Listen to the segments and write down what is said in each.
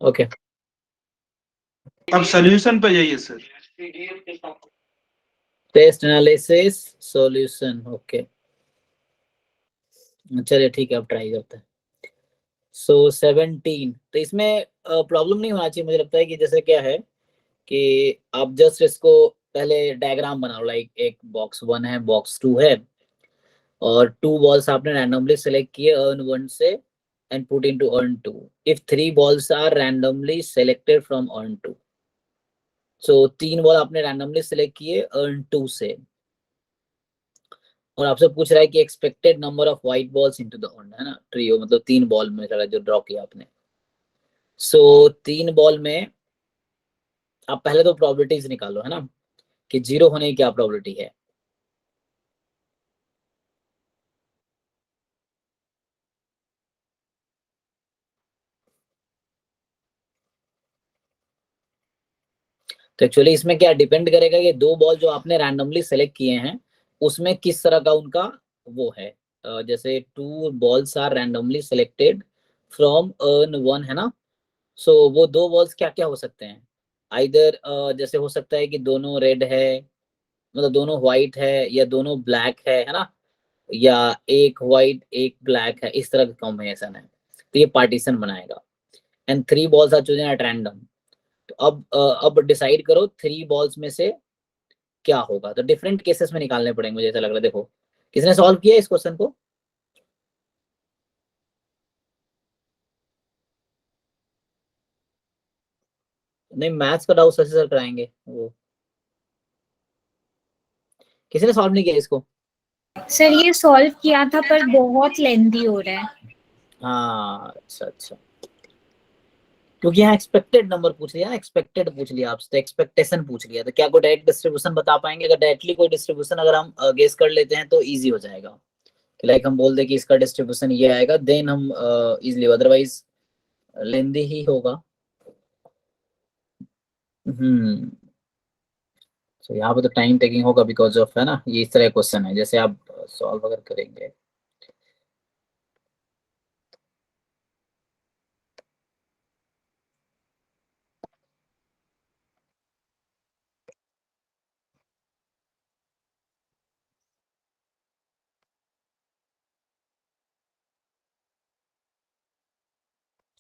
Okay, अब solution पे जाइए sir. Test analysis solution. Okay, चलिए ठीक है, अब ट्राई करते हैं। सो 17, तो इसमें प्रॉब्लम नहीं होना चाहिए, मुझे लगता है कि जैसे क्या है कि आप जस्ट इसको पहले डायग्राम बनाओ, लाइक एक बॉक्स 1 है, बॉक्स 2 है, और 2 बॉल्स आपने रैंडमली सेलेक्ट किए अर्न 1 से and put into urn 2। If 3 balls are randomly selected from urn 2, so 3 ball आपने रैंडमली सेलेक्ट किए अर्न 2 से, और आपसे पूछ रहा है कि expected number of white balls into the urn, है ना, ट्रियो मतलब 3 बॉल में चला जो ड्रॉ किया आपने। सो 3 बॉल में आप पहले तो प्रोबेबिलिटीज निकालो, है ना, कि 0 होने की क्या प्रोबेबिलिटी है। तो एक्चुअली इसमें क्या डिपेंड करेगा कि 2 बॉल जो आपने रैंडमली सेलेक्ट किए हैं उसमें किस तरह का उनका वो है। जैसे 2 balls are randomly selected from urn 1, है ना। सो वो 2 बॉल्स क्या क्या हो सकते हैं, आइदर जैसे हो सकता है कि दोनों रेड है, मतलब दोनों व्हाइट है, या दोनों ब्लैक है ना, या एक व्हाइट एक ब्लैक है, इस तरह का कॉम्बिनेशन है, तो ये पार्टीशन बनाएगा। And 3 balls are chosen at random. तो अब डिसाइड करो 3 बॉल्स में से क्या होगा, तो डिफरेंट केसेस में निकालने पड़ेंगे मुझे ऐसा लग रहा है। देखो किसने सॉल्व किया इस क्वेश्चन को, नहीं मैथ्स का डाउट सर सर कराएंगे वो, किसी ने सॉल्व नहीं किया इसको। सर ये सॉल्व किया था पर बहुत लेंदी हो रहा है। हाँ अच्छा अच्छा, क्योंकि यहाँ एक्सपेक्टेड नंबर पूछ लिया, एक्सपेक्टेड पूछ लिया आपसे, तो एक्सपेक्टेशन पूछ लिया, तो क्या कोई डायरेक्ट डिस्ट्रीब्यूशन बता पाएंगे? अगर डायरेक्टली कोई डिस्ट्रीब्यूशन अगर हम गेस कर लेते हैं तो इजी हो जाएगा, लाइक हम बोल दे कि इसका डिस्ट्रीब्यूशन ये आएगा, देन हम इजीली, अदरवाइज लेंदी ही होगा। तो यहाँ पे तो टाइम टेकिंग होगा बिकॉज ऑफ, है ना, ये इस तरह क्वेश्चन है जैसे आप सॉल्व अगर करेंगे।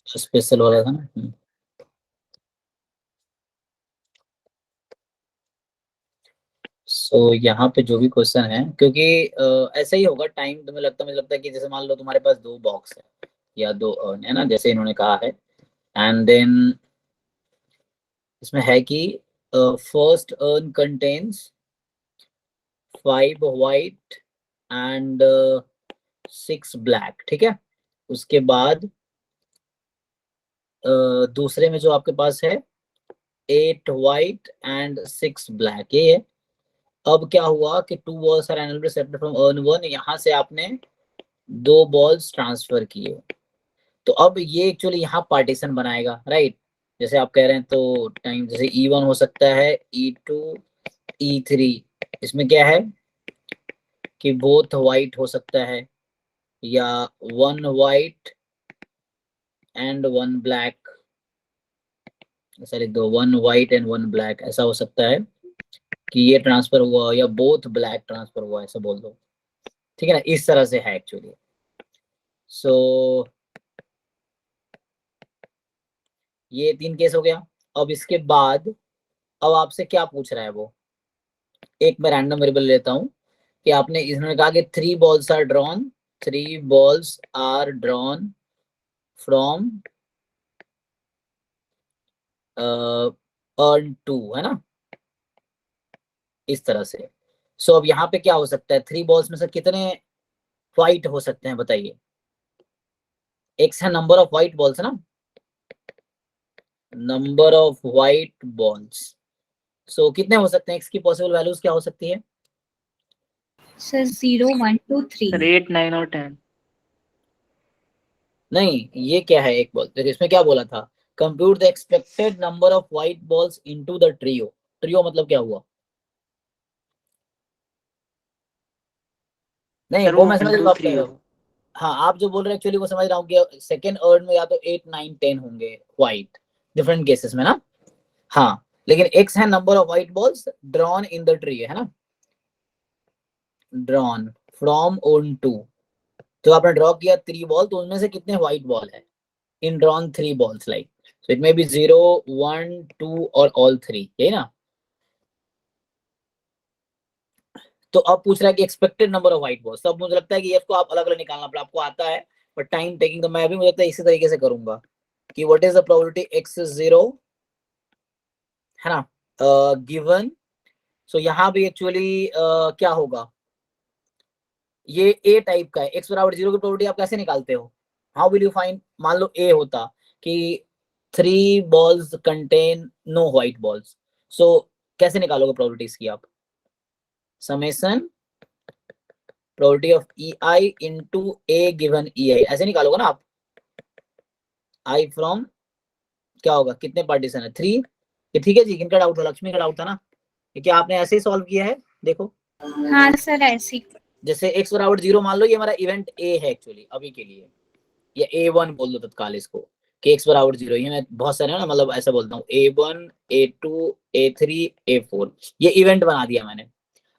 स्पेशल वाला था ना। सो यहाँ पे जो भी क्वेश्चन है, क्योंकि ऐसा ही होगा टाइम, तुम्हें लगता, मुझे लगता है कि जैसे मान लो तुम्हारे पास 2 बॉक्स है या 2 अर्न है ना, जैसे इन्होंने कहा है, एंड देन इसमें है कि first earn contains 5 white and 6 black, ठीक है। उसके बाद दूसरे में जो आपके पास है 8 व्हाइट एंड 6 ब्लैक, ये है। अब क्या हुआ कि 2 balls are randomly separated from urn 1, यहाँ से आपने 2 बॉल्स ट्रांसफर किए, तो अब ये एक्चुअली यहाँ पार्टीशन बनाएगा, राइट। जैसे आप कह रहे हैं तो टाइम जैसे E1 हो सकता है, E2, E3, इसमें क्या है कि बोथ व्हाइट हो सकता है, या 1 व्हाइट एंड 1 ब्लैक, ऐसा लिख दो, 1 व्हाइट एंड 1 ब्लैक, ऐसा हो सकता है कि ये ट्रांसफर हुआ, या बोथ ब्लैक ट्रांसफर हुआ, ऐसा बोल दो, ठीक है ना, इस तरह से है एक्चुअली। सो ये 3 केस हो गया। अब इसके बाद अब आपसे क्या पूछ रहा है वो, एक मैं रैंडम वेरिएबल लेता हूँ कि आपने, इन्होंने कहा कि 3 balls are drawn, 3 balls are drawn from urn 2, है ना, इस तरह से। सो अब यहाँ पे क्या हो सकता है, 3 बॉल्स में से कितने व्हाइट हो सकते हैं बताइए, एक्स है नंबर ऑफ व्हाइट बॉल्स, है ना, नंबर ऑफ व्हाइट बॉल्स। सो कितने हो सकते हैं, एक्स की पॉसिबल वैल्यूज क्या हो सकती है? Sir 0 1 2 sir 3। 8 9 और 10। नहीं, ये क्या है एक बॉल, देखिए इसमें क्या बोला था, compute the expected number of white balls into the trio. Trio मतलब क्या हुआ, नहीं सर वो वो मैं 1 समझ रहा हूँ 2 आप कह 3 रहे हो। हो। हाँ आप जो बोल रहे हैं एक्चुअली वो समझ रहा हूँ कि सेकंड अर्न में या तो 8 9 10 होंगे व्हाइट, डिफरेंट केसेस में ना। हाँ, लेकिन x है number of white balls drawn in the tree, है ना, ड्रॉन फ्रॉम ऑन टू। तो आपने ड्रॉ किया 3 बॉल, तो उनमें से कितने व्हाइट बॉल है? In drawn 3 balls, like so it may be 0 1 2 और ऑल 3, यही ना। तो अब पूछ रहा है कि expected number of white balls. तो अब मुझे लगता है कि ये इसको आप अलग अलग निकालना पड़ा, आपको आता है बट टाइम टेकिंग। तो मैं भी मुझे लगता है इसी तरीके से करूंगा कि what is the probability x is 0, है ना, गिवन। सो यहाँ भी एक्चुअली क्या होगा, ये ए टाइप का है, x बराबर 0 की प्रोबेबिलिटी आप कैसे निकालते हो? How will you find? मान लो ए होता कि 3 balls contain no white balls, so कैसे निकालोगे प्रोबेबिलिटीज की आप? Summation probability of EI into A given EI, ऐसे निकालोगे ना आप। I फ्रॉम क्या होगा, कितने पार्टीशन है? 3। ये ठीक है जी, किनका डाउट था? लक्ष्मी का डाउट था ना। ये क्या आपने ऐसे ही सॉल्व किया है? देखो हाँ सर ऐसी। जैसे x बराबर 0 मान लो, ये हमारा इवेंट A है एक्चुअली अभी के लिए, या A1 बोल दो तत्काल इसको, कि x बराबर 0। ये मैं बहुत सारे ना, मतलब ऐसा बोलता हूँ A1 A2 A3 A4, ये इवेंट बना दिया मैंने।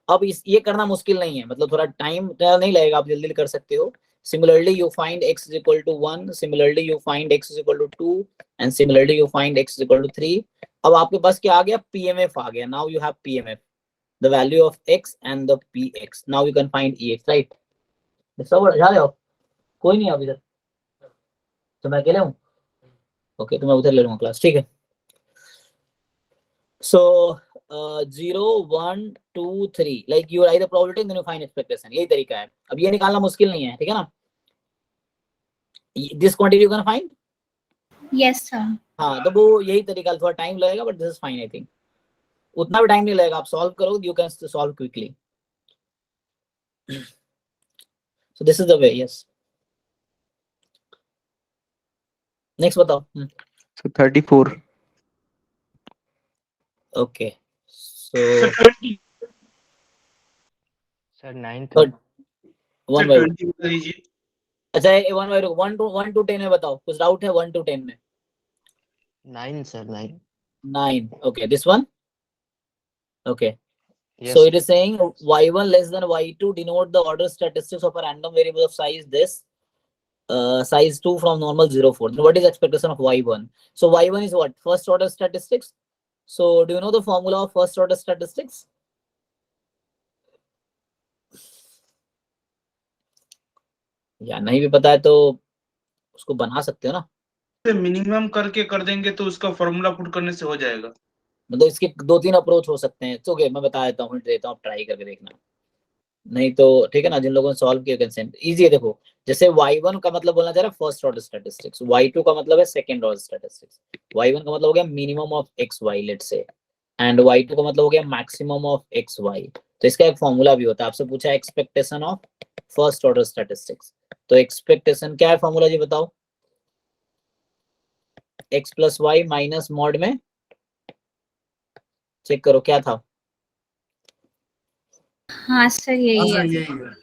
अब इस ये करना मुश्किल नहीं है, मतलब थोड़ा टाइम नहीं लगेगा, आप जल्दी कर सकते हो। Similarly you find x is equal to 1, similarly you find x is equal to 2, and similarly you find x is equal to 3। अब आपके पास क्या आ गया? PMF आ गया। Now you have PMF, the value of x and the px. Now you can find ex, right? सब जा रहे हो? कोई नहीं अभी तक, तो मैं अकेले हूँ। ओके, तो मैं उधर ले लूंगा क्लास, ठीक है। So 0 1 2 3, like you write the probability and then you find expectation, यही तरीका है। अब ये निकालना मुश्किल नहीं है, ठीक है ना। This quantity you can find? Yes sir. हाँ, तो वो यही तरीका, थोड़ा टाइम लगेगा but this is fine I think. उतना भी टाइम नहीं लगेगा, आप सॉल्व करो, you can solve quickly. So this is the way, yes. Next बताओ। So 34. Okay, so sir 20 sir 9 1 by 1। 20 बता दीजिए। अच्छा 1 टू 10 में बताओ, कुछ डाउट है? 1 to 10 में 9 sir 9। 9, okay, this one, okay. Yes, So sir. it is saying y1 less than y2 denote the order statistics of a random variable of size this, size 2 from normal 0 4. Then what is expectation of y1? So y1 is what? First order statistics. So do you know the formula of first order statistics? या नहीं भी पता है तो उसको बना सकते हो ना, मिनिमम करके कर देंगे तो उसका फॉर्मूला पुट करने से हो जाएगा। मतलब इसके 2-3 अप्रोच हो सकते हैं। ओके, मैं बता देता हूँ, हिंट देता हूँ, ट्राई करके देखना। नहीं तो ठीक है ना, जिन लोगों ने सॉल्व किया कंसेंट इजी है। देखो, जैसे y1 का मतलब बोलना चाह रहा है फर्स्ट ऑर्डर स्टैटिस्टिक्स, y2 का मतलब है सेकंड ऑर्डर स्टैटिस्टिक्स, y1 का मतलब हो गया minimum of xy let's say, and y2 का मतलब हो गया मैक्सिमम ऑफ xy। तो इसका एक फॉर्मूला भी होता है। आपसे पूछा expectation of first order statistics, तो एक्सपेक्टेशन क्या है? फॉर्मूला जी बताओ। x plus Y minus mod में चेक करो क्या था, हाँ सर यही है।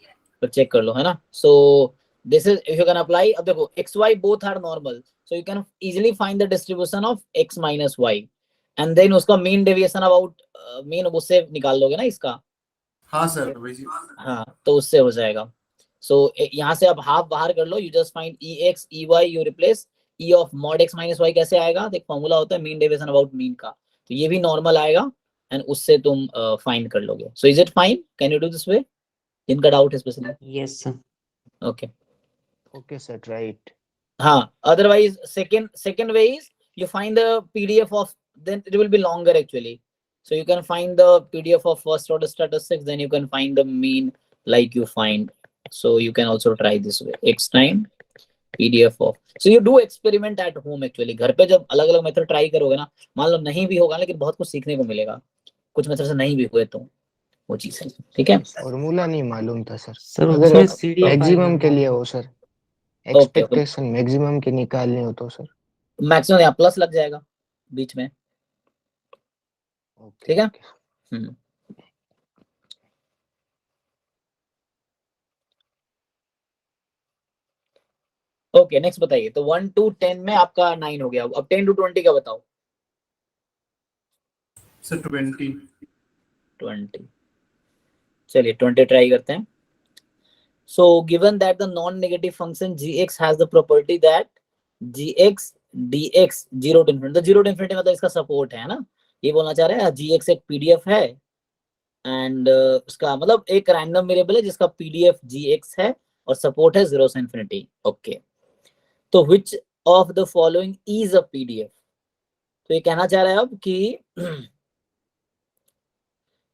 तो चेक कर लो, है ना। So this is if you can apply. अब देखो X Y both are normal, so you can easily find the distribution of X minus Y, and then उसका मीन डेविएशन अबाउट मीन उससे निकाल लोगे ना इसका। हाँ सर। हाँ, तो उससे हो जाएगा। सो यहाँ से अब हाफ बाहर कर लो, you just find E X E Y, you replace E of mod X minus Y. कैसे आएगा? एक फॉर्मूला होता है मीन डेविएशन अबाउट मीन का, तो ये भी नॉर्मल आएगा एंड उससे तुम फाइंड कर लोगे। So is it fine? Can you do this way? जिनका डाउट है specially. Yes, sir. Okay, Okay, sir. Right. हाँ, otherwise second way is you find the PDF of, then it will be longer actually, so you can find the PDF of first order statistics, then you can find the mean like you find. So you can also try this way, x time PDF of, so you do experiment at home actually। घर पे जब अलग अलग method try करोगे ना, मान लो नहीं भी होगा लेकिन बहुत कुछ सीखने को मिलेगा, कुछ मेथड से नहीं भी हुए तो वो चीज है, ठीक है। फॉर्मूला नहीं मालूम था सर। सर अगर उसमें सीडी मैक्सिमम के लिए हो सर, ओके, एक्सपेक्टेशन मैक्सिमम के निकालने हो तो सर। मैक्सिमम यहाँ प्लस लग जाएगा बीच में, Okay, ठीक है। okay. ओके, नेक्स्ट बताइए। तो 1 to 10 में आपका 9 हो गया, अब 10 to 20 का बताओ। सर 20। 20। चलिए 20 ट्राई करते हैं. So given that the non-negative function gx has the property that gx dx 0 to infinity, तो 0 to infinity मतलब इसका सपोर्ट है ना, ये बोलना चाह रहे हैं gx एक pdf है एंड उसका मतलब एक रैंडम वेरिएबल है जिसका pdf gx है और सपोर्ट है 0 से infinity. ओके, तो which of the following is a pdf? तो ये कहना चाह रहा है अब कि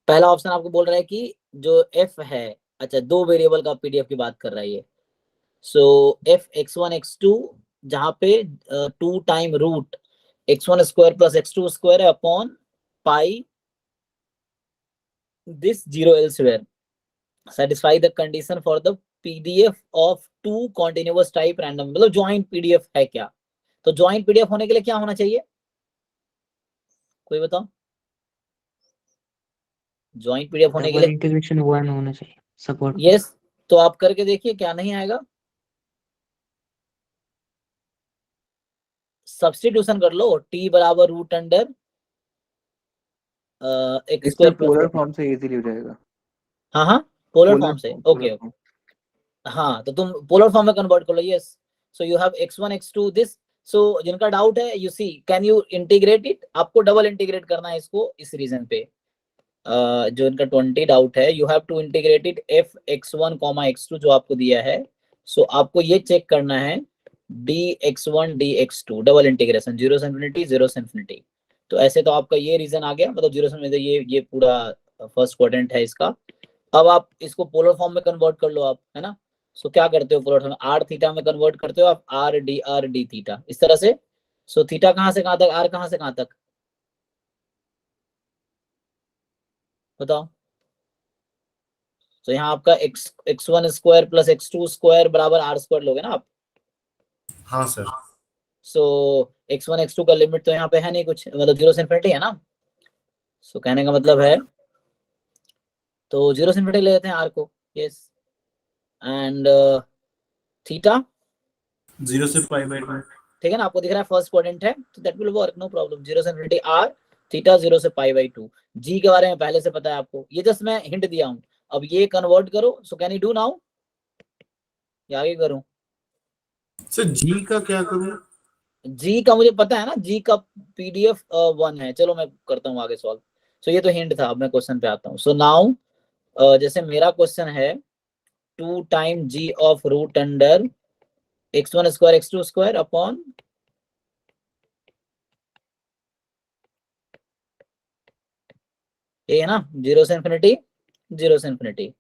पहला ऑप्शन आपको बोल रहा है कि जो f है, अच्छा दो वेरिएबल का पीडीएफ की बात कर रहा है ये. सो f x1 x2 जहां पे 2 time root x1 square plus x2 square है upon pi this 0 elsewhere. Satisfy the condition for the pdf of two continuous type random, मतलब ज्वाइंट पीडीएफ है क्या? तो ज्वाइंट पीडीएफ होने के लिए क्या होना चाहिए, कोई बताओ? ज्वाइंट पीडीएफ होने के लिए इंटीग्रेशन 1 होना चाहिए सपोर्ट. यस, तो आप करके देखिए क्या नहीं आएगा. सब्स्टिट्यूशन कर लो, t बराबर रूट अंडर एक्स इसका स्क्वायर पोलर प्लस. फॉर्म से इजीली हो जाएगा. हाँ हाँ, पोलर फॉर्म से. ओके, हाँ तो तुम पोलर फॉर्म में कन्वर्ट कर लो. Yes, so you have x1 x2 this. So जिनका डाउट है, you see can you integrate it, आपको डबल इंटीग्रेट करना है इसको इस रीजन पे. जो इनका 20 डाउट है, you have to integrate it f x1 x2 जो आपको दिया है. सो आपको ये चेक करना है dx1 dx2 डबल इंटीग्रेशन 0 से इंफिनिटी 0 से इंफिनिटी. तो ऐसे तो आपका ये रीजन आ गया, मतलब 0 से इंफिनिटी, ये पूरा फर्स्ट क्वाड्रेंट है इसका. अब आप इसको पोलर फॉर्म में कन्वर्ट कर लो आप, है ना. सो क्या करते हो पोलर फॉर्म में, आर थीटा में कन्वर्ट करते हो आप, आर डी थीटा इस तरह से. सो थीटा कहाँ से कहाँ तक, आर कहाँ से कहाँ तक बताओ. तो यहाँ आपका x1 square plus x2 square बराबर आर स्क्वायर लोगे ना आप. हाँ सर. सो x1 x2 का लिमिट तो यहाँ पे है नहीं कुछ, मतलब 0 से इंफिनिटी है ना. सो कहने का मतलब है, तो 0 से इंफिनिटी ले लेते हैं आर को. यस, एंड थीटा 0 से पाई बाई 2. ठीक है ना, आपको दिख रहा है फर्स्ट क्वाड्रेंट है, तो that will work, no problem. 0 से इंफिनिटी आर, थीटा 0 से पाई बाई 2. जी के बारे में पहले से पता है आपको, ये जस्ट मैं हिंट दिया हूँ. अब ये कन्वर्ट करो. So can you do now, या आगे करूं? सर जी का क्या करूं? जी का मुझे पता है ना, जी का पीडीएफ 1 है. चलो मैं करता हूँ आगे सॉल्व. सो ये तो हिंट था, अब मैं क्वेश्चन पे आता हूँ. सो नाउ जैसे मेरा क्वेश्चन है 2 time G of root under x1 square x2 square upon ये है ना 0 से इंफिनिटी 0 से इंफिनिटी.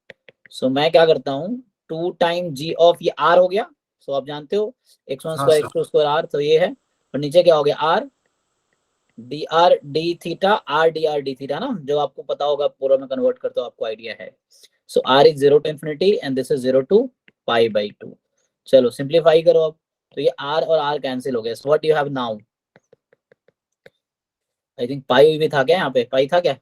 सो मैं क्या करता हूँ, 2 टाइम जी ऑफ, ये आर हो गया. सो आप जानते हो x1 square x2 square are, तो ये है. और नीचे क्या हो गया, R D theta, R D theta ना, जो आपको पता होगा पूरा में कन्वर्ट करते हो, आपको आइडिया है. So R is 0 to infinity and this is 0 to pi by 2. चलो सिंप्लीफाई करो अब. तो ये आर और आर कैंसिल हो गया. So what you have now, I think pi भी था क्या यहाँ पे, पाई था क्या?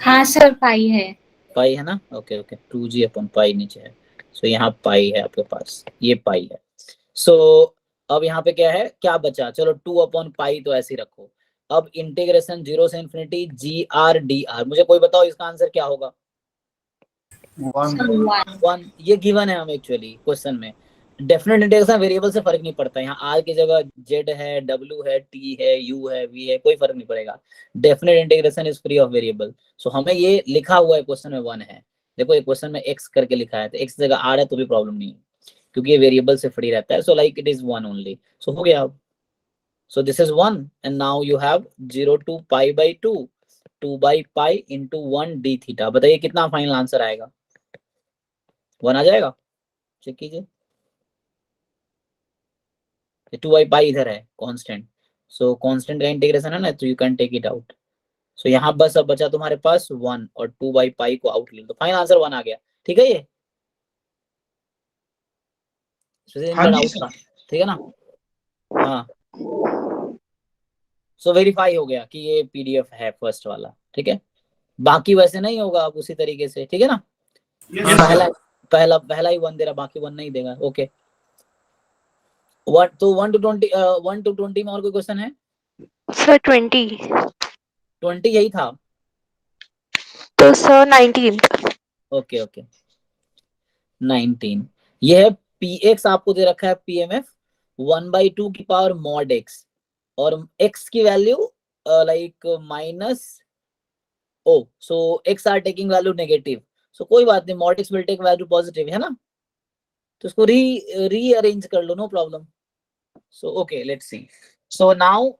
हाँ सर, पाई है. पाई है ना. ओके ओके, 2g अपन पाई नीचे है. सो यहाँ पाई है आपके पास, ये पाई है. सो अब यहाँ पे क्या है, क्या बचा, चलो 2 अपॉन पाई तो ऐसे ही रखो. अब इंटीग्रेशन 0 से इंफिनिटी जी आर डी आर, मुझे कोई बताओ इसका आंसर क्या होगा? 1. ये गिवन है हम एक्चुअली क्वेश्चन में. डेफिनेट इंटीग्रेशन वेरिएबल से फर्क नहीं पड़ता, यहाँ आर की जगह जेड है, डब्ल्यू है, टी है, यू है, वी है, कोई फर्क नहीं पड़ेगा. Definite integration is free of variable. So हमें ये लिखा हुआ है क्वेश्चन में 1 है. देखो ये क्वेश्चन में x करके लिखा है, तो x जगह r है तो भी प्रॉब्लम नहीं है, क्योंकि ये वेरिएबल से फ्री रहता है. So like it is 1 only. So हो गया अब. So this is 1 and now you have 0 to pi by 2, 2 by pi into 1 D theta. बताइए कितना फाइनल आंसर आएगा? 1 आ जाएगा, चेक कीजिए. 2 बाई पाई इधर है कांस्टेंट, सो कांस्टेंट का इंटीग्रेशन है ना, तो you can take it out. So यहाँ बस अब बचा तुम्हारे पास 1 और 2 बाई पाई को आउट ले लो, तो फाइनल आंसर 1 आ गया. ठीक है, ये हाँ जी डाउट सर. था, ठीक है ना. हाँ, सो वेरीफाई हो गया कि ये पीडीएफ है फर्स्ट वाला. ठीक है, बाकी वैसे नहीं होगा अब उसी तरीके से. ठीक है ना, Yes, पहला sir. पहला पहला ही 1 दे रहा, बाकी 1 नहीं देगा. ओके, 1 तो 1 to 20 1 to 20 में और कोई क्वेश्चन है? सर 20. 20 यही था। तो सर 19। ओके ओके 19 ये है। px आपको दे रखा है pmf 1/2 की पावर mod x और x की value like minus o, so x are taking value negative, so कोई बात नहीं, mod x will take value positive, है ना, तो इसको रीअरेंज कर लो, no problem. So okay let's see, so now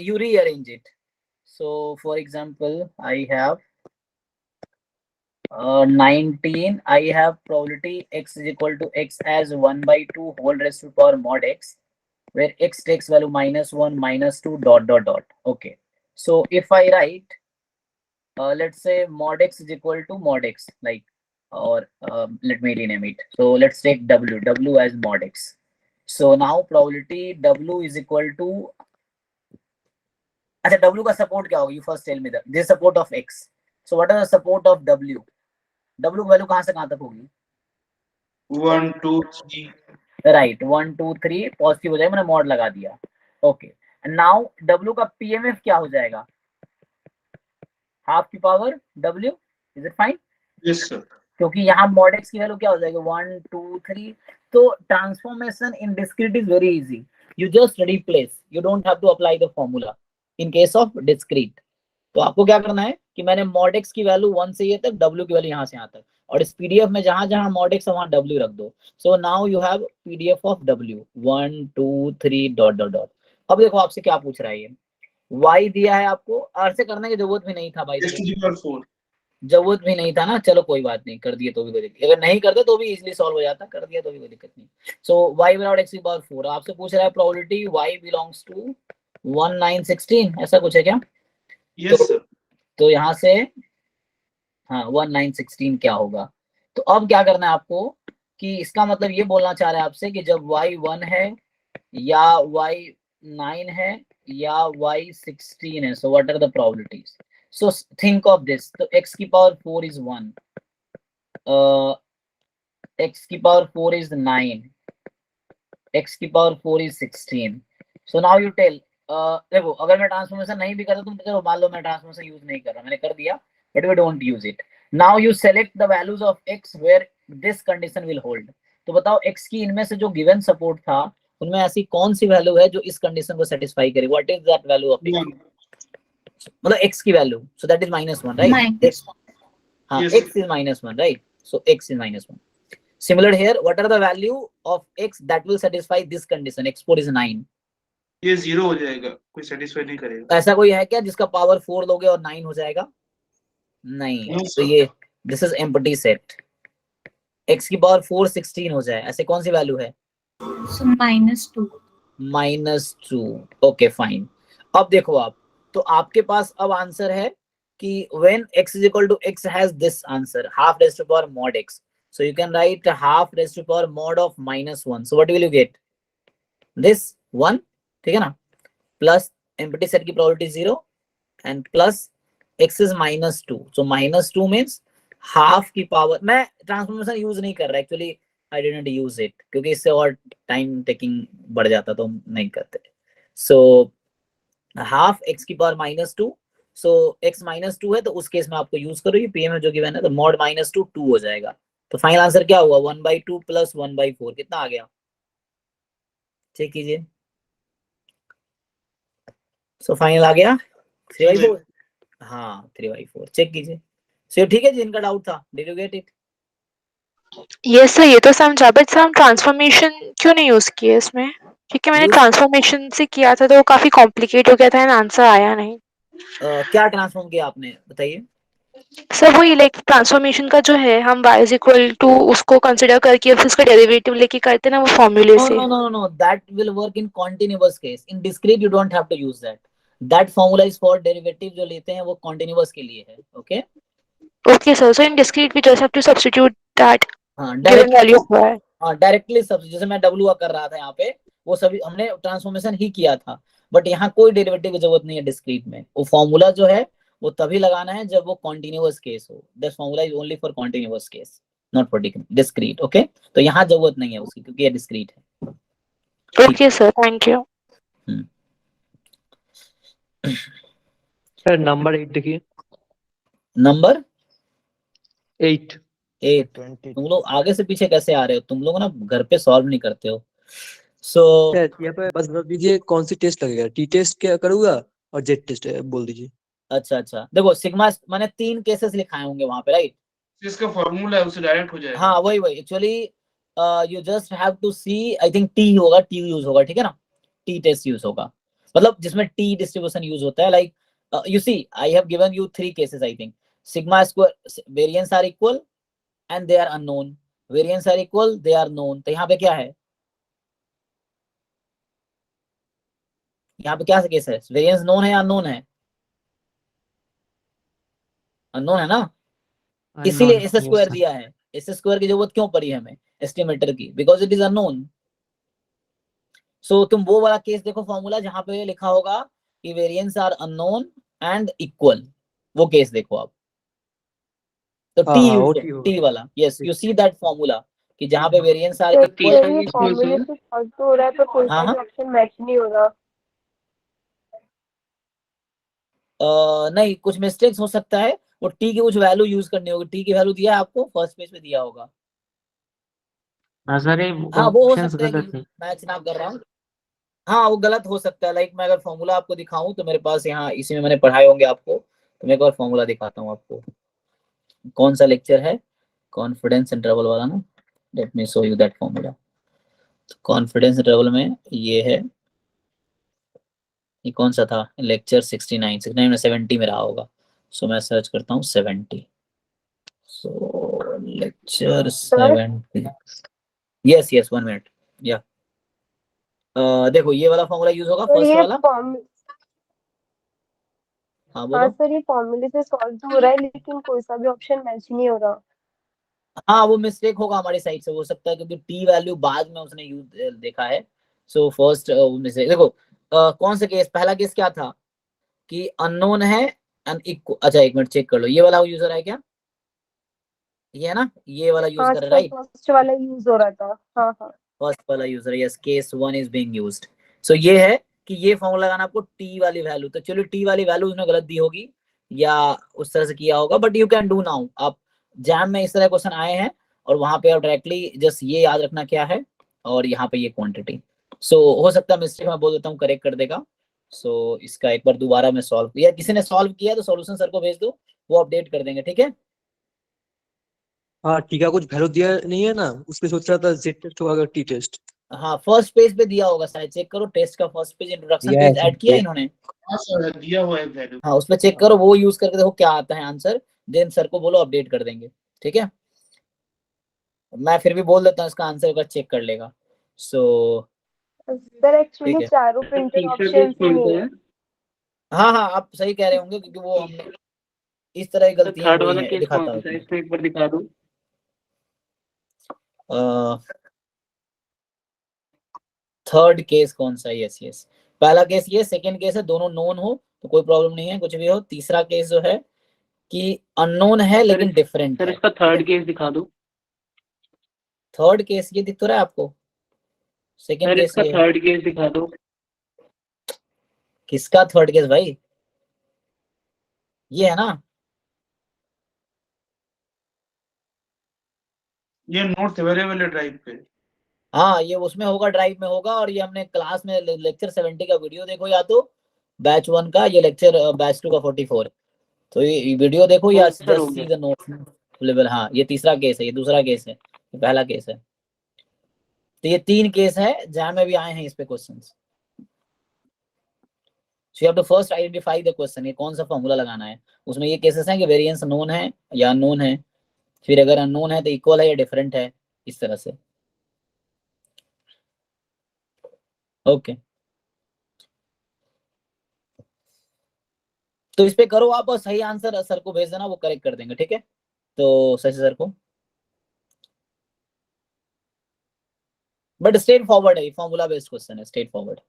you rearrange it. So for example I have 19, I have probability x is equal to x as 1/2 whole raised to power mod x, where x takes value -1 -2 dot dot dot. Okay, so if I write let's say mod x is equal to mod x, like, or let me rename it, so let's take w as mod x. So now probability w is equal to, अच्छा w का support क्या होगा, you first tell me that this support of x, so what is the support of w की value कहां से कहां तक होगी, 1 2 3 राइट 1 2 3 पॉजिटिव हो जाएगा, मैंने मॉड लगा दिया। ओके नाउ w का pmf क्या हो जाएगा, हाफ की power w, is it fine, yes sir क्योंकि यहाँ मॉड x की वैल्यू क्या हो जाएगी 1 2 3, तो transformation in discrete is very easy, you just replace, you don't have to apply the formula in case of discrete. तो आपको क्या करना है कि मैंने mod x की वैल्यू 1 से ये तक, w की वैल्यू यहाँ से यहाँ तक, और इस पीडीएफ में जहां जहां mod x है वहां w रख दो। सो now you have PDF of w 1 2 3 dot dot dot. अब देखो आपसे क्या पूछ रहा है, ये y दिया है आपको, r से करने की जरूरत भी नहीं था भाई, x to the power 4 जरूरत भी नहीं था ना, चलो कोई बात नहीं, कर दिए तो भी कोई दिक्कत, अगर नहीं करते तो भी इजीली सॉल्व हो जाता, कर दिया तो भी कोई दिक्कत नहीं। सो y विदाउट x की पावर 4, आपसे पूछ रहा है प्रोबेबिलिटी y बिलोंग्स टू 1 9 16, ऐसा कुछ है क्या, यस सर तो यहाँ से हाँ 1 9 16 क्या होगा, तो अब क्या करना है आपको कि इसका मतलब ये बोलना चाह रहा है आपसे कि जब y 1 है या y 9 है या y 16 है, so what are the probabilities, so think of this, तो x की पावर 4 इज 1, x की पावर 4 इज 9, x की power 4 is 16, so now you tell, देखो अगर मैं ट्रांसफॉर्मेशन नहीं भी करता, तुम चलो मान लो मैं ट्रांसफॉर्मेशन यूज नहीं कर रहा, मैंने कर दिया, but we don't use it. Now you select the values of x where this condition will hold. तो बताओ x की इनमें से जो गिवन सपोर्ट था उनमें ऐसी कौन सी वैल्यू है जो इस कंडीशन को सेटिस्फाई करे, what is that value of x, 1 मतलब x की value, so that is -1 right, हाँ Yes, x is -1 right, so x is -1. Similar here, what are the value of x that will satisfy this condition, x4 is 9, ये 0 हो जाएगा, कोई satisfy नहीं करेगा। ऐसा कोई है क्या जिसका पावर 4 लोगे और 9 हो जाएगा, नहीं, No, तो sir. ये this is empty set, x की पावर 4 16 हो जाए, ऐसे कौन सी वैल्यू है, So -2. -2, okay fine. अब देखो आप, तो आपके पास अब आंसर है कि when x is equal to x has this answer, half raised to power mod x, so you can write half raised to power mod of -1, so what will you get, this 1, ठीक है ना, plus empty set की probability 0 and plus x is -2, so -2 means half की power, मैं transformation use नहीं कर रहा actually, I didn't use it क्योंकि इससे और टाइम टेकिंग बढ़ जाता तो हम नहीं करते, सो हाफ x की पावर -2, सो x -2 है तो उस केस में आपको यूज करो ये पीएम जो गिवन है, तो mod -2 2 हो जाएगा, तो फाइनल आंसर क्या हुआ 1/2 प्लस 1/4, कितना आ गया, चेक कीजिए, सो फाइनल आ गया 3/4, हाँ 3/4, चेक कीजिए, सो ठीक है जी, इनका डाउट था, did you get it, yes sir, ये तो समझा, बट सर हम ट्रांसफॉर्मेशन क्यों नहीं यूज किए इसमें, क्योंकि मैंने Use- ट्रांसफॉर्मेशन से किया था तो वो काफी कॉम्प्लिकेट हो गया था एंड आंसर आया नहीं। क्या ट्रांसफॉर्म किया आपने बताइए, सर वही लाइक ट्रांसफॉर्मेशन का जो है, हम y इज इक्वल टू उसको कंसिडर करके फिर उसका डेरिवेटिव लेके करते ना वो फॉर्मूले no से। no no no no that will work in continuous case, in discrete you don't have to use that formula is for derivative जो लेते हैं वो continuous के लिए है, okay, okay sir, so in discrete we just have to substitute that हाँ given value of y। हाँ directly सब, जैसे मैं w कर रहा था यहाँ पे, वो सभी हमने ट्रांसफॉर्मेशन ही किया था, बट यहाँ कोई डेरिवेटिव की जरूरत नहीं है डिस्क्रीट में, वो फॉर्मूला जो है वो तभी लगाना है जब वो कॉन्टिन्यूअस केस हो, this formula is only for continuous case not for discrete, okay, तो यहाँ जरूरत नहीं है उसकी क्योंकि ये डिस्क्रीट है। Okay sir, thank you. Sir number 8 देखिए, नंबर 8। 8। 20 तुम लोग आगे से पीछे कैसे आ रहे हो? तुम लोग ना घर पे सॉल्व नहीं करते हो। सो सर यहाँ पे बस बता दीजिए कौन सी टेस्ट लगेगा, टी टेस्ट क्या करूँगा और जेड टेस्ट बोल दीजिए। अच्छा, देखो सिग्मा मैंने 3 केसेस लिखाए होंगे वहां पे, राइट? जिसका फॉर्मूला है उससे डायरेक्ट हो जाएगा। हाँ वही actually you just have to see, I think T होगा, टी यूज होगा, ठीक है ना? टी टेस्ट यूज होगा, मतलब जिसमें टी डिस्ट्रीब्यूशन यूज होता है। Like you see I have given you 3 cases, I think sigma square variance are equal and they are unknown, variance are equal they are known. तो यहाँ पे क्या है? यहाँ पे क्या केस है? वेरिएंस नोन है या अननोन है? अननोन है ना, इसीलिए अननोन, एस स्क्वायर दिया है। एस स्क्वायर की जरूरत क्यों पड़ी हमें एस्टिमेटर की? Because it is unknown. So तुम वो वाला केस देखो फॉर्मूला जहां पे लिखा होगा कि variance are unknown and equal, वो केस देखो आप। तो टी हाँ वो यूज टी होगा। टी वाला, yes you see that formula कि जहां पे वेरिएंस आर सर इक्वल। ये फॉर्मूले से सॉल्व तो हो रहा है पर कोई सा भी ऑप्शन मैच नहीं हो रहा। नहीं, कुछ मिस्टेक्स हो सकता है, वो टी की कुछ वैल्यू यूज करनी होगी। टी की वैल्यू दिया है आपको, फर्स्ट पेज पे दिया होगा। हाँ सर, ये हाँ वो हो ऑप्शंस सकता है कि गलत है। मैच ना कर रहा हूँ। हाँ वो गलत हो सकता है। लाइक मैं अगर फॉर्मूला आपको दिखाऊं तो मेरे पास यहाँ इसी में मैंने पढ़ाए होंगे आपको, तो मैं एक और फॉर्मूला दिखाता हूँ आपको। कौन सा लेक्चर है? कॉन्फिडेंस इंटरवल वाला ना। Let me show you that formula. Confidence interval में ये है, ये कौन सा था? लेक्चर 69 में 70 में रहा होगा। सो मैं सर्च करता हूँ 70। सो लेक्चर 70, यस 1 मिनट या देखो ये वाला फॉर्मूला यूज होगा, सर फर्स्ट ये वाला। हाँ हाँ बोलो। सर ये फॉर्मूले से सॉल्व तो हो रहा है लेकिन कोई सा भी ऑप्शन मैच नहीं हो रहा। हाँ वो मिस्टेक होगा हमारी साइड से, हो सकता है क्योंकि टी वैल्यू बाद में उसने यूज देखा है। सो फर्स्ट मिस्टेक देखो। कौन सा केस? पहला केस क्या था कि अननोन है एंड इक्वल। अच्छा एक मिनट चेक कर लो, ये वाला यूजर है क्या? ये है ना, ये वाला यूज हाँ कर रहा है, सर राइट? फर्स्ट वाला यूज हो रहा था। हाँ हाँ फर्स्ट वाला user, yes case 1 is being used. So ये है कि ये फॉर्मूला लगाना आपको टी वाली वैल्यू। तो चलो टी वाली वैल्यू उसने गलत दी होगी या उस तरह से किया होगा, but you can do now. आप जैम में इस तरह क्वेश्चन आए हैं और वहां पे आप डायरेक्टली जस्ट ये याद रखना क्या है और यहाँ पे ये क्वांटिटी। सो हो सकता है मिस्टेक मैं बोल देता हूँ, करेक्ट कर देगा। सो इसका एक बार दोबारा मैं सॉल्व, या किसी ने सॉल्व किया तो सॉल्यूशन सर को भेज दो, वो अपडेट कर देंगे, ठीक है? हाँ टी का कुछ वैल्यू दिया नहीं है ना, उसमें सोच रहा था जेड टेस्ट होगा टी टेस्ट। हाँ फर्स्ट पेज पे दिया होगा शायद, चेक करो टेस्ट का first page, introduction page add किया इन्होंने। हाँ सर दिया हुआ है वैल्यू। हाँ उस पर चेक करो, वो यूज करके देखो क्या आता है आंसर, देन सर को बोलो अपडेट कर देंगे, ठीक है? मैं फिर भी बोल देता हूँ इसका आंसर, अगर चेक कर लेगा। सो सर एक्चुअली ठीक है। चारों प्रिंटेड ऑप्शन ही नहीं है। हाँ आप सही कह रहे होंगे क्योंकि वो हमने इस तरह की गलतियां थर्ड हुई वाला हैं, केस दिखाता कौन हूँ सा है, इसको एक बार दिखा दो। थर्ड केस कौन सा है? यस पहला केस ये, सेकंड केस है दोनों नोन हो तो कोई प्रॉब्लम नहीं है, कुछ भी हो। तीसरा केस जो है कि अननोन है लेकिन डिफरेंट सर है। इसका थर्ड केस दिखा दो। थर्ड केस ये दिख तो रहा है आपको, सेकंड सर केस इसका ये है। थर्ड केस दिखा दो। किसका थर्ड केस भाई? ये है ना? ये नोट्स अवेलेबल है ड्राइव पे। हाँ ये उसमें होगा, ड्राइव में होगा। और ये हमने क्लास में लेक्चर 70 का वीडियो देखो, या तो बैच 1 का, ये लेक्चर बैच 2 का 44। तो ये वीडियो देखो या सर हो जस्ट सी गया। The notes available. हाँ ये तीसरा केस है, ये दूसरा केस है, ये पहला केस है। तो ये 3 केस है जहां में भी आए हैं इस पे questions. So you have to first identify the question, ये कौन सा फॉर्मूला लगाना है। उसमें ये केसेस हैं कि वेरिएंस नोन है या अननोन है, फिर अगर अननोन है तो इक्वल है या डिफरेंट है, इस तरह से। ओके तो इस पे करो आप और सही आंसर सर को भेज देना, वो करेक्ट कर देंगे, ठीक है? तो शशि सर को, बट स्ट्रेट फॉरवर्ड है, फॉर्मूला बेस्ड क्वेश्चन है, स्ट्रेट फॉरवर्ड।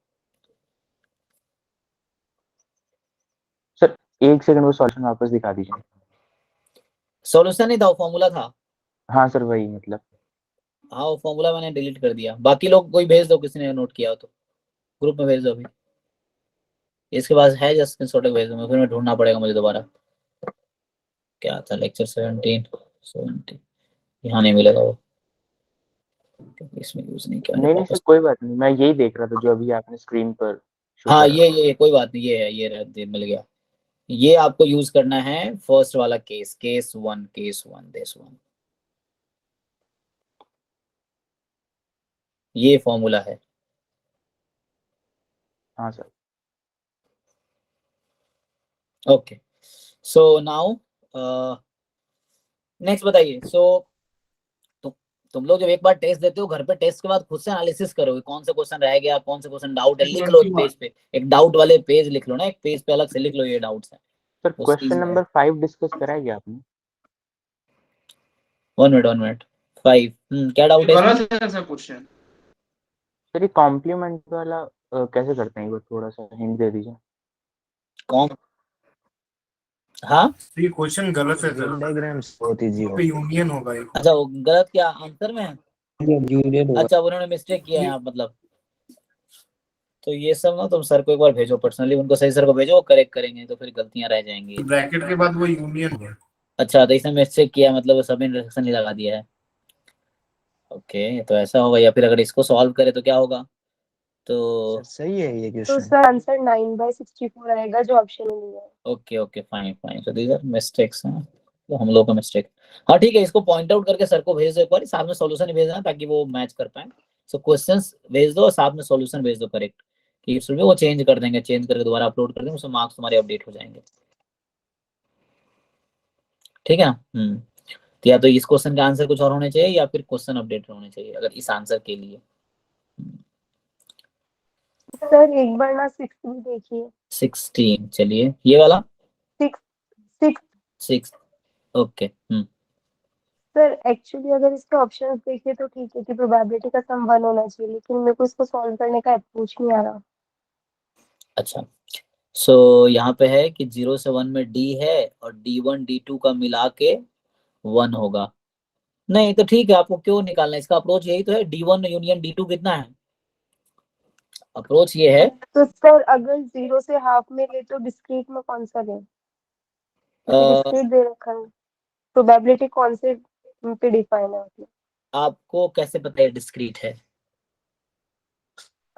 सर एक सेकंड वो सॉल्यूशन वापस दिखा दीजिए। सॉल्यूशन नहीं था, वो फॉर्मूला था। हाँ सर वही मतलब। हाँ वो फॉर्मूला मैंने डिलीट कर दिया। बाकी लोग कोई भेज दो, किसी ने नोट किया हो तो ग्रुप में भेज दो अभी। इसके पास है, जस्ट स्क्रीनशॉट भेज दूंगा, फिर मैं ढूंढना पड़ेगा मुझे दोबारा। क्या था लेक्चर 17 यहाँ नहीं मिलेगा वो, क्योंकि इसमें यूज नहीं किया। नहीं सर कोई बात नहीं, मैं यही देख रहा था जो अभी आपने स्क्रीन पर show हाँ करा। ये कोई बात नहीं, ये है, ये मिल गया। ये आपको यूज करना है फर्स्ट वाला केस 1 दिस वन, ये फॉर्मूला है। हाँ sir. Okay, so now next बताइए। सो तुम लोग जब एक बार टेस्ट देते हो घर पे, टेस्ट के बाद खुद से एनालिसिस करोगे कौन सा क्वेश्चन रह गया, कौन सा क्वेश्चन डाउट है, लिख लो एक पेज पे, एक डाउट वाले पेज लिख लो ना, एक पेज पे अलग से लिख लो ये डाउट्स है। सर क्वेश्चन नंबर 5 डिस्कस करा है क्या आपने? 1 मिनट 5 क्या डाउट है इसमें? गलत है सर क्वेश्चन। सर ये कॉम्प्लीमेंट वाला कैसे करते हैं, एक बार थोड़ा सा हिंट दे दीजिए। कौन? हाँ ये क्वेश्चन गलत है सर, वेन डायग्राम्स बहुत इजी पे यूनियन होगा ये। अच्छा, वो गलत क्या आंसर में है? यूनियन होगा। अच्छा, उन्होंने मिस्टेक किया है यहाँ मतलब। तो ये सब ना तुम सर को एक बार भेजो पर्सनली, उनको सही सर को भेजो, वो करेक्ट करेंगे, तो फिर गलतियां रह जाएंगी। ब्रैकेट के बाद वो यूनियन है। अच्छा, तो इसने मिस्टेक किया मतलब सब इंटरसेक्शन ही लगा दिया है। ओके, तो ऐसा होगा, या फिर अगर इसको सॉल्व करे तो क्या होगा? तो सही है ये तो क्वेश्चन। सर आंसर 9/64 आएगा जो ऑप्शन में नहीं है। Okay fine, so these are mistakes हैं, तो हम लोग का मिस्टेक। हाँ ठीक है, इसको पॉइंट आउट करके सर को भेज दो एक बार, साथ में सॉल्यूशन ही भेजना ताकि वो मैच कर पाए। सो क्वेश्चंस भेज दो और साथ में सॉल्यूशन भेज दो करेक्ट, कि इसमें वो चेंज कर देंगे, चेंज करके दोबारा अपलोड कर देंगे, उसमें मार्क्स तुम्हारे अपडेट हो जाएंगे। ठीक है। तो या तो इस क्वेश्चन का आंसर कुछ और होने चाहिए, या फिर क्वेश्चन अपडेट होने चाहिए अगर इस आंसर के लिए। सर एक बार ना 6 भी देखिए। 16 चलिए, ये वाला 6 ओके। सर एक्चुअली अगर इसके ऑप्शंस देखें तो ठीक है कि प्रोबेबिलिटी का सम 1 होना चाहिए, लेकिन मेरे को इसको सॉल्व करने का अप्रोच नहीं आ रहा। अच्छा, सो यहाँ पे है कि 0 से 1 में D है और D1 D2 का मिला के 1 होगा। नहीं तो ठीक है, आपको क्यों निकालना है, इसका अप्रोच यही तो है, D1 यूनियन D2 कितना है, अप्रोच ये है। तो सर अगर 0 से हाफ में ले तो डिस्क्रीट में कौन सा ले? डिस्क्रीट दे रखा है, प्रोबेबिलिटी कौन से पे डिफाइन है मतलब? आपको कैसे पता है डिस्क्रीट है?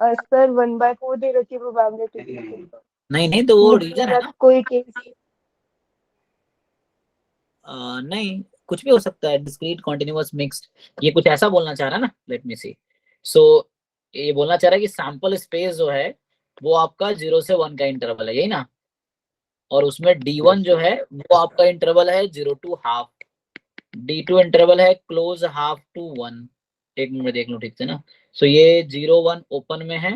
सर 1/4 दे रखी प्रोबेबिलिटी। नहीं तो वो रीजन है ना। कोई केस नहीं, कुछ भी हो सकता है, डिस्क्रीट कॉन्टिन्यूअस मिक्स्ड, ये कुछ ऐसा बोलना चाह रहा है ना, लेट मी सी। सो ये बोलना चाह रहा है कि सैंपल स्पेस जो है वो आपका 0 से 1 का इंटरवल है, यही ना, और उसमें D1 जो है वो आपका इंटरवल है 0 to हाफ, D2 इंटरवल है क्लोज हाफ टू 1। एक मिनट देख लो ठीक से ना। सो ये 0 1 ओपन में है,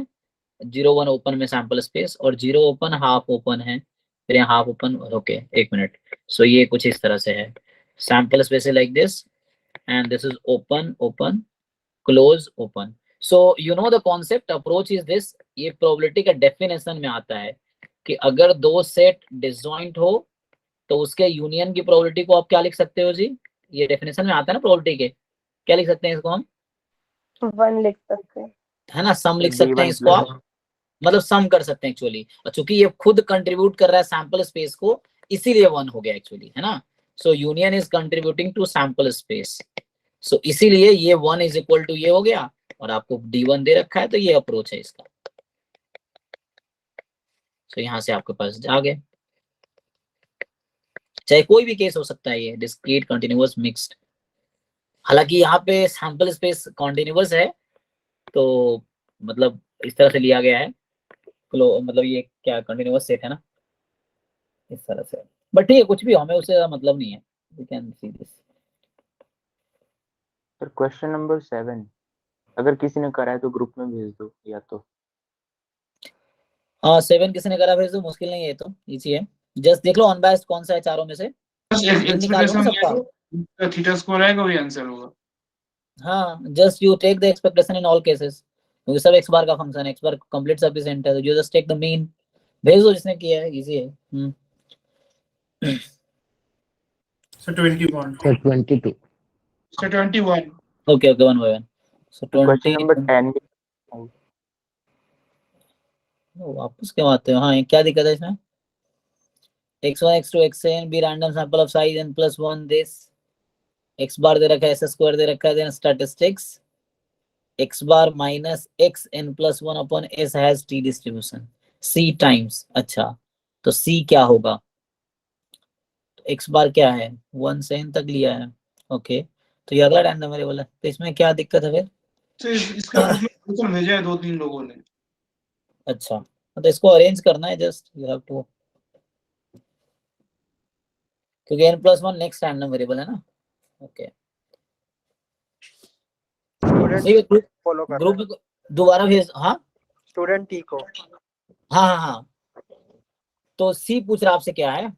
0 1 ओपन में सैंपल स्पेस, और 0 ओपन हाफ ओपन है, फिर यहाँ हाफ ओपन। ओके एक मिनट, सो ये कुछ इस तरह से है, सैंपल स्पेस है like this and this is open open close open. So you know the concept, approach is this. ये प्रोबेबिलिटी का डेफिनेशन में आता है कि अगर दो सेट डिसजॉइंट हो तो उसके यूनियन की प्रोबेबिलिटी को आप क्या लिख सकते हो जी, ये डेफिनेशन में आता है ना प्रोबेबिलिटी के, क्या लिख सकते हैं इसको हम? 1 लिख सकते हैं, है ना, सम लिख सकते हैं इसको आप, मतलब सम कर सकते हैं एक्चुअली, और चूंकि ये खुद कंट्रीब्यूट कर रहा है सैंपल स्पेस को, इसीलिए 1 हो गया एक्चुअली, है ना। So union is contributing to sample space, so इसीलिए ये 1 इज इक्वल टू ये हो गया, और आपको D1 दे रखा है, तो ये अप्रोच है इसका। सो यहाँ से आपके पास आ गए, चाहे कोई भी केस हो सकता है ये, डिस्क्रीट कंटिन्यूअस मिक्स्ड। हालांकि यहाँ पे सैंपल स्पेस कॉन्टिन्यूअस है, तो मतलब इस तरह से लिया गया है, मतलब ये क्या कंटिन्यूअस सेट है ना, इस तरह से। बट ठीक है, कुछ भी हो, हमें उससे मतलब नहीं है, we can see this. Sir question number 7 अगर किसी ने करा है तो ग्रुप में भेज दो, या तो 7 किसी ने करा भेज दो, मुश्किल नहीं है, ये तो इजी है, जस्ट देख लो अनबायस्ड कौन सा है चारों में से, निकालो ना सबका। थीटा स्क्वायर आएगा वही आंसर होगा। हाँ, just you take the expectation in all cases, क्योंकि सब x बार का फंक्शन है, x बार कंप्लीट सफिशिएंट है, तो you just take the mean, भेज दो जिसने किया है, इजी है। Sir 21 sir 22 sir 21 okay 1 by 1। So question number 10 वापस क्यों आते हो? हाँ, ये क्या दिक्कत है इसमें? x1 x2 xn be random sample of size n plus 1 this x bar दे रखा है, s square दे रखा है, then statistics x bar minus x n plus 1 upon s has t distribution c times। अच्छा, तो c क्या होगा? तो x bar क्या है? 1 से n तक लिया है। ओके, तो ये अगला रैंडम वेरिएबल है, तो इसमें क्या दिक्कत है फिर? तो इसका ग्रुप में क्वेश्चन भेजा है 2-3 लोगों ने। अच्छा, तो इसको अरेंज करना है, जस्ट यू हैव टू, क्योंकि n plus 1 next random variable है ना। ओके, स्टूडेंट फॉलो कर रहा है। ग्रुप दोबारा भेज। हाँ स्टूडेंट टी को। हाँ हाँ हाँ, तो सी पूछ रहा आपसे क्या है?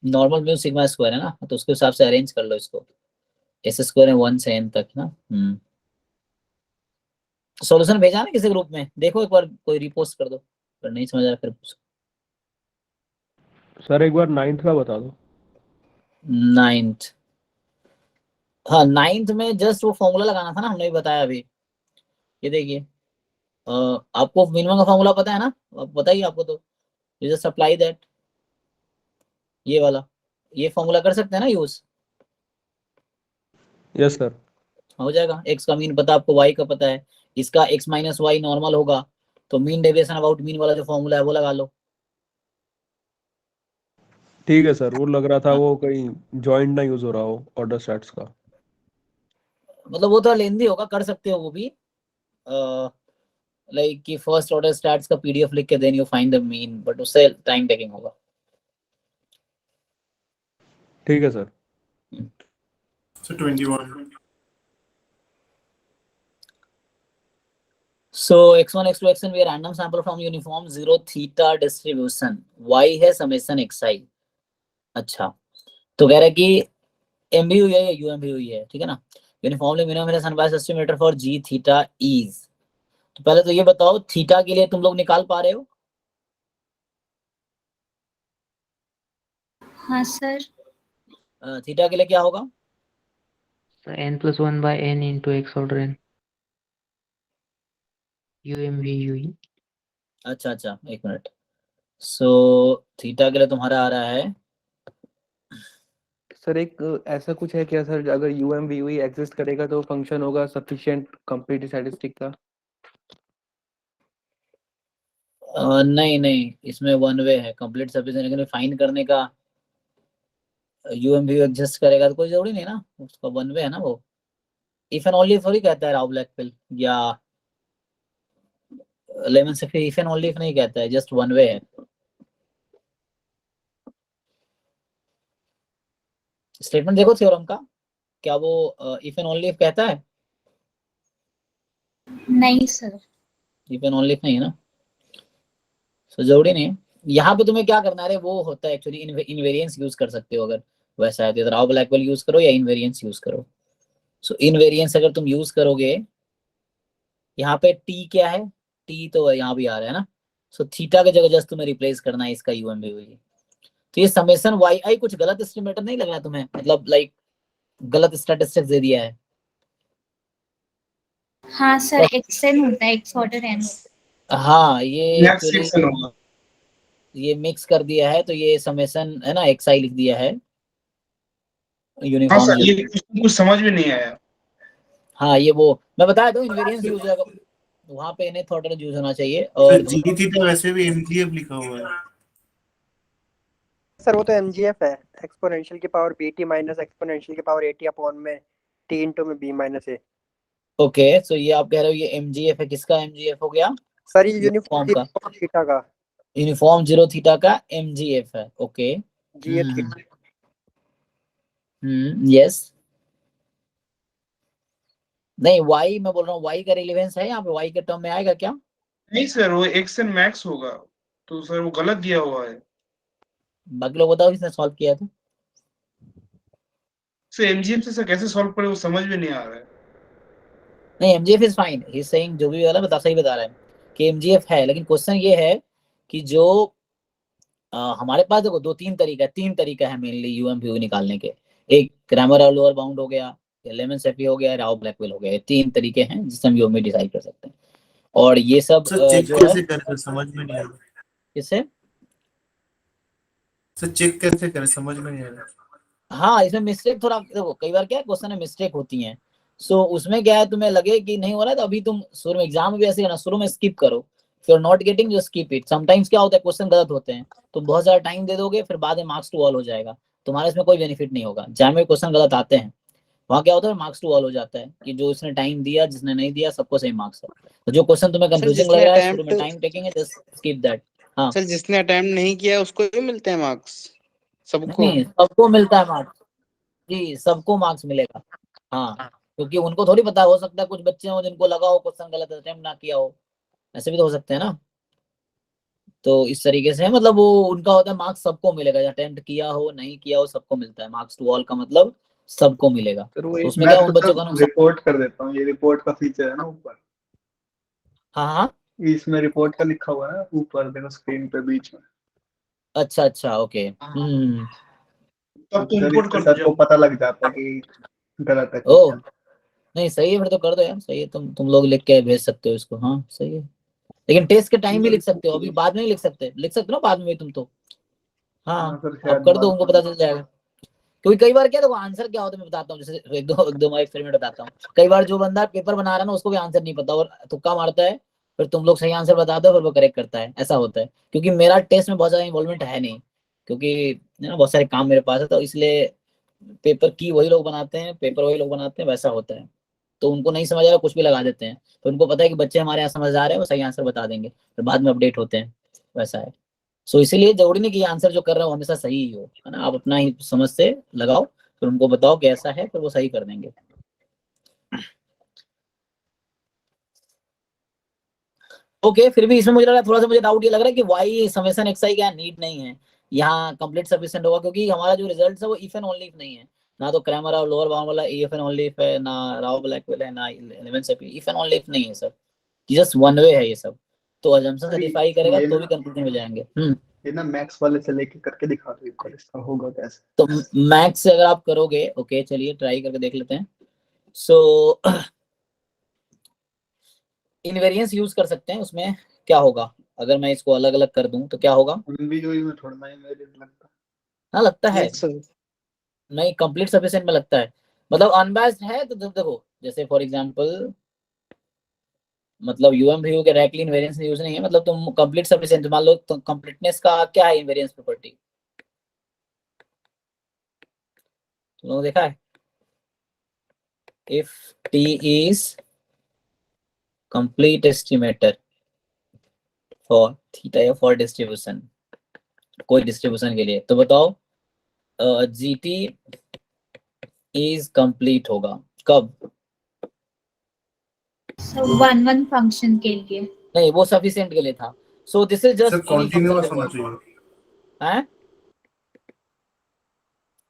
नॉर्मल म्यू सिग्मा स्क्वायर है ना, तो उसके हिसाब से अरेंज कर लो इसको। एस स्क्वायर है 1 से n तक ना। सॉल्यूशन भेजा ना किसी ग्रुप में, देखो एक बार, कोई रिपोस्ट कर दो, अगर नहीं समझ आ रहा फिर पूछो। सर एक बार 9th का बता दो। 9th, हाँ 9th में जस्ट वो फॉर्मूला लगाना था ना, हमने भी बताया अभी। ये देखिए, आपको मिनिमम का फॉर्मूला पता है ना? अब बताइए आपको, तो यू जस्ट अप्लाई दैट, ये वाला, ये फॉर्मूला कर सकते हैं ना यूज? Yes sir. हो जाएगा। x का मीन पता आपको, y का पता है, इसका x माइनस वाई नॉर्मल होगा, तो मीन डेविएशन अबाउट मीन वाला जो फॉर्मूला है वो लगा लो। ठीक है सर, वो लग रहा था वो कहीं जॉइंट ना यूज हो रहा हो ऑर्डर स्टैट्स का। मतलब वो तो लेंदी होगा, कर सकते हो वो भी, लाइक कि फर्स्ट ऑर्डर स्टैट्स का पीडीएफ लिख के then you find the mean, but उससे टाइम टेकिंग होगा। ठीक है sir. So 21. So x1 x2 xn we are random sample from uniform 0 theta distribution, y है summation xi। अच्छा, तो कह रहा है कि m भी हुई है या um भी हुई है, ठीक है ना। Uniformly minimum unbiased estimator for g theta is, तो पहले तो ये बताओ थीटा के लिए तुम लोग निकाल पा रहे हो? हाँ सर। थीटा के लिए क्या होगा? n+1 by n into x order n UMVUE। अच्छा अच्छा, एक मिनट। सो थीटा के लिए तुम्हारा आ रहा है, सर एक ऐसा कुछ है क्या सर, अगर UMVUE एग्जिस्ट करेगा तो फंक्शन होगा सफिशिएंट कंप्लीट स्टैटिस्टिक का? नहीं नहीं, इसमें वन वे है कंप्लीट सफिशिएंट, लेकिन फाइंड करने का UMVU एग्जिस्ट करेगा तो कोई जरूरी नहीं ना, उसका वन वे है ना वो। इफ एंड ओनली थोड़ी कहता है राव ब्लैकपिल या लेमन से, फिर इफ एंड ओनली नहीं कहता है, जस्ट वन वे है। स्टेटमेंट देखो थ्योरम का, क्या वो इफ एंड ओनली कहता है? नहीं सर। इफ एंड ओनली नहीं है ना, तो जरूरी नहीं है। यहाँ पे तुम्हें क्या करना है, वो होता है एक्चुअली इनवेरिएंस यूज कर सकते हो, अगर वैसा है तो राव ब्लैकपिल यूज करो या इनवेरिएंस यूज करो। सो इनवेरिएंस अगर तुम यूज करोगे, यहाँ पे टी क्या है, टी तो यहाँ भी आ रहा है ना, सो थीटा की जगह जस्ट तुम्हें रिप्लेस करना है इसका UMVU। तो ये समेशन yi कुछ गलत एस्टिमेटर नहीं लग रहा तुम्हें, मतलब लाइक गलत स्टैटिस्टिक्स दे दिया है? हाँ सर, xn होता है, x ऑर्डर n। हाँ, ये नेक्स्ट सेक्शन होगा। ये मिक्स कर दिया है, तो ये समेशन है ना xi लिख दिया है हाँ यूनिफॉर्म। सर, ये कुछ समझ में नहीं आया। हाँ, ये वो मैं बताया तो इनवेरिएंस यूज होगा, वहां पे इन्हें थॉट यूज होना चाहिए। और जी थीटा वैसे भी MGF लिखा हुआ है। सर वो तो MGF है, एक्सपोनेंशियल की पावर BT माइनस एक्सपोनेंशियल की पावर AT अपॉन में T इंटू में B माइनस A। ओके, सो ये आप कह रहे हो ये MGF है, किसका MGF हो गया? सर ये यूनिफॉर्म का, थीटा का, यूनिफॉर्म 0 थीटा का MGF है। Okay, G theta. यस। नहीं, y मैं बोल रहा हूँ, y का रिलेवेंस है यहाँ पे, y के टर्म में आएगा क्या? नहीं सर, वो एक्स एन मैक्स होगा, तो सर वो गलत दिया हुआ है। बाकी लोग बताओ किसने सॉल्व किया था? सर एमजीएफ से सर कैसे सॉल्व करें, वो समझ में नहीं आ रहा है। नहीं, MGF is fine, he is saying, जो भी वाला सही बता रहा है कि MGF है, लेकिन क्वेश्चन ये है कि जो हमारे पास देखो तीन तरीका है मेनली UMVU निकालने के। एक क्रैमर और लोअर बाउंड हो गया, लेमन-सेफी हो गया, राव ब्लैकवेल हो गया। ये 3 तरीके हैं जिससे हम यूएमवी डिसाइड कर सकते हैं। और ये सब सर चेक जो है कैसे करें समझ में नहीं आ रहा। किससे? सर चेक कैसे करें समझ में नहीं आ रहा। हाँ, इसमें मिस्टेक थोड़ा देखो, कई बार क्या है क्वेश्चन में मिस्टेक होती है। सो उसमें क्या है, तुम्हें लगे कि नहीं हो रहा है तो अभी तुम शुरू में एग्जाम में भी ऐसे करना, शुरू में स्किप करो। If you are not getting just skip it. Sometimes क्या होता है क्वेश्चन गलत होते हैं, तो बहुत ज्यादा टाइम दे दोगे, फिर बाद में मार्क्स टू ऑल हो जाएगा, तुम्हारा इसमें कोई बेनिफिट नहीं होगा। जहाँ में क्वेश्चन गलत आते हैं वहाँ क्या होता है, मार्क्स टू ऑल हो जाता है कि जो इसने टाइम दिया, जिसने नहीं दिया, सबको सही मार्क्स है। तो जो क्वेश्चन तुम्हें सर कंफ्यूजिंग लग जिसने रहा है, शुरू में अटेम्प्ट टाइम टेकिंग है, जस्ट स्किप दैट। हाँ, सर जिसने अटेम्प्ट नहीं किया उसको भी मिलते हैं मार्क्स सबको? नहीं सबको मिलता है मार्क्स जी, सबको मार्क्स मिलेगा। हाँ, क्योंकि उनको थोड़ी पता, हो सकता है कुछ बच्चे हो जिनको लगा हो क्वेश्चन गलत, अटेम्प्ट ना किया हो, ऐसे भी तो हो सकते हैं ना। तो इस तरीके से मतलब वो उनका होता है, मार्क्स सबको मिलेगा, अटेम्प्ट किया हो नहीं किया हो सबको मिलता है। मार्क्स टू ऑल का मतलब सबको मिलेगा। सर वो तो एक उसमें मैं क्या उन तो बच्चों का सर नुकसान। रिपोर्ट कर देता हूँ, ये रिपोर्ट का फीचर है ना ऊपर, हाँ हाँ, इसमें रिपोर्ट का लिखा हुआ है ना ऊपर, देखो स्क्रीन पे बीच में। अच्छा अच्छा, ओके। तब तो सर इनपुट इससे कर सर को दीजिए। पता लग जाता है कि गलत है ओ क्वेश्चन। नहीं, सही है फिर तो कर दो यार, सही है। तुम लोग लिख के भेज सकते हो इसको, हाँ सही है। लेकिन टेस्ट के टाइम भी लिख सकते हो, अभी बाद में नहीं लिख सकते, लिख सकते हो ना बाद में भी तुम तो। हाँ हाँ, सर अब शायद कर दो, बाद उनको में। पता चल जाएगा। क्योंकि कई बार क्या देखो, आंसर क्या होता है मैं बताता हूँ, जैसे एक दो एक्सपेरिमेंट बताता हूँ। कई बार जो बंदा पेपर बना रहा है ना, उसको भी आंसर नहीं पता और तुक्का मारता है, फिर तुम लोग सही आंसर बता दो, फिर वो करेक्ट करता है, ऐसा होता है। क्योंकि मेरा टेस्ट में बहुत ज्यादा इन्वॉल्वमेंट है नहीं, क्योंकि ना बहुत सारे काम मेरे पास है, तो इसलिए पेपर की वही लोग बनाते हैं, पेपर वही लोग बनाते हैं, वैसा होता है। तो उनको नहीं समझ आएगा, कुछ भी लगा देते हैं। तो उनको पता है कि बच्चे हमारे यहाँ समझदार है, वो सही आंसर बता देंगे, फिर बाद में अपडेट होते हैं, वैसा है। सो इसीलिए जरूरी नहीं कि आंसर जो कर रहे हो हमेशा सही ही हो, है ना। आप अपना ही समझ से लगाओ, फिर उनको बताओ कैसा है, फिर वो सही कर देंगे। ओके, फिर भी इसमें मुझे लग रहा है, थोड़ा सा मुझे डाउट ये लग रहा है कि वाई समेशन एक्सआई क्या नीड नहीं है, यहाँ कंप्लीट सफिशिएंट होगा, क्योंकि हमारा जो रिजल्ट है वो इफ एंड ओनली इफ नहीं है। ना तो क्रैमर और लोअर बाउंड वाला इफ एंड ओनली इफ है, ना राव ब्लैकवेल है, ना 11 से इफ एंड ओनली इफ नहीं है सर, जस्ट वन वे है ये सब। तो अजम्पशन अरे सेटिस्फाई करेगा ये तो ना भी कंक्लूजन में जाएंगे। ये ना मैक्स वाले से लेके करके दिखा दो एक बार, इसका होगा कैसे। तो मैक्स से अगर आप करोगे, ओके चलिए ट्राई करके देख लेते हैं। सो इनवेरिएंस यूज कर सकते हैं, उसमें क्या होगा अगर मैं इसको अलग अलग कर दूं तो क्या होगा। भी जो में थोड़ा ना मेरे लगता हाँ लगता है, यस सर। नहीं कंप्लीट सफिशिएंट में लगता है, मतलब अनबैस्ड है तो देखो, जैसे फॉर एग्जांपल मतलब यूएमवीयू के डायरेक्टली इनवेरिएंस यूज नहीं है, मतलब तुम कंप्लीट सफिशिएंट मान लो, तो कंप्लीटनेस का क्या है इनवेरिएंस प्रॉपर्टी, तुम लोगों ने देखा है। If T is complete estimator for theta या फॉर डिस्ट्रीब्यूशन, कोई डिस्ट्रीब्यूशन के लिए, तो बताओ जीटी इज कंप्लीट होगा कब। So 1 फंक्शन के लिए। नहीं, वो सफिशिएंट के लिए था। सो this is sir just any function continuous will होना वर्क चाहिए। है,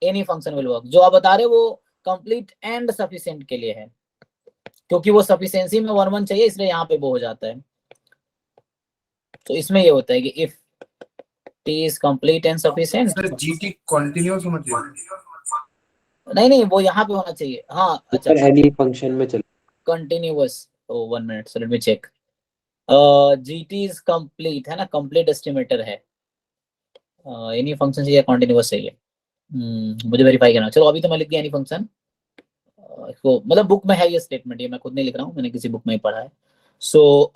एनी फंक्शन विल वर्क। जो आप बता रहे हो वो कंप्लीट एंड सफिशिएंट के लिए है, क्योंकि वो सफिशिएंसी में 1 1 चाहिए, इसलिए यहाँ पे वो हो जाता है। तो इसमें ये होता है कि if T is complete and sufficient. Sir GT continuous होना चाहिए। नहीं वो यहाँ पे होना चाहिए। हाँ अच्छा, एनी फंक्शन में चल continuous. Oh 1 minute sir, let me check. GT is complete है ना, कंप्लीट एस्टिमेटर है, एनी फंक्शन चाहिए, कंटिन्यूअस चाहिए। मुझे वेरीफाई करना। चलो अभी तो मैं लिख दिया एनी फंक्शन इसको, मतलब बुक में है ये स्टेटमेंट, ये मैं खुद नहीं लिख रहा हूँ, मैंने किसी बुक में ही पढ़ा है। सो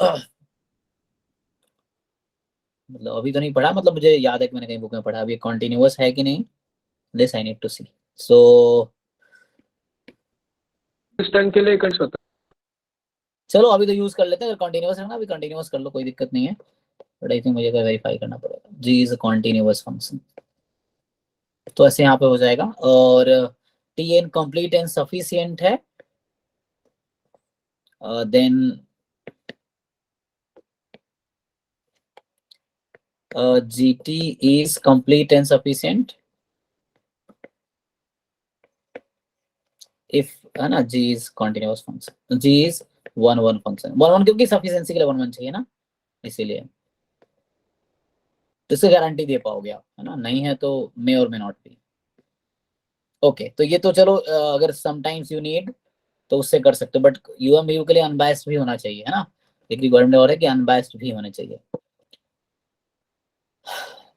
मतलब अभी तो नहीं पढ़ा, मतलब मुझे याद है कि मैंने कहीं बुक में पढ़ा। अभी कंटिन्यूअस है कि नहीं, दिस आई नीड टू सी। सो इस टाइम के लिए कैसे होता चलो अभी तो यूज कर लेते हैं, अगर कंटिन्यूअस है ना अभी कंटिन्यूअस कर लो, कोई दिक्कत नहीं है। बट आई थिंक मुझे वेरीफाई करना पड़ेगा, G is a continuous function, तो ऐसे यहाँ पे हो जाएगा। और T N complete and sufficient है, then GT is complete and sufficient if, है ना, G is continuous function, G is 1 1 function, 1 1 क्योंकि सफिशिएंसी के लिए 1 1 चाहिए ना, इसीलिए। तो इससे गारंटी दे पाओगे आप, है ना, नहीं है तो मे और मे नॉट बी। ओके तो ये तो चलो अगर समटाइम्स यू नीड तो उससे कर सकते हो, बट यूएमवीयू के लिए अनबायस्ड भी होना चाहिए, है ना। एक रिक्वायरमेंट और है कि अनबायस्ड भी होने चाहिए।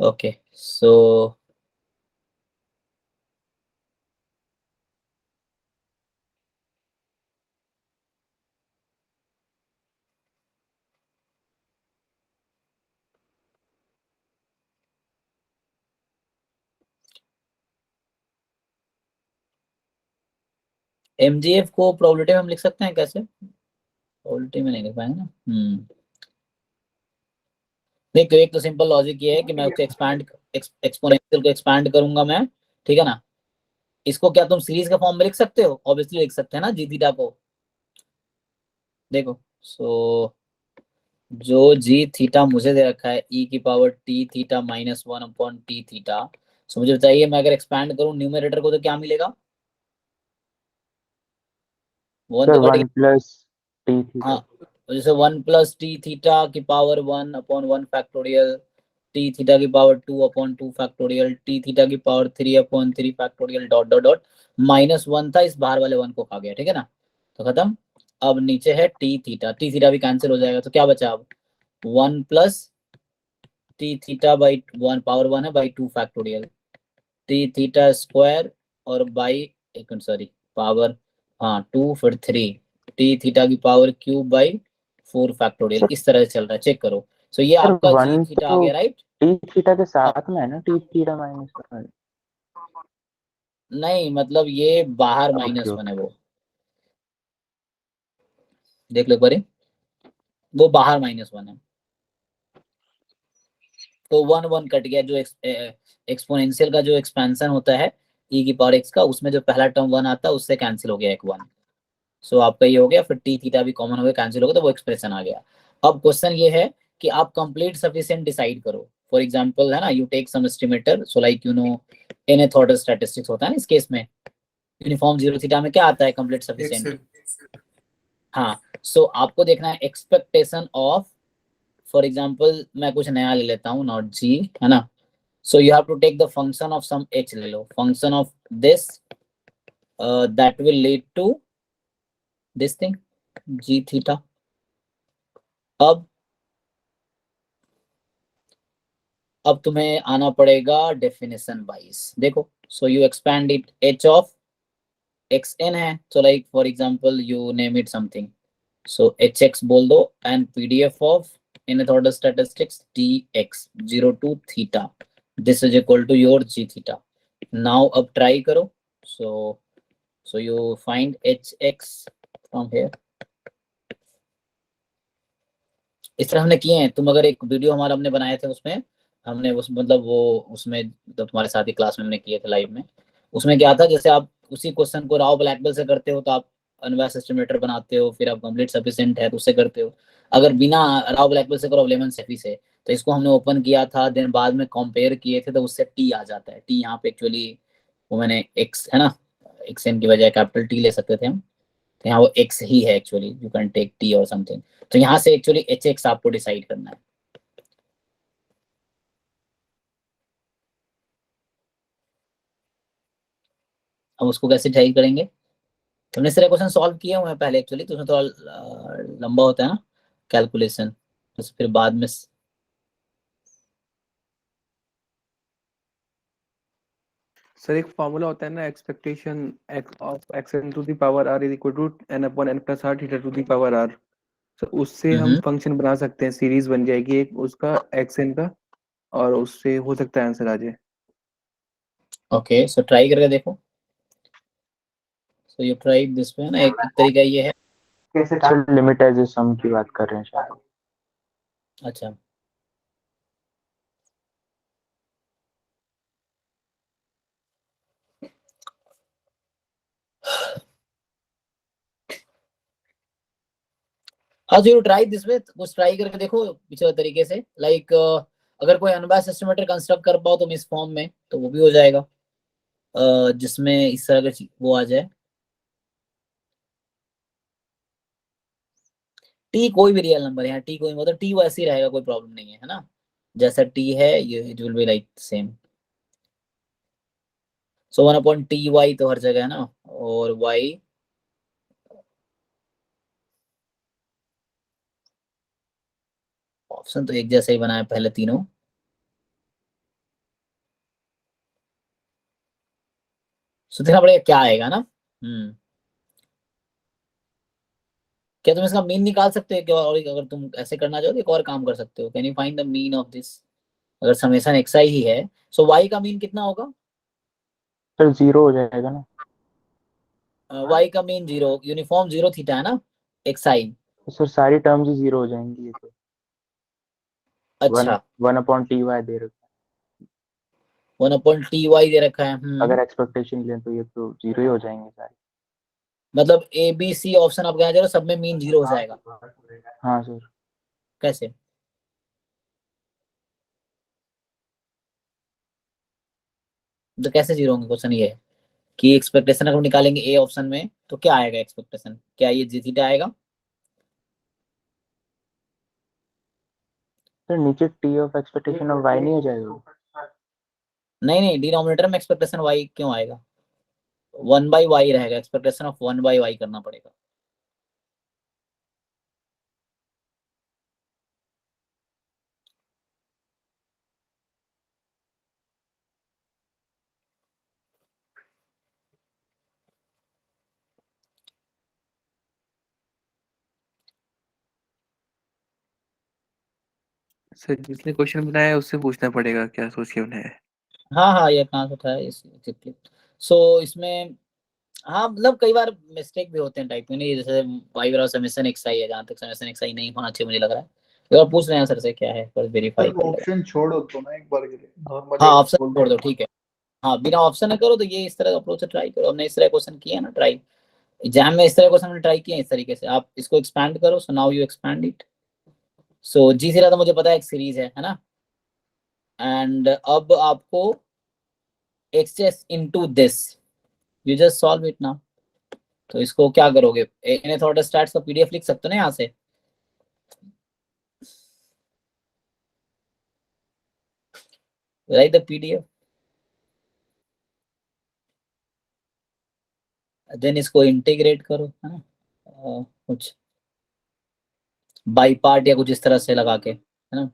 ओके सो एमजीएफ को प्रोबेबिलिटी में हम लिख सकते हैं कैसे? प्रोबेबिलिटी में नहीं लिख पाएंगे ना। देखो एक तो सिंपल लॉजिक ये है कि मैं उसको एक्सपोनेंशियल को एक्सपैंड करूंगा मैं, ठीक है ना। इसको क्या तुम सीरीज के फॉर्म में लिख सकते हो? ऑब्वियसली लिख सकते हैं ना जी थीटा को। देखो सो जो जी थीटा मुझे दे रखा है ई की power T theta minus 1 upon T theta, so मुझे बताइए मैं अगर एक्सपैंड करूं न्यूमरेटर को तो क्या मिलेगा? वन सर तो कट 1 प्लस टी थीटा। हाँ तो जैसे 1 प्लस टी थीटा की power 1 upon 1 factorial, T theta की power 2 upon 2 factorial, T theta की power 3 upon 3 factorial dot dot dot, -1 था, इस बाहर वाले 1 को खा गया, ठीक है ना। तो खत्म। अब नीचे है टी थीटा भी कैंसिल हो जाएगा, तो क्या बचा अब 1 plus T theta by 1 power 1 है by 2 factorial, T theta square और बाई एक मिनट सॉरी पावर हाँ 2 फिर 3 टी थीटा की पावर क्यूब बाई 4 फैक्टोरियल, इस तरह से चल रहा है, चेक करो। सो ये सर आपका जी 1 थीटा आ तो गया, राइट। टी थीटा के साथ में है ना, टी थीटा माइनस 1। नहीं मतलब ये बाहर ओके -1 है, ओके। वो देख लो एक बारी, वो बाहर -1 है, तो 1 कट गया। जो एक्सपोनेंशियल का जो एक्सपेंशन होता है e की पावर x का, उसमें जो पहला टर्म 1 आता है उससे कैंसिल हो गया एक 1। सो आपका ये हो गया, फिर टी थीटा भी कॉमन हो गया, कैंसिल हो गया, तो वो एक्सप्रेशन आ गया। अब क्वेश्चन ये है कि आप कंप्लीट सफिशिएंट डिसाइड करो। फॉर एग्जांपल है ना, you take some estimator, so like you know nth order statistics होता है ना, इस केस में यूनिफॉर्म जीरो थीटा में क्या आता है कंप्लीट सफिशिएंट। हाँ सो आपको देखना है एक्सपेक्टेशन ऑफ, फॉर एग्जांपल मैं कुछ नया ले लेता हूँ, नॉट जी, है ना। So you have to take the function of some h ले लो, function of this that will lead to this thing G theta. अब तुम्हें आना पड़ेगा डेफिनेशन वाइज, देखो so you expand it, h of xn है, so like for example you name it something, so hx बोल दो and pdf of nth order statistics dx 0 to theta, this is equal to your g theta. Now अब try करो, so you find hx from here। इस तरह हमने किए हैं, तुम अगर एक वीडियो हमारा हमने बनाए थे उसमें हमने उस मतलब वो उसमें मतलब तुम्हारे साथ ही क्लास में हमने किए थे लाइव में, उसमें क्या था जैसे आप उसी क्वेश्चन को राव ब्लैकबेल से करते हो तो आप अनवैस एस्टिमेटर बनाते हो, फिर आप कंप्लीट सफिशिएंट है तो उससे करते हो। अगर बिना राव ब्लैकबेल से करो लेमन सेफी से, तो इसको हमने ओपन किया था, देन बाद में कंपेयर किए थे तो उससे टी आ जाता है। टी यहाँ पे एक्चुअली वो मैंने एक्स है ना, एक्स एन की बजाय कैपिटल टी ले सकते थे हम, तो यहाँ वो एक्स ही है actually, you can take T और समथिंग। तो यहाँ से एक्चुअली एच एक्स आपको डिसाइड करना है। अब उसको कैसे डिसाइड करेंगे, हमने सारे क्वेश्चन सॉल्व किए हुए हैं पहले एक्चुअली, तो उसमें थोड़ा लंबा होता है ना कैलकुलेशन, तो फिर बाद में सर एक फॉर्मूला होता है ना, expectation of X N to the power R is equal to N upon N plus R theta to the power R. तो उससे हम फंक्शन बना सकते हैं, सीरीज बन जाएगी एक उसका एक्स एन का, और उससे हो सकता है आंसर आ जाए। ओके सो ट्राई करके देखो। So you try this way ना, एक तरीका ये है। कैसे सर लिमिट एज सम की बात कर रहे हैं शायद। अच्छा हाँ तो यू ट्राई दिस वे, कुछ ट्राई करके देखो पिछले तरीके से, लाइक अगर कोई अनबायस्ड एस्टिमेटर कंस्ट्रक्ट कर पाओ तुम इस फॉर्म में तो वो भी हो जाएगा, जिसमें इस तरह का वो आ जाए। टी कोई भी रियल नंबर है यहाँ, टी कोई मतलब टी वैसे ही रहेगा, कोई प्रॉब्लम नहीं है ना, जैसा टी है ये it will be like same. So 1/ty तो हर जगह है ना, और y ऑप्शन तो एक जैसा ही बनाया पहले तीनों। सो देखना पड़ेगा क्या आएगा ना। क्या तुम इसका मीन निकाल सकते हो क्या? और अगर तुम ऐसे करना चाहो तो एक और काम कर सकते हो, can you find the mean of this? अगर समेशन xi ही है, सो y का मीन कितना होगा? सर 0 हो जाएगा ना। y का मीन 0, यूनिफॉर्म 0 थीटा है ना xi। तो सर सारी टर्म्स ही 0 हो जाएंगी ये तो। अच्छा 1/ty दे रखा 1/ty दे रखा है। है। अगर एक्सपेक्टेशन लें तो ये तो 0 ही हो जाएंगे सारे। मतलब ए बी सी ऑप्शन आप कहना चाह रहे हो सब में मीन 0 हो जाएगा? हाँ सर। कैसे? तो कैसे 0 होंगे? क्वेश्चन ये है कि एक्सपेक्टेशन अगर हम निकालेंगे ए ऑप्शन में तो क्या आएगा एक्सपेक्टेशन? क्या ये जी थीटा आएगा? सर नीचे T of expectation of y नहीं हो जाएगा? नहीं नहीं, डिनोमिनेटर में एक्सपेक्टेशन y क्यों आएगा? 1/y रहेगा, एक्सपेक्टेशन ऑफ 1/y करना पड़ेगा। सर जिसने क्वेश्चन बनाया है उससे पूछना पड़ेगा क्या सोच के बनाया है। हाँ हाँ, ये कहाँ से था एग्जैक्टली। सो इसमें हाँ मतलब कई बार मिस्टेक भी होते हैं टाइप में, नहीं जैसे वाई बराबर समेशन xi है, जहाँ तक समेशन xi नहीं होना चाहिए मुझे लग रहा है। एक बार पूछ रहे हैं सर से क्या है, पर वेरीफाई कर लेगा। ऑप्शन छोड़ो तो ना एक बार के लिए, नॉर्मली हाँ ऑप्शन बोल छोड़ दो, ठीक है। हाँ बिना ऑप्शन है करो तो ये इस तरह अप्रोच से ट्राई करो। हमने इस तरह क्वेश्चन किया ना ट्राई, एग्जाम में इस तरह क्वेश्चन हमने ट्राई किया इस तरीके से। आप इसको एक्सपैंड करो, so now you expand it. So G सीधा तो मुझे पता है एक सीरीज है ना, एंड अब आपको access into this, you just solve it now. तो इसको क्या करोगे, nth ऑर्डर स्टार्ट्स का पीडीएफ लिख सकते हो ना यहाँ से। राइट द पीडीएफ, देन इसको इंटीग्रेट करो, है ना, कुछ बाई पार्ट या कुछ इस तरह से लगा के, है ना।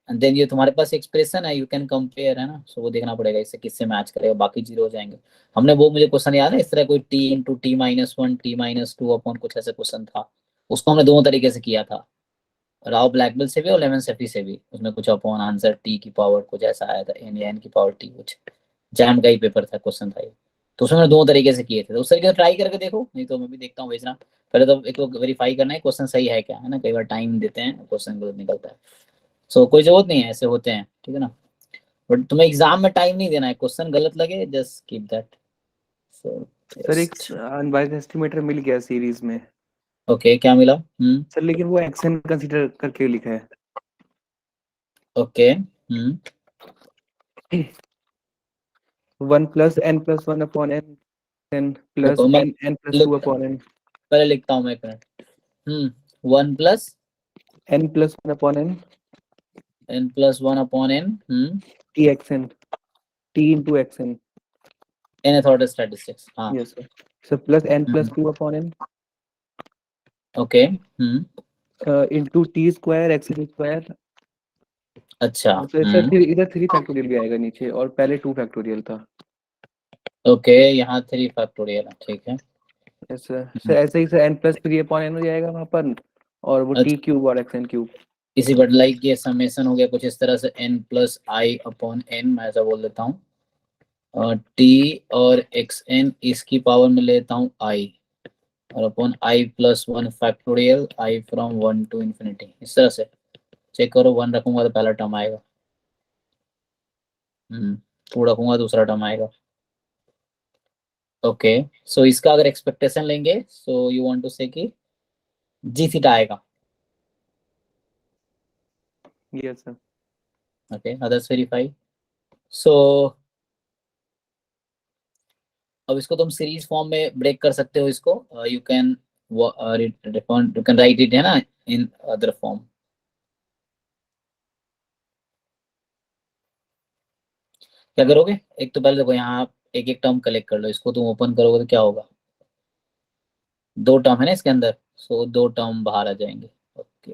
एंड देन ये तुम्हारे पास एक्सप्रेशन है, यू कैन कंपेयर, है ना। सो वो देखना पड़ेगा इससे किससे मैच करेगा, बाकी 0 हो जाएंगे। हमने वो मुझे क्वेश्चन याद है इस तरह कोई t into T minus 1 t minus 2 upon कुछ ऐसे क्वेश्चन था, उसको हमने दोनों तरीके से किया था, राव ब्लैकबेल से भी और लेमन सेफी से भी। उसमें कुछ अपॉन आंसर t की पावर कुछ ऐसा आया था, n या n की पावर t, कुछ जैम का ही पेपर था, क्वेश्चन था ये। तो उसमें दोनों तरीके से किए थे, तो उस तरीके से ट्राई करके देखो, नहीं तो मैं भी देखता हूँ भेजना। पहले तो एक तो वेरीफाई करना है क्वेश्चन सही है क्या, है ना। कई बार टाइम देते हैं क्वेश्चन गलत निकलता है। सो कोई जरूरत नहीं है, ऐसे होते हैं, ठीक है ना। बट तुम्हें एग्जाम में टाइम नहीं देना है, क्वेश्चन गलत लगे जस्ट कीप दैट। सर एक अनबायस्ड एस्टिमेटर मिल गया सीरीज में। ओके क्या मिला? सर लेकिन वो एक्शन कंसीडर करके लिखा है। Okay 1 + n+1 upon n, n plus देखो मैं n+2 अपॉन n, पहले लिखता हूँ मैं, एक minute. 1 + n+1 upon n, n+1 upon n, txn, t into xn। nth order statistics, हाँ yes sir. Sir plus n+2 upon n okay into t square xn square. अच्छा तो सर इधर 3 factorial भी आएगा नीचे, और पहले 2 फैक्टोरियल था। ओके यहाँ 3 फैक्टोरियल है, ठीक है। Yes sir. सर ऐसे ही सर n+3 अपॉन n हो जाएगा वहाँ पर, और वो अच्छा, t क्यूब और xn क्यूब। इसी बट लाइक ये समेशन हो गया कुछ इस तरह से, n+i अपॉन n, मैं ऐसा बोल देता हूँ, t और xn इसकी पावर में लेता हूँ i, और upon i+1 factorial i from 1 to infinity, इस तरह से। चेक करो, 1 रखूंगा तो पहला टर्म आएगा, 2 रखूंगा दूसरा टर्म आएगा। ओके सो इसका अगर एक्सपेक्टेशन लेंगे, so you want to say कि जी थीटा आएगा। Yes sir. Okay others verify. So अब इसको तुम सीरीज फॉर्म में ब्रेक कर सकते हो, इसको यू कैन राइट इट, है ना, इन अदर फॉर्म। क्या करोगे? एक तो पहले देखो यहाँ आप एक एक टर्म कलेक्ट कर लो, इसको तुम ओपन करोगे तो क्या होगा, 2 टर्म है ना इसके अंदर, सो 2 टर्म बाहर आ जाएंगे। ओके,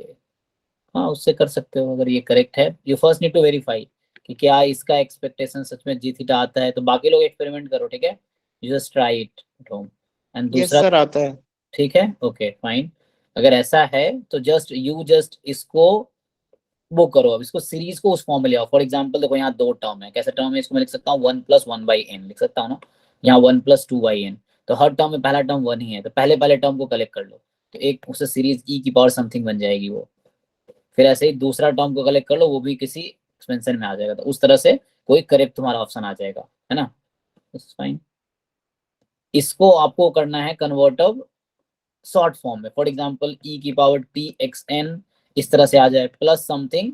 हाँ उससे कर सकते हो अगर ये करेक्ट है। You first need to verify कि क्या इसका एक्सपेक्टेशन सच में जी थीटा आता है, तो बाकी लोग एक्सपेरिमेंट करो, ठीक है, you just try it at home. And yes दूसरा, सर आता है। ठीक है, ओके फाइन। अगर ऐसा है तो जस्ट इसको वो करो, अब इसको सीरीज को उस फॉर्म में ले आओ। फॉर एग्जाम्पल देखो यहाँ 2 टर्म है, कैसे टर्म है, इसको मैं लिख सकता हूँ 1+1/n लिख सकता हूँ ना, यहाँ 1+2/n, तो हर टर्म में पहला टर्म 1 ही है, तो पहले टर्म को कलेक्ट कर लो, तो एक उससे सीरीज e की पावर समथिंग बन जाएगी वो। फिर ऐसे ही दूसरा टर्म को कलेक्ट कर लो, वो भी किसी एक्सपेंशन में आ जाएगा, तो उस तरह से कोई करेक्ट तुम्हारा ऑप्शन आ जाएगा, है ना, फाइन। इसको आपको करना है कन्वर्ट शॉर्ट फॉर्म में, फॉर एग्जाम्पल e की पावर txn इस तरह से आ जाए प्लस समथिंग,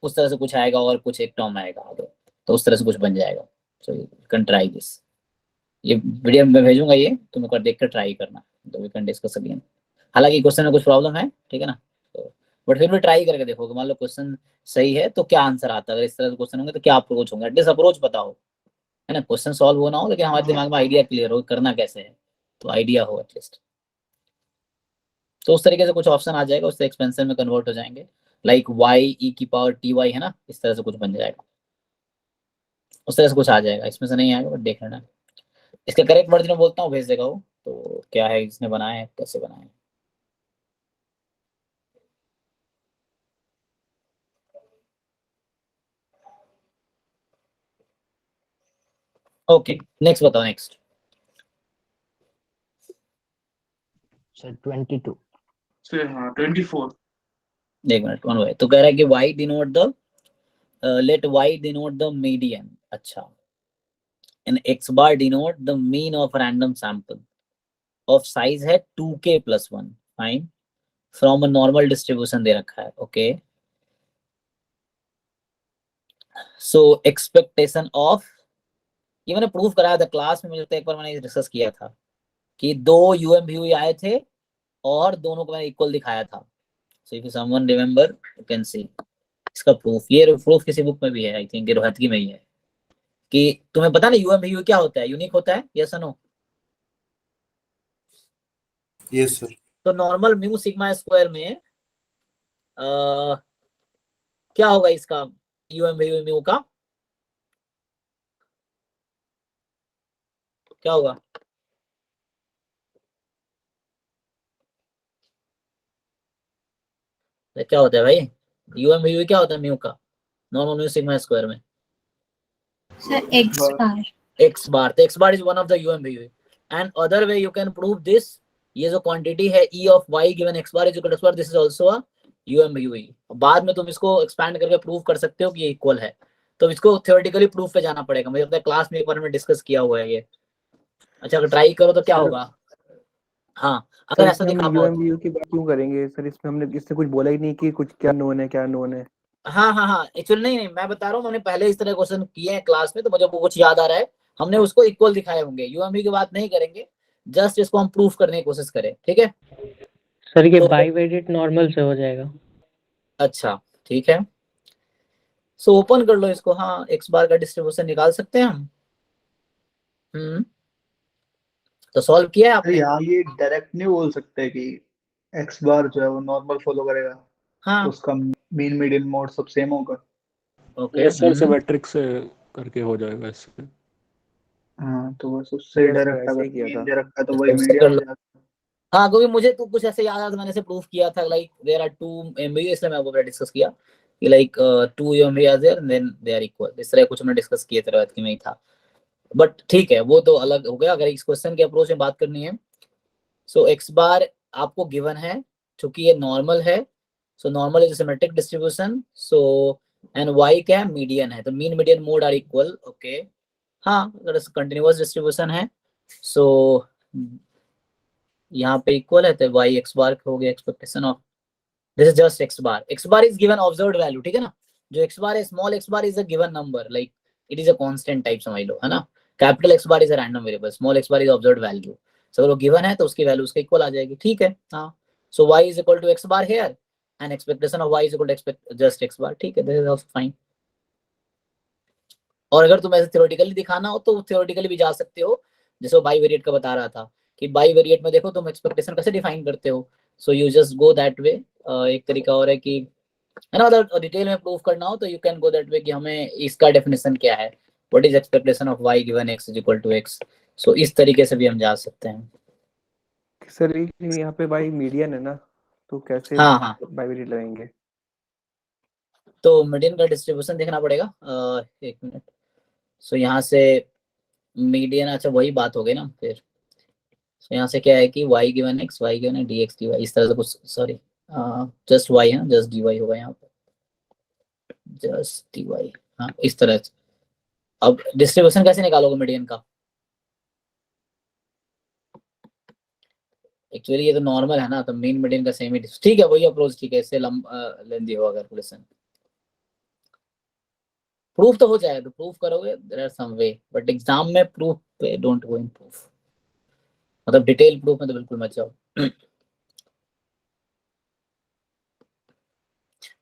उस तरह से कुछ आएगा और कुछ एक टर्म आएगा आगे, तो उस तरह से कुछ बन जाएगा। सो यू कैन ट्राई दिस, ये वीडियो में भेजूंगा, ये तुम एक बार देख कर ट्राई करना, तो वी कैन डिस्कस अगेन। हालांकि क्वेश्चन में कुछ प्रॉब्लम है, ठीक है ना, तो बट फिर भी ट्राई करके देखो, मान लो क्वेश्चन सही है तो क्या आंसर आता है, अगर इस तरह से क्वेश्चन होंगे तो क्या अप्रोच होंगे, एटलीस्ट अप्रोच पता हो, है ना, क्वेश्चन सॉल्व होना हो लेकिन हमारे दिमाग में आइडिया क्लियर हो करना कैसे है, तो आइडिया हो एटलीस्ट। तो उस तरीके से कुछ ऑप्शन आ जाएगा, उससे एक्सपेंशन में कन्वर्ट हो जाएंगे, लाइक y e की पावर ty है ना, इस तरह से कुछ बन जाएगा, उस तरह से कुछ आ जाएगा, इसमें से नहीं आएगा बट देख लेना। इसके करेक्ट वर्जन में बोलता हूँ भेज देगा वो, तो क्या है इसने बनाया है, कैसे बनाया है। ओके नेक्स्ट बताओ, नेक्स्ट सर 22 फिर हाँ 24। एक मिनट, वन बाय, तो कह रहा है कि y denote the let y denote the median, अच्छा, and x bar denote the mean of random sample of size है 2k+1, fine, from a normal distribution दे रखा है, ओके। सो एक्सपेक्टेशन ऑफ, ये मैंने प्रूव कराया था क्लास में, मुझे लगता है एक बार मैंने डिस्कस किया था कि 2 UMVU आए थे और दोनों को मैंने इक्वल दिखाया था। So if someone remember you can see इसका प्रूफ, ये प्रूफ किसी बुक में भी है, आई थिंक रोहतगी में ही है, कि तुम्हें पता ना UMVU क्या होता है, यूनिक होता है, यस और नो? Yes sir. तो नॉर्मल म्यू सिग्मा स्क्वायर में क्या होगा इसका UMVU म्यू का, क्या होगा? तो क्या होता है भाई, UMVU क्या होता है म्यू का, नॉर्मल म्यू सिग्मा स्क्वायर में? Sir x bar. x bar, तो x bar is one of the UMVU, and other way you can prove this, ये जो क्वांटिटी है e of y given x bar is equal to x bar, this is also a UMVU। बाद में तुम इसको expand करके prove कर सकते हो कि ये इक्वल है, तो इसको थ्योरेटिकली प्रूफ पे जाना पड़ेगा, मुझे लगता है क्लास में एक बार हमने डिस्कस किया हुआ है ये। अच्छा अगर ट्राई करो तो क्या होगा, हाँ अगर सर ऐसा इसमें दिखा हम पाओ, यूएमवीयू की बात क्यों करेंगे सर, इसमें हमने इससे कुछ बोला ही नहीं कि कुछ क्या नोन है क्या नोन है। हाँ एक्चुअली नहीं, मैं बता रहा हूँ, मैंने पहले इस तरह क्वेश्चन किए हैं क्लास में, तो मुझे वो कुछ याद आ रहा है, हमने उसको इक्वल दिखाए होंगे, UMVU की बात नहीं करेंगे, जस्ट इसको हम प्रूफ करने की कोशिश करें, ठीक है। सर ये तो बाईवेरिएट नॉर्मल से हो जाएगा। अच्छा ठीक है, सो ओपन कर लो इसको, हाँ x बार का डिस्ट्रीब्यूशन निकाल सकते हैं हम। तो सॉल्व किया है अरे आपने? यहाँ ये डायरेक्ट नहीं बोल सकते कि एक्स बार जो है वो नॉर्मल फॉलो करेगा, हाँ उसका मीन मीडियन मोड सब सेम होगा। ओके, यस सर, सिमेट्रिक से करके हो जाएगा इससे। हाँ तो बस उससे यस सर डायरेक्ट ऐसे अगर ही किया मीन था। दे रखा है तो वही उससे मीडियन कर हो लो, जाएगा। हाँ क्योंकि मुझे तो कुछ ऐसे याद आया था, मैंने से प्रूफ किया था, लाइक देयर आर 2 MVU, इसलिए मैं वो डिस्कस किया कि like 2 UMVU are there then they are equal, इस तरह कुछ हमने डिस्कस किए थे, रात की में ही था, बट ठीक है वो तो अलग हो गया। अगर इस क्वेश्चन के अप्रोच में बात करनी है, सो x बार आपको गिवन है, चूंकि ये नॉर्मल है, so normal is symmetric distribution, so and y क्या है, मीडियन है, तो mean median mode are equal, okay. हाँ अगर कंटिन्यूअस डिस्ट्रीब्यूशन है, सो यहाँ पे इक्वल है, तो y x बार हो गया expectation of, this is just x bar is given observed value, ठीक है ना, जो x बार है, small x bar is a given number, like it is a constant type समझ लो, है ना, capital x bar is a random variable, small x bar is observed value, so वो गिवन है तो उसकी वैल्यू उसके इक्वल आ जाएगी, ठीक है। हाँ so y is equal to x bar here and expectation of y is equal to just x bar, ठीक है, दिस इज आल्सो फाइन। और अगर तुम्हें ऐसे थ्योरेटिकली दिखाना हो तो थ्योरेटिकली भी जा सकते हो, जैसे वो बाईवेरिएट का बता रहा था कि बाईवेरिएट में देखो तुम एक्सपेक्टेशन कैसे डिफाइन करते हो। So you just go that वे। एक तरीका और है कि, है ना, अगर डिटेल में प्रूफ करना हो तो you can go that way कि हमें इसका डेफिनेशन क्या है, what is expectation of y given x is equal to x। सो इस तरीके से भी हम जा सकते हैं। सर यहाँ पे बाई मीडियन है ना, तो कैसे हाँ बाईवेरिएट लगाएंगे? तो मीडियन का डिस्ट्रीब्यूशन देखना पड़ेगा। एक मिनट। सो यहाँ से मीडियन, अच्छा वही बात हो गई ना फिर। तो यहाँ से क्या है कि y given x, y given dx dy, इस तरह से कुछ, सॉरी जस्ट y है, जस्ट dy होगा यहाँ पे, जस्ट dy। हाँ इस तरह से। अब डिस्ट्रीब्यूशन कैसे निकालोगे मीडियन का? एक्चुअली ये तो नॉर्मल है ना, तो मीन मीडियन का सेम ही, ठीक है वही अप्रोच ठीक है, इससे लेंदी होगा कैलकुलेशन। प्रूफ तो हो जाएगा, तो प्रूफ करोगे there are some way, but exam में प्रूफ पे डोंट गो इन प्रूफ, मतलब डिटेल प्रूफ में तो बिल्कुल मत जाओ।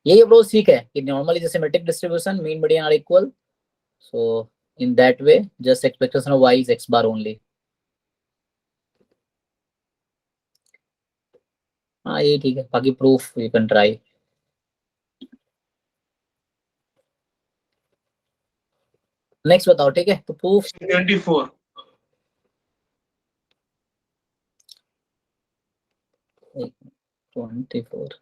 यही अप्रोच ठीक है कि नॉर्मली जैसे symmetric distribution mean median are equal, so in that way just expectation of y is x bar only. हाँ ये ठीक है, बाकी proof you can try. Next बताओ, ठीक है, तो proof 24 24।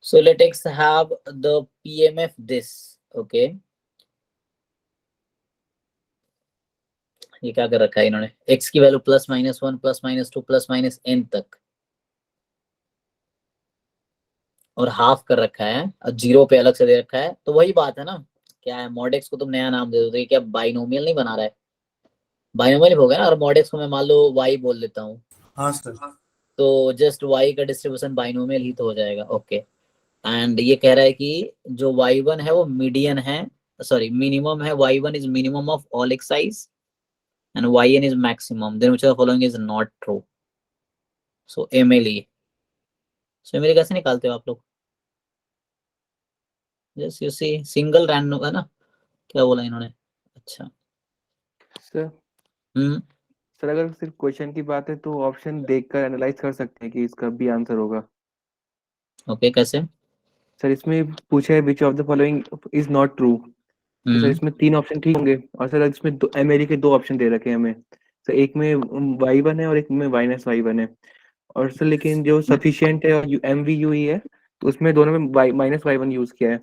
So let x have the PMF this, okay। ये क्या कर रखा है इन्होंने, x की वैल्यू +-1 +-2 +-n तक, और हाफ कर रखा है और 0 पे अलग से दे रखा है। तो वही बात है ना, क्या है मॉड x को तुम नया नाम दे दो, तो ये क्या बाइनोमियल नहीं बना रहा है, बाइनोमियल हो गया ना। और मॉड x को मैं मान लो y बोल देता हूँ, हाँ सर। तो जस्ट y का डिस्ट्रीब्यूशन बाइनोमियल ही तो हो जाएगा, ओके। एंड ये कह रहा है कि जो y1 है वो मीडियन है, सॉरी मिनिमम है, y1 is minimum of all excise and yn is maximum, then which of the following is not true। so MLE, so MLE कैसे निकालते हो आप लोग? Just you see single random है ना, क्या बोला इन्होंने? अच्छा सर सर अगर सिर्फ क्वेश्चन की बात है तो ऑप्शन देखकर एनालाइज कर सकते हैं कि इसका भी आंसर होगा। ओके कैसे? सर इसमें पूछा है which of the following is not true, तो सर इसमें 3 ऑप्शन ठीक होंगे, और सर इसमें MLE के 2 ऑप्शन दे रखे हैं हमें, सर एक में y1 है और एक में -y1 है, और सर लेकिन जो सफिशिएंट है और MVUE है तो उसमें दोनों में -y1 यूज किया है।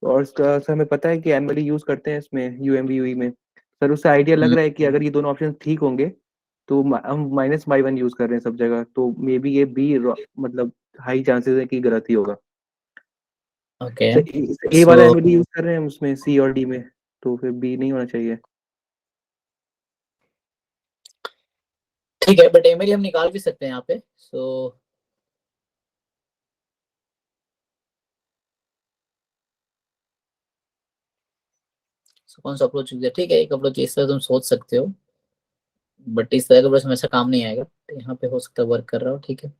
और सर हमें पता है कि MLE यूज करते हैं इसमें UMVUE में, सर उससे आइडिया लग रहा है कि अगर ये दोनों ऑप्शन ठीक होंगे तो हम -y1 यूज कर रहे हैं सब जगह, तो मे बी ये बी मतलब हाई चांसेस है कि गलत ही होगा। ओके ए वाला MLE यूज कर रहे हैं हम उसमें C और D में, तो फिर बी नहीं होना चाहिए। ठीक है, बट MLE हम निकाल भी सकते हैं यहाँ पे। सो कौन सा अप्रोच यूज है? ठीक है, एक अप्रोच इस तरह तुम सोच सकते हो, बट इस तरह का अप्रोच हमेशा काम नहीं आएगा, तो यहाँ पे हो सकता है वर्क कर रहा हो, ठीक है।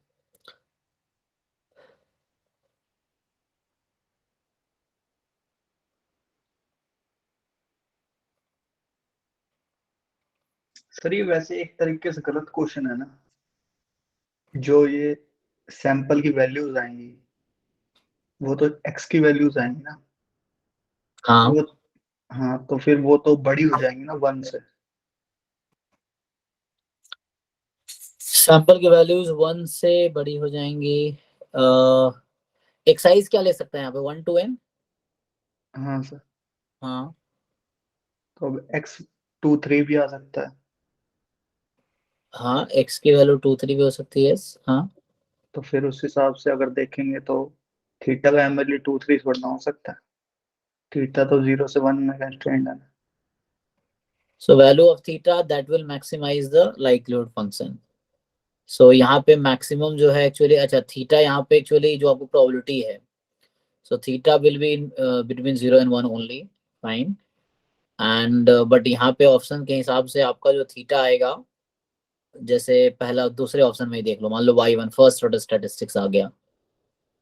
सर ये वैसे एक तरीके से गलत क्वेश्चन है ना, जो ये सैंपल की वैल्यूज आएंगी वो तो x की वैल्यूज आएंगी ना, हाँ वो हाँ तो फिर वो तो बड़ी हो जाएंगी ना 1 से। सैंपल की वैल्यूज 1 से बड़ी हो जाएंगी। एक साइज क्या ले सकते हैं यहाँ पे, 1 to n? हाँ सर, हाँ तो अब x 2 3 भी आ सकता है, हाँ x की वैल्यू 2 3 भी हो सकती है, हाँ। तो फिर उस हिसाब से अगर देखेंगे तो थीटा का MLE 2 3 थोड़ा ना हो सकता है, थीटा तो 0 से 1 में कंस्ट्रेंट है। So value of theta that will maximize the likelihood function। So यहाँ पे maximum जो है एक्चुअली, अच्छा थीटा यहाँ पे एक्चुअली जो आपको प्रोबेबिलिटी है, so theta will be in between 0 and 1 only, fine। and but यहाँ पे ऑप्शन के हिसाब से आपका जो थीटा आएगा, जैसे पहला दूसरे ऑप्शन में ही देख लो, मान लो y1 फर्स्ट ऑर्डर स्टैटिस्टिक्स आ गया,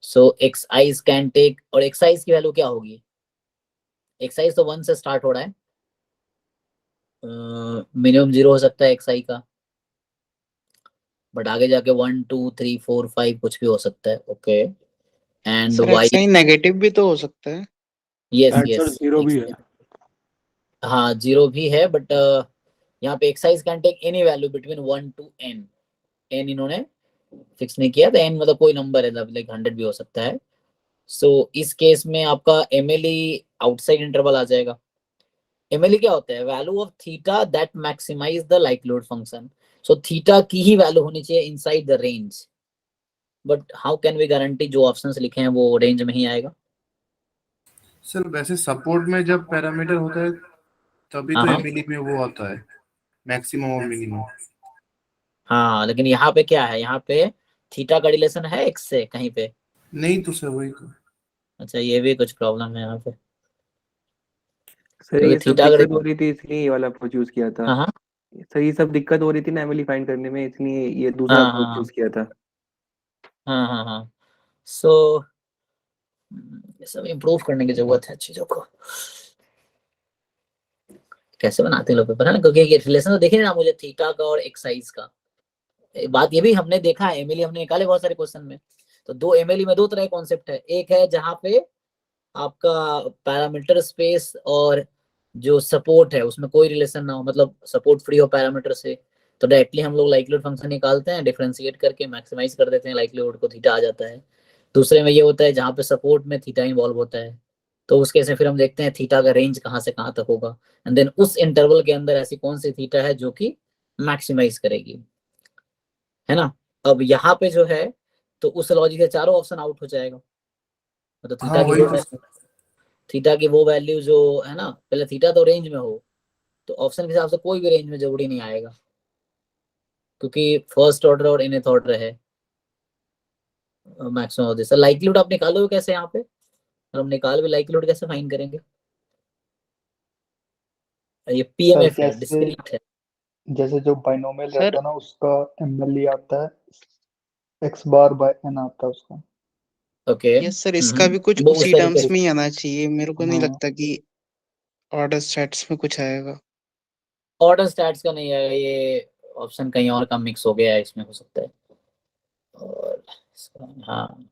so x i's can take, और x i's की वैल्यू क्या होगी, एक्सआई तो 1 से स्टार्ट हो रहा है, मिनिमम 0 हो सकता है एक्सआई का, बट आगे जाके 1 2 3 4 5 कुछ भी हो सकता है। ओके, एंड सर वाई, एक्साइन नेगेटिव भी तो हो सकता है। यस सर यस, 0 भी है। हाँ 0 भी है, बट यहाँ पे exercise can take any value between 1 to n। n इन्होंने फिक्स नहीं किया, तो n मतलब कोई नंबर है, लाइक 100 भी हो सकता है। सो इस केस में आपका एमएलई आउटसाइड इंटरवल आ जाएगा। एमएलई क्या होता है? Value of theta that maximize the likelihood function. So theta की ही वैल्यू होनी चाहिए inside the range, but how can we guarantee जो ऑप्शंस लिखे हैं वो रेंज में ही आएगा? सर वैसे सपोर्ट में जब पैरामीटर होता है तभी तो हाँ एमएलई में वो आता है मैक्सिमम और मिनिमम। हाँ, लेकिन यहाँ पे क्या है, यहाँ पे थीटा का रिलेशन है एक्स से कहीं पे? नहीं तो सर वही तो। अच्छा, ये भी कुछ प्रॉब्लम है यहाँ पे, सर क्योंकि ये सब थीटा दिक्कत का, हो रही थी इसलिए ये वाला अप्रोच यूज किया था। हाँ हाँ सर ये सब दिक्कत हो रही थी ना एमएलई फाइंड करने में, इसलिए ये दूसरा हाँ अप्रोच हाँ यूज किया था। हाँ हाँ, सो ये सब इम्प्रूव करने की जरूरत है चीजों को। कैसे बनाते हैं लोग पेपर, है ना, क्योंकि ये रिलेशन तो देखे ना मुझे थीटा का और एक्साइज का। बात ये भी हमने देखा है, एमएलई हमने निकाले बहुत सारे क्वेश्चन में। तो दो एमएलई में 2 तरह के कॉन्सेप्ट है, एक है जहाँ पे आपका पैरामीटर स्पेस और जो सपोर्ट है उसमें कोई रिलेशन ना हो, मतलब सपोर्ट फ्री हो पैरामीटर से, तो डायरेक्टली हम लोग लाइक्लीहुड फंक्शन निकालते हैं, डिफरेंशिएट करके मैक्सिमाइज कर देते हैं लाइक्लीहुड को, थीटा आ जाता है। दूसरे में ये होता है जहाँ पे सपोर्ट में थीटा इन्वॉल्व होता है, तो उस केस में फिर हम देखते हैं थीटा का रेंज कहाँ से कहाँ तक होगा, एंड देन उस इंटरवल के अंदर ऐसी कौन सी थीटा है जो कि मैक्सिमाइज करेगी, है ना। अब यहाँ पे जो है, तो उस लॉजिक से चारों ऑप्शन आउट हो जाएगा, मतलब हाँ वही तो। थीटा की वो वैल्यू जो है ना, पहले थीटा तो रेंज में हो, तो ऑप्शन के हिसाब से कोई भी रेंज में जरूरी नहीं आएगा, क्योंकि फर्स्ट ऑर्डर और nth ऑर्डर है मैक्सिमम ऑफ दिस। लाइक्लीहुड आप निकालोगे कैसे यहाँ पे, और हम निकाल भी लाइक्लीहुड कैसे फाइंड करेंगे? ये सर पीएमएफ है, जैसे डिस्क्रीट है। जैसे जो बाइनोमियल सर रहता है ना उसका एमएलई आता है x बार बाय n आता है उसका। ओके, यस सर, इसका भी कुछ वो उस उसी तरीके टर्म्स से, में ही आना चाहिए, मेरे को नहीं हाँ लगता कि ऑर्डर सेट्स में कुछ आएगा। ऑर्डर स्टैट्स का नहीं है ये, ऑप्शन कहीं और का मिक्स हो गया है इसमें, हो सकता है। और हाँ,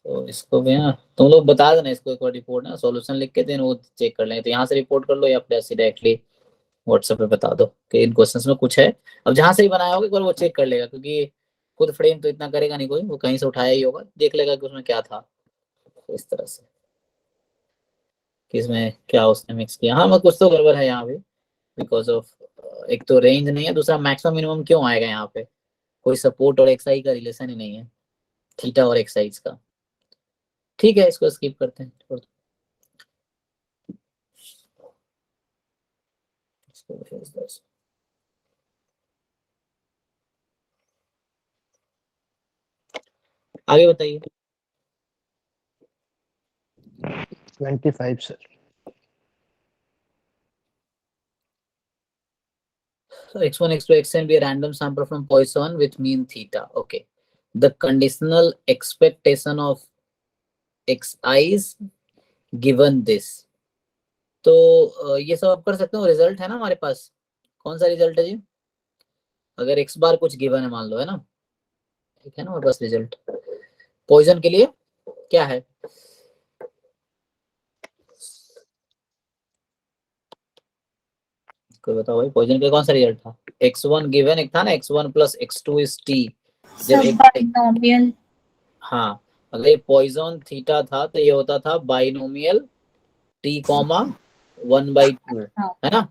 तो इसको भी ना तुम लोग बता देना, इसको एक बार रिपोर्ट ना सॉल्यूशन लिख के देना, वो चेक कर लेंगे, तो यहाँ से रिपोर्ट कर लो या फिर ऐसे डायरेक्टली व्हाट्सएप पे बता दो कि इन क्वेश्चंस में कुछ है। अब जहां से ही बनाया होगा एक बार वो चेक कर लेगा, क्योंकि खुद फ्रेम तो इतना करेगा नहीं कोई, वो कहीं से उठाया ही होगा, देख लेगा कि उसमें क्या था, तो इस तरह से कि इसमें क्या उसने मिक्स किया। हाँ, मैं कुछ तो गड़बड़ है यहाँ पे, बिकॉज ऑफ एक तो रेंज नहीं है, दूसरा मैक्सिमम मिनिमम क्यों आएगा यहाँ पे, कोई सपोर्ट और एक्सआई का रिलेशन ही नहीं है, थीटा और एक्सआइज का। ठीक है, इसको स्किप करते हैं, छोड़ दो। इसको भेज दो। आगे बताइए। 25 sir. So x1, x2, xn be a random sample from Poisson with mean theta. Okay. The conditional expectation of xi is given this. तो ये सब आप कर सकते हो, रिजल्ट है ना हमारे पास, कौन सा रिजल्ट है जी? अगर x बार कुछ गिवन है मान लो, है ना, ठीक है ना, हमारे पास रिजल्ट पॉइजन के लिए क्या है? कोई बताओ भाई, पॉइजन के लिए कौन सा रिजल्ट था? x1 गिवन एक था ना, x1 plus x2 is t, जब सब एक, बाइनोमियल। हाँ, अगर ये पॉइजन थीटा था तो ये होता था बाइनोमियल t कॉमा 1/2, है ना।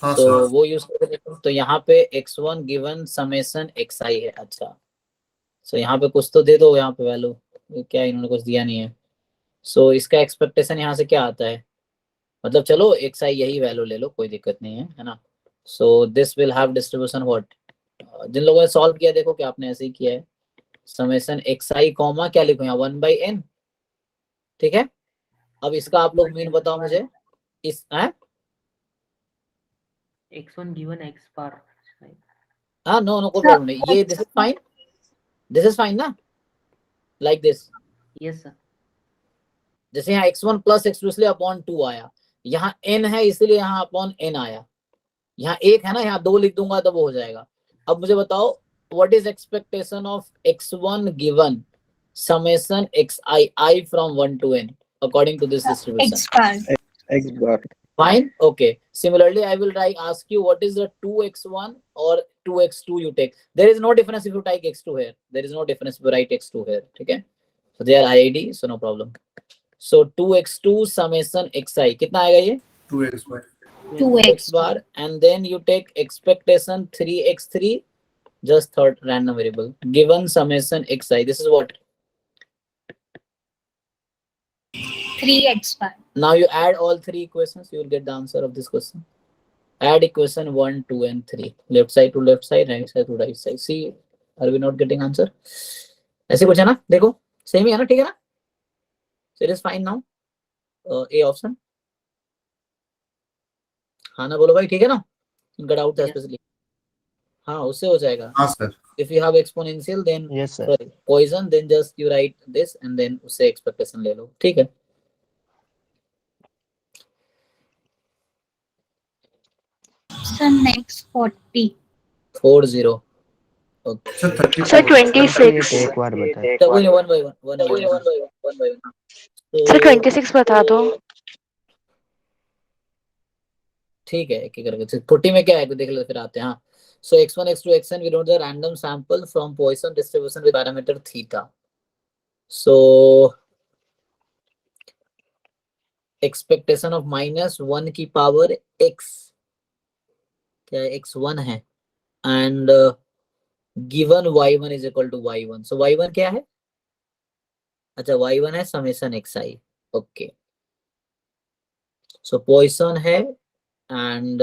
हाँ तो सर। वो यूज करके देखो, तो यहाँ पे x1 गिवन समेशन xi है। अच्छा, सो यहाँ पे कुछ तो दे दो, यहाँ पे वैल्यू, क्या इन्होंने कुछ दिया नहीं है। सो इसका एक्सपेक्टेशन यहाँ से क्या आता है, मतलब चलो xi यही वैल्यू ले लो, कोई दिक्कत नहीं है ना। So this will have distribution what, जिन लोगों ने सॉल्व किया देखो कि आपने ऐसे ही किया है, समेशन xi कॉमा क्या लिखो यहाँ 1/n, ठीक है। अब इसका आप लोग मीन बताओ मुझे, इस है x1 given x bar। हाँ, नो नो कोई प्रॉब्लम नहीं, ये दिस इज फाइन ना, लाइक दिस। yes sir। जैसे यहाँ x1 प्लस x2 इसलिए अपॉन 2 आया, यहाँ n है इसलिए यहाँ अपॉन n आया, यहाँ 1 है ना, यहाँ 2 लिख दूंगा तो वो हो जाएगा। अब मुझे बताओ what is expectation of x1 given summation xi I from 1 to n according to this distribution? X bar. X bar. Fine. Okay. Similarly, I will ask you what is the 2x1 or 2x2 you take. There is no difference if you take x2 here. There is no difference if you write x2 here. Okay. So they are IID, so no problem. So 2x2 summation xi कितना आएगा ये? 2x bar. 2x bar, and then you take expectation 3x3, just third random variable given summation xi. This is what? 3x bar. Now you add all three equations, you will get the answer of this question. Add equation 1, 2 and 3. Left side to left side, right side to right side. See, are we not getting answer? ऐसे कुछ है ना, देखो same ही है ना, ठीक है ना? So it is fine now. A option. हाँ ना बोलो भाई, ठीक है ना? इनका डाउट था स्पेशली। हाँ उससे हो जाएगा। हाँ sir. If you have exponential then Yes, sir. sorry, Poisson, then just you write this and then उससे expectation ले लो, ठीक है? So next 40. 40. Okay. सर 26 एक बार बता। तो कोई नहीं, one by one. सर 26 बता दो। ठीक है, एक एक करके 40 में क्या है देख लो, फिर आते हैं। हाँ, so x1 x2 xn we know the random sample from Poisson distribution with parameter theta. So expectation of -1 की पावर x, क्या x1 है, and given y1 is equal to y1. So y1 क्या है? अच्छा y1 है summation xi. Okay. So Poisson है and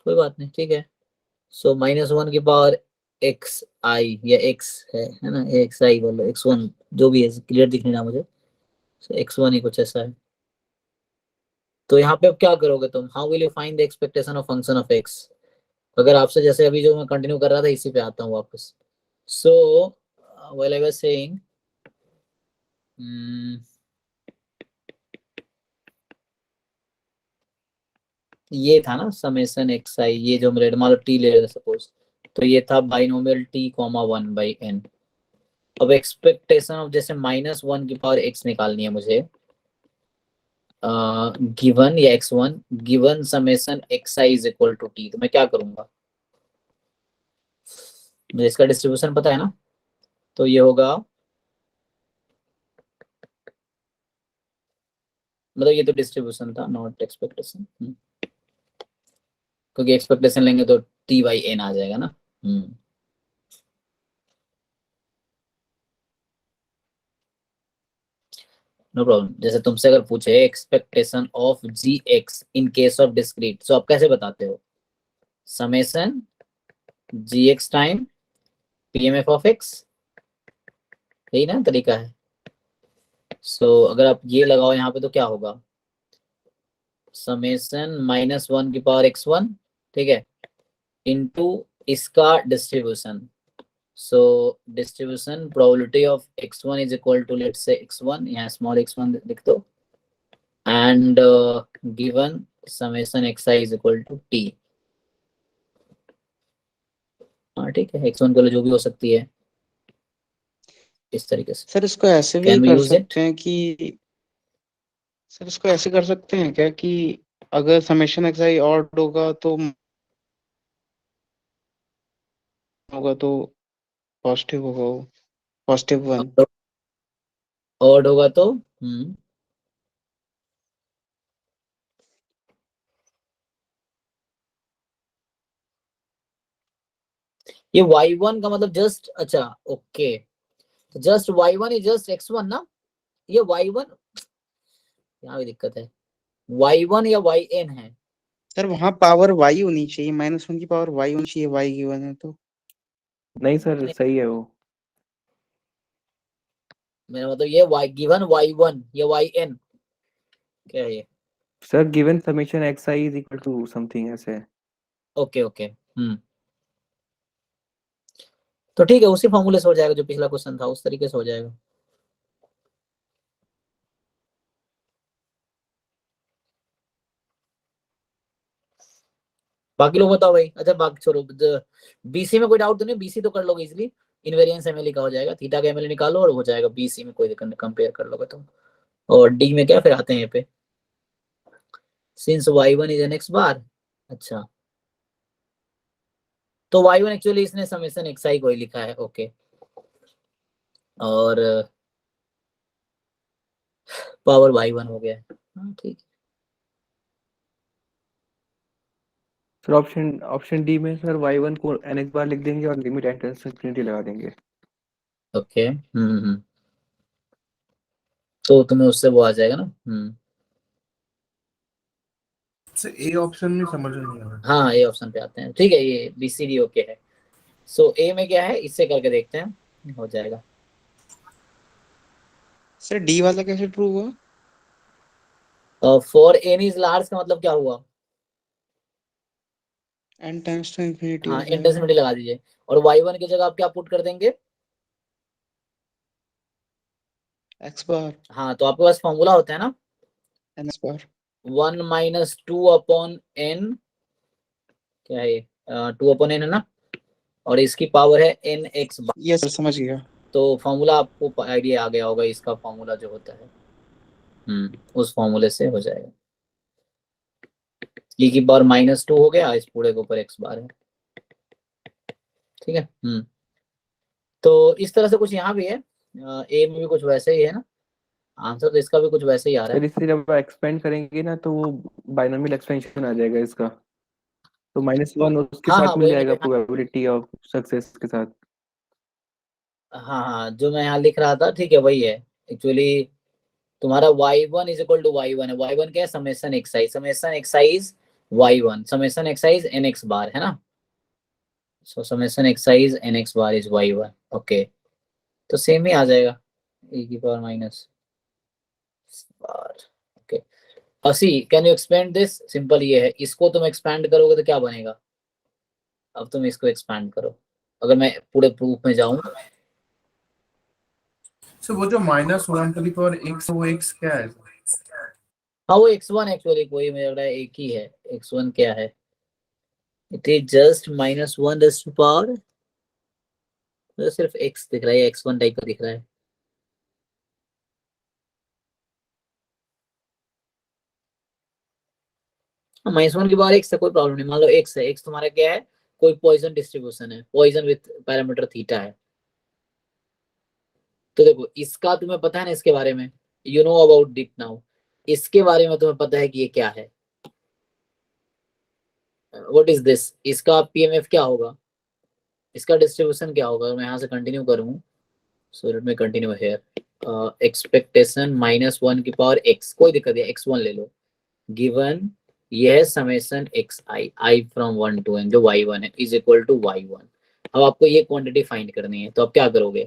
कोई बात नहीं, ठीक है। सो -1 की पावर एक्स आई या एक्स है ना, एक्स आई बोलो, x1 जो भी है, क्लियर दिख नहीं रहा मुझे। सो x1 ही कुछ ऐसा है। तो यहाँ पे अब क्या करोगे तुम? How will you find the expectation of function of x? अगर आपसे जैसे अभी जो मैं कंटिन्यू कर रहा था इसी पे आता हूँ वापस। सो व्हाइल आई वाज सेइंग, ये था ना समेशन एक्स आई, ये जो मेरे मान लो टी ले रहे सपोज, तो ये था बाइनोमियल t, 1/n। अब एक्सपेक्टेशन ऑफ जैसे -1 की पावर x निकालनी है मुझे, गिवन या x1 given summation xi is equal to t, तो मैं क्या करूंगा? मुझे इसका डिस्ट्रीब्यूशन पता है ना, तो ये होगा, मतलब ये तो डिस्ट्रीब्यूशन था नॉट एक्सपेक्टेशन, क्योंकि एक्सपेक्टेशन लेंगे तो t/n आ जाएगा ना। No problem. जैसे तुमसे अगर पूछे expectation of gx in case of discrete, तो आप कैसे बताते हो? Summation gx time pmf of x, यही ना तरीका है। सो अगर आप ये लगाओ यहाँ पे तो क्या होगा? समेशन -1 की पावर x1, ठीक है, इनटू इसका distribution. So distribution probability of x1 is equal to let's say x1, यहाँ स्मॉल x1 लिख दो, and given summation xi is equal to t। हाँ ठीक है, x1 को जो भी हो सकती है इस तरीके से। सर इसको ऐसे भी Can we कर use it? सकते हैं कि सर इसको ऐसे कर सकते हैं क्या कि अगर समेशन xi ऑड होगा तो पॉजिटिव होगा, वो +1। ऑड होगा तो ये y1 का मतलब जस्ट, अच्छा ओके, तो just y1 is just x1 ना, ये y1 यहाँ भी दिक्कत है, y1 या yn है। सर वहां पावर y होनी चाहिए, -1 की पावर y होनी चाहिए, y गिवन है तो। नहीं सर सही है वो। मेरा मतलब ये y गिवन y1 या yn क्या है ये? Sir given summation xi is equal to something ऐसे है। ओके ओके तो ठीक है, उसी फॉर्मूले से हो जाएगा जो पिछला क्वेश्चन था, उस तरीके से हो जाएगा। बाकी लोग बताओ भाई। अच्छा बाकी छोड़ो, बीसी में कोई डाउट तो नहीं? बीसी तो कर लोगे इजिली, इनवेरिएंस एमएलई का हो जाएगा, थीटा का एमएलई निकालो और हो जाएगा। बीसी में कोई दिक्कत नहीं, कंपेयर कर लोगे तुम। और डी में क्या फिर आते हैं यहाँ पे, since y1 is N X bar. अच्छा तो y1 एक्चुअली इसने समेशन xi को ही लिखा है, ओके। और पावर y1 हो गया है, हाँ ठीक है। सर ऑप्शन डी में सर y1 को nx बार लिख देंगे और लिमिट एंट्रेंस इंफिनिटी लगा देंगे। ओके तो तुम्हें उससे वो आ जाएगा ना। ए ऑप्शन में समझ नहीं आ रहा। हाँ ए ऑप्शन पे आते हैं, ठीक है, ये बीसीडी ओके है। सो ए में क्या है, इससे करके देखते हैं, हो जाएगा। सर डी वाला कैसे ट्रू हुआ? फॉर एन इज लार्ज का मतलब क्या हुआ? n टाइम्स टू इंफिनिटी हाँ हो जाएगा। इंडेसिमिटी लगा दीजिए, और y1 की जगह आप क्या पुट कर देंगे? x बार हाँ तो आपके पास फॉर्मूला होता है ना, n बार 1 माइनस 2 अपॉन एन, क्या है 2 अपॉन एन है ना, और इसकी पावर है एन एक्स बार। यस सर समझ गया। तो फॉर्मूला आपको आइडिया आ गया होगा, इसका फॉर्मूला जो होता है उस फॉर्मूले से हो जाएगा। e की पावर माइनस 2 हो गया, इस पूरे के ऊपर एक्स बार है, ठीक है। तो इस तरह से कुछ यहाँ भी है, ए में भी कुछ वैसे ही है ना, आंसर तो इसका भी कुछ वैसे ही आ रहा सर है। इससे जब एक्सपेंड करेंगे ना तो वो बाइनोमियल एक्सपेंशन आ जाएगा इसका, तो -1 उसके हाँ साथ हाँ मिल वही जाएगा मैंने, प्रोबेबिलिटी ऑफ सक्सेस के साथ। हाँ हाँ जो मैं यहाँ लिख रहा था, ठीक है वही है एक्चुअली। तुम्हारा y1 is equal to y1 है, y1 क्या है, summation xi, summation xi is y1, summation xi is nx बार है ना, सो summation xi is nx bar is y1, okay. तो सेम ही आ जाएगा, e की पावर माइनस बार, ओके। असी can you expand this, simple ये है, इसको तुम एक्सपैंड करोगे तो क्या बनेगा? अब तुम इसको एक्सपैंड करो, अगर मैं पूरे प्रूफ में जाऊं। सो वो जो -1 टू द पावर x, वो x क्या है? हाँ वो x1 एक्चुअली कोई मुझे लग रहा है एक ही है। x1 क्या है, it is just -1 raise to power, मुझे सिर्फ x दिख रहा है, x1 टाइप का दिख रहा है। -1 की पावर x से कोई प्रॉब्लम नहीं, मान लो x है, x तुम्हारा क्या है, कोई पॉइजन डिस्ट्रीब्यूशन है, पॉइजन विथ पैरामीटर थीटा है। तो देखो इसका तुम्हें पता है ना, इसके बारे में you know about it now, इसके बारे में तुम्हें पता है कि ये क्या है, व्हाट इज दिस, इसका पीएमएफ क्या होगा, इसका डिस्ट्रीब्यूशन क्या होगा। मैं यहाँ से कंटिन्यू करूँ, so let me continue here, expectation -1 की पावर x, कोई दिक्कत है x1 ले लो, गिवन यह summation xi, i from 1 to n जो y1 है, इज इक्वल टू y1। अब आपको ये क्वांटिटी फाइंड करनी है, तो आप क्या करोगे,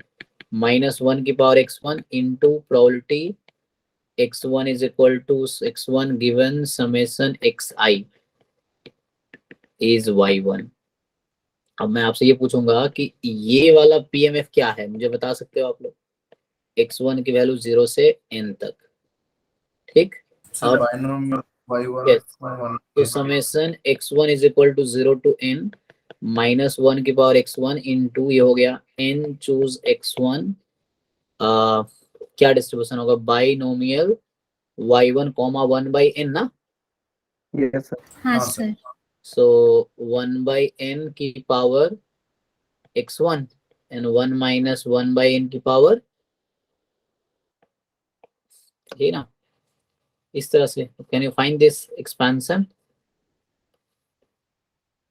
-1 की power x1 into probability x1 is equal to x1 given summation xi is y1। अब मैं आपसे ये पूछूंगा कि ये वाला पीएमएफ क्या है, मुझे बता सकते हो आप लोग, x1 की वैल्यू 0 से n तक, ठीक। और तो summation x1 is equal to 0 to n -1 की पावर x1 इंटू ये हो गया n चूज x1, क्या डिस्ट्रीब्यूशन होगा, बाइनोमियल y1 1 by n ना। Yes sir. हाँ सर। सो 1 by n की power x1 and 1 minus 1 by n की पावर, ठीक ना, इस तरह से। Can you find this expansion?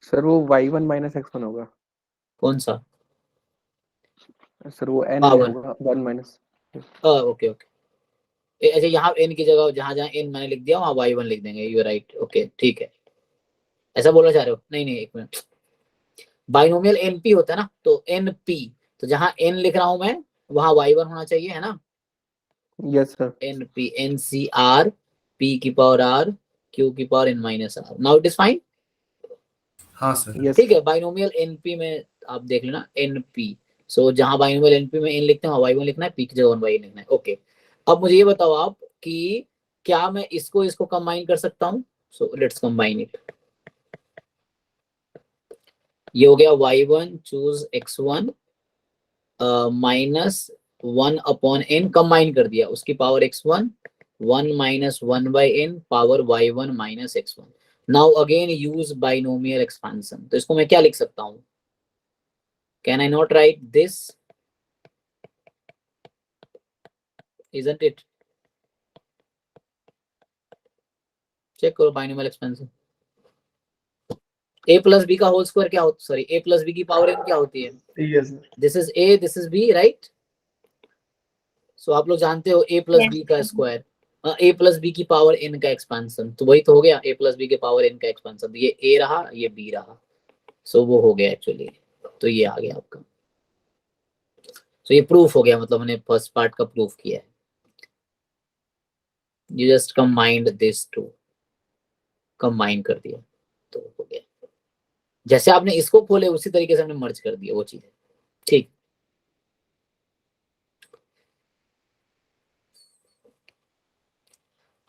Sir वो y1 - x1 होगा। कौन सा? सर वो n पावर होगा 1 माइनस। ओके ओके, अच्छा यहाँ n की जगह जहाँ जहाँ n मैंने लिख दिया वहाँ y1 लिख देंगे, यू राइट, ओके ठीक है। ऐसा बोलना चाह रहे हो? नहीं एक मिनट, बाइनोमियल np होता है ना, तो np, तो जहाँ n लिख रहा हूँ मैं वहाँ y1 होना चाहिए, है ना। Yes sir. np ncr p की पावर r q की power n minus r, now it is fine. हाँ सर। ठीक है, बाइनोमियल np में आप देख लेना np, सो जहां बाइनोमियल एनपी में n लिखते हैं वहां y1 लिखना है, p की जगह 1 लिखना है। ओके, अब मुझे ये बताओ आप कि क्या मैं इसको कंबाइन कर सकता हूँ? So let's combine it. ये हो गया y1 choose x1 minus 1 upon n, combine कर दिया, उसकी power x1 1 minus 1 by n power y1 minus x1। Now again use binomial expansion. तो इसको मैं क्या लिख सकता हूँ? Can I not write this? Isn't it? Check करो binomial expansion. a plus B का होल स्क्वायर क्या होता है? सॉरी, a प्लस बी की पावर n क्या होती है? Yes, sir. This is a, this is b, right? So आप लोग जानते हो a प्लस बी का स्क्वायर, a प्लस बी की पावर n का एक्सपेंशन, तो वही तो हो गया a प्लस बी के पावर n का एक्सपेंशन। ये a रहा, ये b रहा, सो वो हो गया एक्चुअली। तो ये आ गया आपका। सो ये प्रूफ हो गया, मतलब हमने फर्स्ट पार्ट का प्रूफ किया है। You just combined this two, combine कर दिया तो हो गया। जैसे आपने इसको खोले उसी तरीके से हमने मर्ज कर दिया वो चीज। ठीक,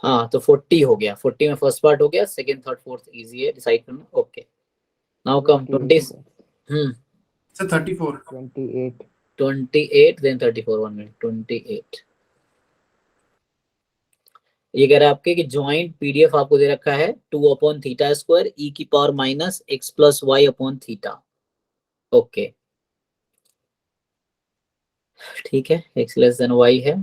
हाँ तो 40 हो गया। 40 में फर्स्ट पार्ट हो गया, सेकंड थर्ड फोर्थ इजी है डिसाइड करना। Okay, now come 20 sir 34 28 then 34 1 minute 28। ये कह रहा है आपके कि ज्वाइंट पीडीएफ आपको दे रखा है 2 अपॉन थीटा स्क्वायर ई की power minus x plus y upon theta. Okay ठीक है, x लेस देन y है।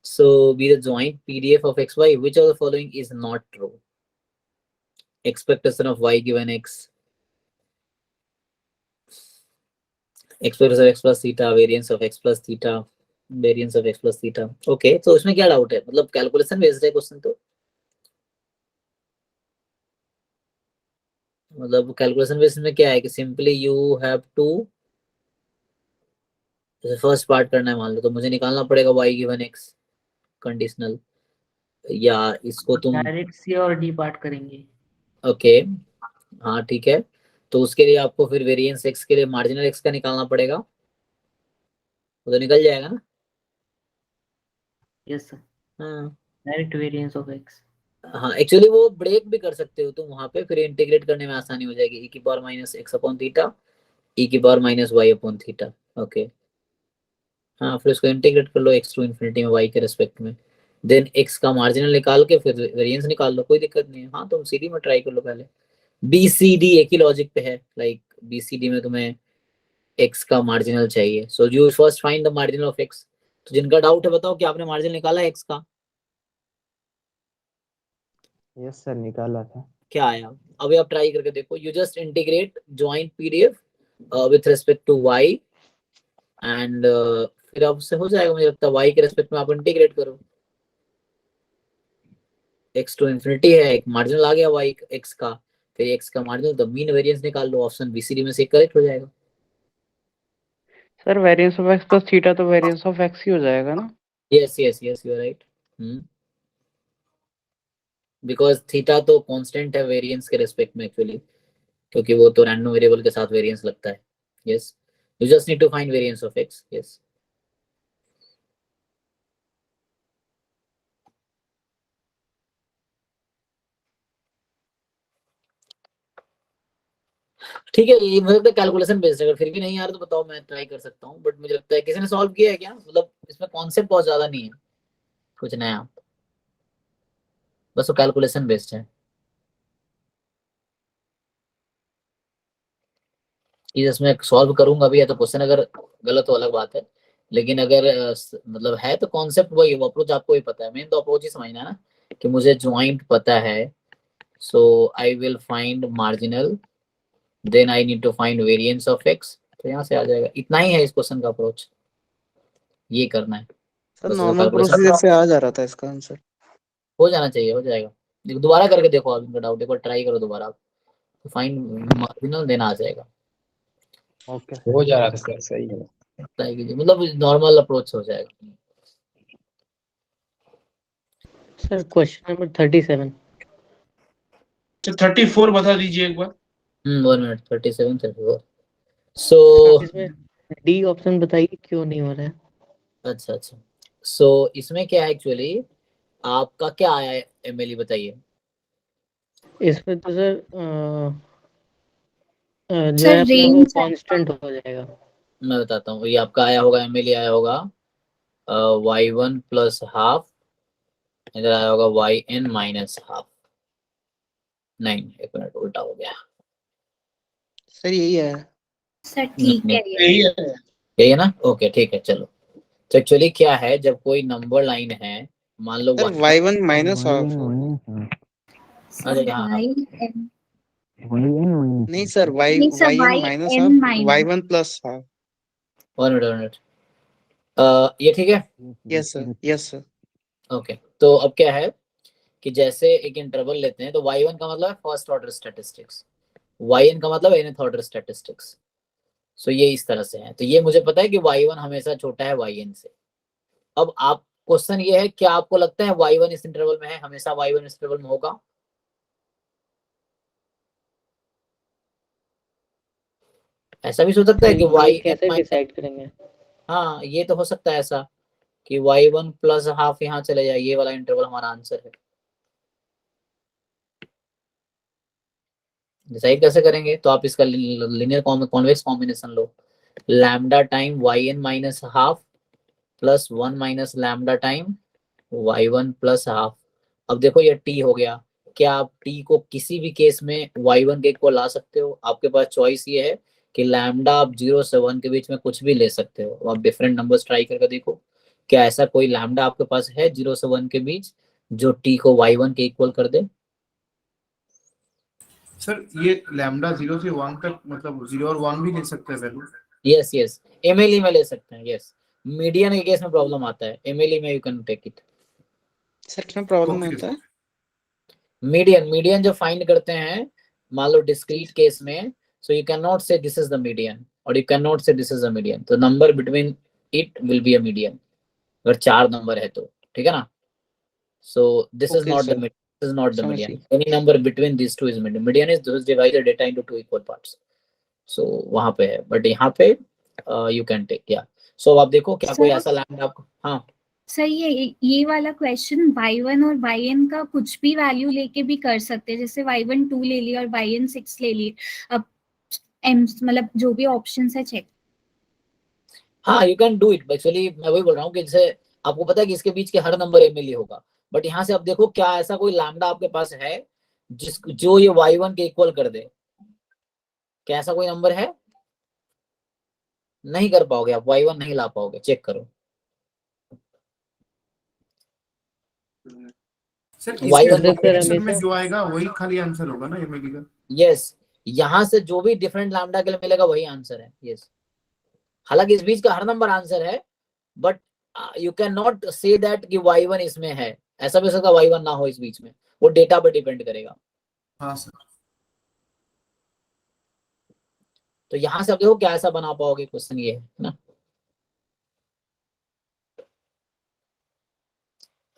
So be the joint PDF of xy, which of the following is not true? Expectation of y given x, expectation of x plus theta, variance of x plus theta, variance of x plus theta. Okay, तो इसमें क्या doubt है? मतलब calculation based है question, तो मतलब calculation based में क्या है कि सिंपली यू हैव टू, जैसे फर्स्ट पार्ट करना है मान लो, तो मुझे निकालना पड़ेगा y गिवन x कंडीशनल, या इसको तुम डायरेक्ट सी और डी पार्ट करेंगे। ओके हाँ ठीक है, तो उसके लिए आपको फिर वेरिएंस x के लिए मार्जिनल x का निकालना पड़ेगा, वो तो निकल जाएगा ना। यस सर, हाँ डायरेक्ट वेरिएंस ऑफ एक्स। हाँ एक्चुअली वो ब्रेक भी कर सकते हो तुम वहां पे, फिर इंटीग्रेट करने में आसानी हो जाएगी। e की power minus x upon theta, e की power minus y upon theta. Okay हाँ, फिर उसको इंटीग्रेट कर लो x टू इन्फिनिटी में y के रेस्पेक्ट में, देन x का मार्जिनल निकाल के फिर वेरिएंस निकाल लो, कोई दिक्कत नहीं है। हाँ तुम सीडी में ट्राई कर लो पहले, BCD एक ही लॉजिक पे है, लाइक BCD में तुम्हें x का मार्जिनल चाहिए, so you first find the marginal of x। तो जिनका डाउट है बताओ कि आपने मार्जिनल निकाला है x का? यस सर, निकाला था। क्या आया? अभी आप ट्राई करके देखो, you just integrate joint PDF with respect to y and फिर अब से हो जाएगा मुझे लगता है। y के रेस्पेक्ट में आप इंटीग्रेट करो, x टू इन्फिनिटी है, एक मार्जिनल आ गया y x का, फिर x का मार्जिनल, तो मीन वेरिएंस निकाल लो, ऑप्शन BCD में से करेक्ट हो जाएगा। Sir variance of x plus theta तो वेरिएंस ऑफ एक्स ही हो जाएगा ना? Yes yes yes you are right, because theta तो कांस्टेंट है वेरिएंस के रेस्पेक्ट में एक्चुअली, क्योंकि वो तो रैंडम वेरिएबल के साथ वेरिएंस लगता है। Yes, you just need to find variance of x। Yes ठीक है, ये मुझे लगता है कैलकुलेशन बेस्ड है, अगर फिर भी नहीं आ रहा तो बताओ, मैं ट्राई कर सकता हूँ, बट मुझे लगता है किसी ने सॉल्व किया है क्या? मतलब इसमें कॉन्सेप्ट बहुत ज्यादा नहीं है, कुछ नया, बस वो कैलकुलेशन बेस्ड है। ये इसमें सॉल्व करूंगा भी, या तो क्वेश्चन अगर गलत हो अलग बात है, लेकिन अगर मतलब है तो कॉन्सेप्ट वही, वो अप्रोच आपको ही पता है, मेन तो अप्रोच ही समझना है ना, कि मुझे ज्वाइंट पता है, so I will find marginal, then I need to find variance of x, तो यहाँ से आ जाएगा। इतना ही है इस क्वेश्चन का अप्रोच, ये करना है। सर बस वो नॉर्मल calculation प्रोसीजर से आ जा रहा था इसका आंसर। हो जाना चाहिए, हो जाएगा। दोबारा करके देखो आप, इनका डाउट एक बार ट्राई करो दोबारा, तो फाइंड मार्जिनल देना आ जाएगा। ओके हो जा रहा था सर, सही है। ट्राई कीजिए, मतलब नॉर्मल अप्रोच हो जाएगा। Sir question number 37। तो 34 बता दीजिए एक बार। 1 मिनट 37 34 सो आप इसमें डी ऑप्शन बताइए क्यों नहीं हो रहा है। अच्छा अच्छा, सो इसमें क्या है एक्चुअली, आपका क्या आया है एमएलई बताइए। इसमें तो सर जो सर है अपना वो रेंज कांस्टेंट हो जाएगा। मैं बताता हूँ, ये आपका आया होगा एमएलई आया होगा y1 प्लस हाफ, इधर आया होगा yn माइनस हाफ। नहीं, एक मिनट उल्टा हो गया। सर यही है। सर ठीक है ये। यही है। यही है ना, ओके ठीक है चलो। तो एक्चुअली क्या है, जब कोई नंबर लाइन है, मान लो सर y1 माइनस हाफ। अरे यहाँ नहीं सर नहीं sir yn minus yn half minus. y1 plus half. 1 minute ये ठीक है। Yes sir, yes sir. Okay, तो अब क्या है कि जैसे एक इंटरवल लेते हैं तो y1 का मतलब है फर्स्ट ऑर्डर स्टैटिस्टिक्स, yn का मतलब nth ऑर्डर स्टैटिस्टिक्स। सो ये इस तरह से है। तो ये मुझे पता है कि y1 हमेशा छोटा है yn से। अब आप क्वेश्चन ये है, क्या आपको लगता है y1 इस इंटरवल में है, हमेशा y1 इस इंटरवल में होगा? ऐसा भी सोच सकता है कि ये yn कैसे माइनस, डिसाइड करेंगे। हाँ ये तो हो सकता है ऐसा कि y1 प्लस हाफ यहाँ चले जाए, ये वाला इंटरवल हमारा आंसर है। डिसाइड कैसे करेंगे, तो आप इसका लिनियर कॉन्वेक्स कॉम्बिनेशन लो, lambda time yn minus half plus 1 minus lambda time y1 plus half. अब देखो ये t हो गया, क्या आप t को किसी भी केस में y1 के इक्वल ला सकते हो? आपके पास चॉइस ये है कि लैम्डा आप 0 से 1 के बीच में कुछ भी ले सकते हो। आप डिफरेंट नंबर्स ट्राई करके देखो, क्या ऐसा कोई लैम्डा आपके पास है 0 से 1 के बीच जो t को y1 के इक्वल कर दे? सर ये लैम्डा 0 से 1 तक मतलब 0 और 1 भी ले सकते हैं वैल्यू? यस यस, एमएलई में ले सकते हैं। यस, मीडियन के केस में प्रॉब्लम आता है, एमएलई में you can take it. Sir इसमें प्रॉब्लम होता है। मीडियन जो फाइंड करते हैं, मान लो डिस्क्रीट केस में, सो यू कैन नॉट से दिस इज द मीडियन और यू कैन नॉट से दिस इज द मीडियन, तो number between it will be a median, अगर 4 नंबर है तो, ठीक है ना। So this is okay not the sir, median, this is not the समझ मीडियन, गया। Any number between this two is median. Median is those divided data into two equal parts. सो वहां पे है, बट यहाँ पे यू कैन टेक, या सो आप देखो क्या कोई सर ऐसा लैम्डा आपको, हाँ सर ये वाला क्वेश्चन y1 और yn का कुछ भी वैल्यू लेके भी कर सकते हैं, जैसे y1 2 ले लिए और yn 6 ले लिए। अब मतलब जो भी ऑप्शंस है चेक। हाँ you can do it. Actually मैं वही बोल रहा हूँ कि जैसे आपको पता है कि इसके बीच के हर नंबर एमएलई होगा, बट यहाँ से आप देखो क्या ऐसा कोई लैम्डा आपके पास है जो ये y1 के इक्वल कर दे? क्या ऐसा कोई नंबर है? नहीं कर पाओगे आप, y1 नहीं ला पाओगे, चेक करो। सर y1 इसके को ऑप्शन में जो आएगा वही खाली आंसर होगा ना एमएलई का? यस, यहाँ से जो भी डिफरेंट लैम्डा के लिए मिलेगा वही आंसर है। यस, हालांकि इस बीच का हर नंबर आंसर है, but you can not say that कि y1 इसमें है। ऐसा भी हो सकता है y1 ना हो इस बीच में, वो डेटा पे डिपेंड करेगा। हाँ सर। तो यहाँ से आप देखो क्या ऐसा बना पाओगे, क्वेश्चन ये है ना।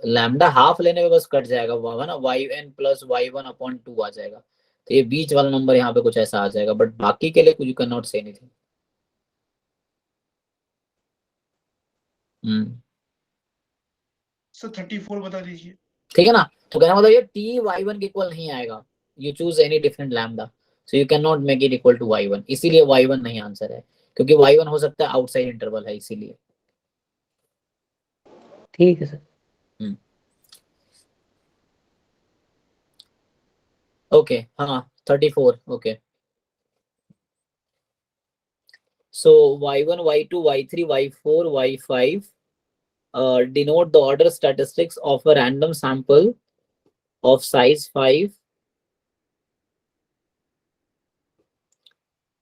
लैम्डा हाफ लेने में बस कट जाएगा वो है ना, yn प्लस y1 अपॉन 2 आ जाएगा, तो ये बीच वाला नंबर यहाँ पे कुछ ऐसा आ जाएगा, बट बाकी के लिए कुछ you can not say anything. Sir 34 बता दीजिए। ठीक है ना, तो कहना मतलब ये t y1 के इक्वल नहीं आएगा, you choose any different lambda, so you can not make it equal to y1, इसीलिए y1 नहीं आंसर है, क्योंकि y1 हो सकता है आउटसाइड इंटरवल है, इसीलिए। ठीक है सर। ओके हाँ 34 okay. So y1, y2, y3, y4, y5 denote the order statistics of a random sample of size 5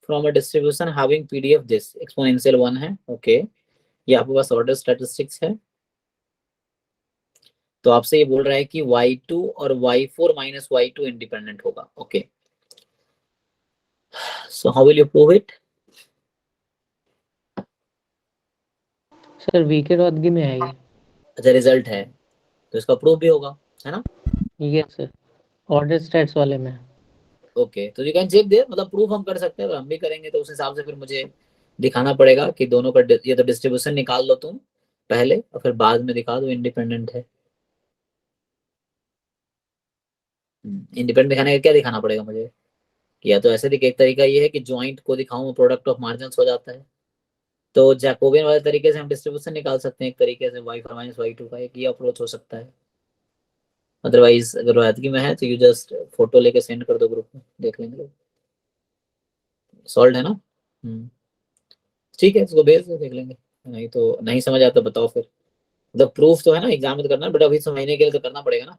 from a distribution having PDF this exponential 1 है। ओके, ये आपके पास ऑर्डर स्टैटिस्टिक्स है। तो आपसे ये बोल रहा है कि y2 और y4 माइनस y2 इंडिपेंडेंट होगा। Okay, so how will you prove it? Sir वी के रौदगी में है ये। अच्छा, रिजल्ट है तो इसका प्रूफ भी होगा, है ना। यस सर, ऑर्डर स्टैट्स वाले में। ओके, तो यू कैन चेक देयर, मतलब प्रूफ हम कर सकते हैं, अगर हम भी करेंगे तो उस हिसाब से फिर मुझे दिखाना पड़ेगा कि दोनों का ये तो डिस्ट्रीब्यूशन निकाल लो तुम पहले और फिर बाद में दिखा दो इंडिपेंडेंट है। इंडिपेंडेंट दिखाने का क्या दिखाना पड़ेगा मुझे? या तो ऐसे एक तरीका ये है कि ज्वाइंट को दिखाऊं, प्रोडक्ट ऑफ मार्जिन्स हो जाता है, तो जैकोबियन वाले तरीके से हम डिस्ट्रीब्यूशन निकाल सकते हैं एक तरीके से, y4 - y2 का एक ये अप्रोच हो सकता है। अदरवाइज अगर रोहतगी में है तो यू जस्ट फोटो लेके सेंड कर दो ग्रुप में, देख लेंगे लोग। सॉल्व है ना? ठीक है, इसको भेज दो, देख लेंगे। नहीं तो नहीं समझ आता बताओ फिर, मतलब प्रूफ तो है ना, एग्जाम में तो करना है, बट अभी समझने के लिए तो करना पड़ेगा ना।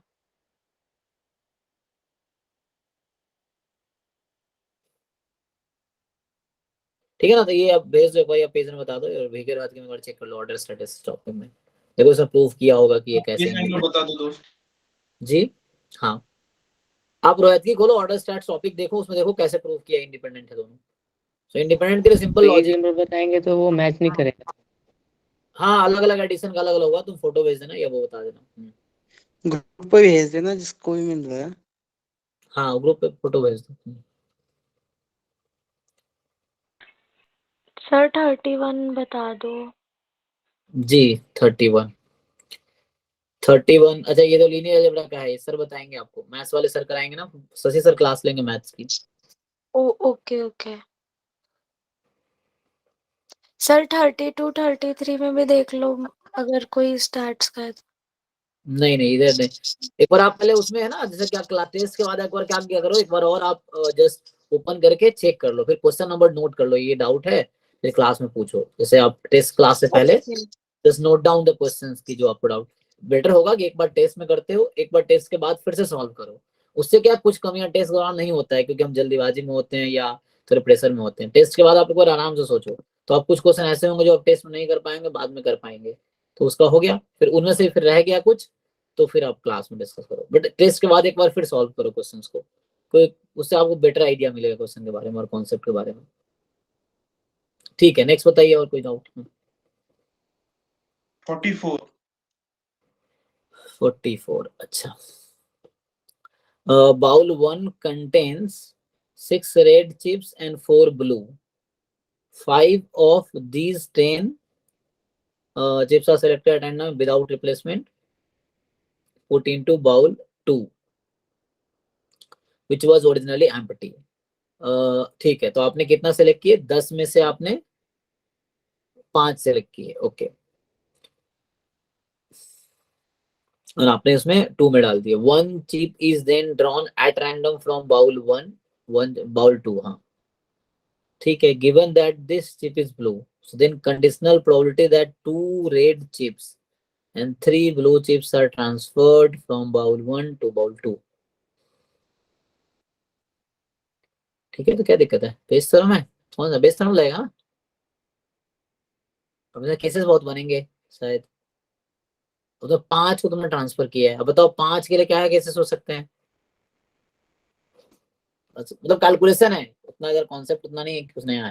ठीक है ना, तो ये अब भेज दो, भाई अब पेज में बता दो और भीगे रात के में चेक कर लो ऑर्डर स्टेटस टॉपिक में, देखो इसमें प्रूफ किया होगा कि ये कैसे बता दो दोस्त जी। हाँ, आप रोहित की खोलो ऑर्डर स्टैट्स टॉपिक, देखो उसमें देखो कैसे प्रूफ किया इंडिपेंडेंट है दोनों। सो इंडिपेंडेंट के लिए सिंपल तो ये लॉजिक। जो नंबर बताएंगे तो वो मैच नहीं करेगा। हाँ, अलग अलग एडिशन का अलग अलग होगा, तुम फोटो भेज देना या वो बता देना। ग्रुप पे भेज देना जिसको भी मिल रहा है। हाँ, ग्रुप पे फोटो भेज दो। सर 31 बता दो। जी 31। अच्छा, ये तो लीनियर अलजेब्रा का है, सर बताएंगे आपको, मैथ्स वाले सर कराएंगे ना, शशि सर क्लास लेंगे मैथ्स की। ओके ओके सर 32 33 में भी देख लो अगर कोई स्टैट्स का है तो। नहीं इधर नहीं, एक बार आप पहले उसमें है ना, जैसे क्या क्लास टेस्ट के बाद एक बार क्या किया करो, एक बार और आप जस्ट ओपन करके चेक कर लो, फिर क्वेश्चन नंबर नोट कर लो, ये डाउट है फिर क्लास में पूछो, जैसे आप टेस्ट क्लास से पहले just note down the questions की जो आपको डाउट। बेटर होगा कि एक बार टेस्ट में करते हो, एक बार टेस्ट के बाद फिर से सॉल्व करो, उससे क्या कुछ कमियां टेस्ट के दौरान नहीं होता है, क्योंकि हम जल्दीबाजी में होते हैं या थोड़े प्रेशर में होते हैं। टेस्ट के बाद आप एक बार आराम से सोचो, तो आप कुछ क्वेश्चन ऐसे होंगे जो आप टेस्ट में नहीं कर पाएंगे, बाद में कर पाएंगे, तो उसका हो गया। फिर उनमें से फिर रह गया कुछ, तो फिर आप क्लास में डिस्कस करो, बट टेस्ट के बाद एक बार फिर सॉल्व करो क्वेश्चंस को, कोई उससे आपको बेटर आइडिया मिलेगा क्वेश्चन के बारे में और कॉन्सेप्ट के बारे में। ठीक है, नेक्स्ट बताइए और कोई डाउट? 44। अच्छा, bowl 1 contains 6 red chips and 4 blue. 5 of these 10 chips are selected at random without replacement. Put into bowl 2, which was originally empty. ठीक है, तो आपने कितना सेलेक्ट किए? 10 में से आपने 5 सेलेक्ट किए, ओके, और आपने उसमें 2 में डाल दिया। 1 chip is then drawn at random from bowl 1 bowl 2। हाँ ठीक है, given that this chip is blue, so then conditional probability that 2 red chips and 3 blue chips are transferred from bowl 1 to bowl 2। ठीक है, तो क्या दिक्कत है? Bayes theorem है, कौन सा बेस थ्योरम लगेगा ना, अब केसेस बहुत बनेंगे शायद। तो 5 को तुमने ट्रांसफर किया है, अब बताओ 5 के लिए क्या है केसेस हो सकते हैं? मतलब कैलकुलेशन है उतना, अगर कॉन्सेप्ट उतना नहीं है, कुछ नया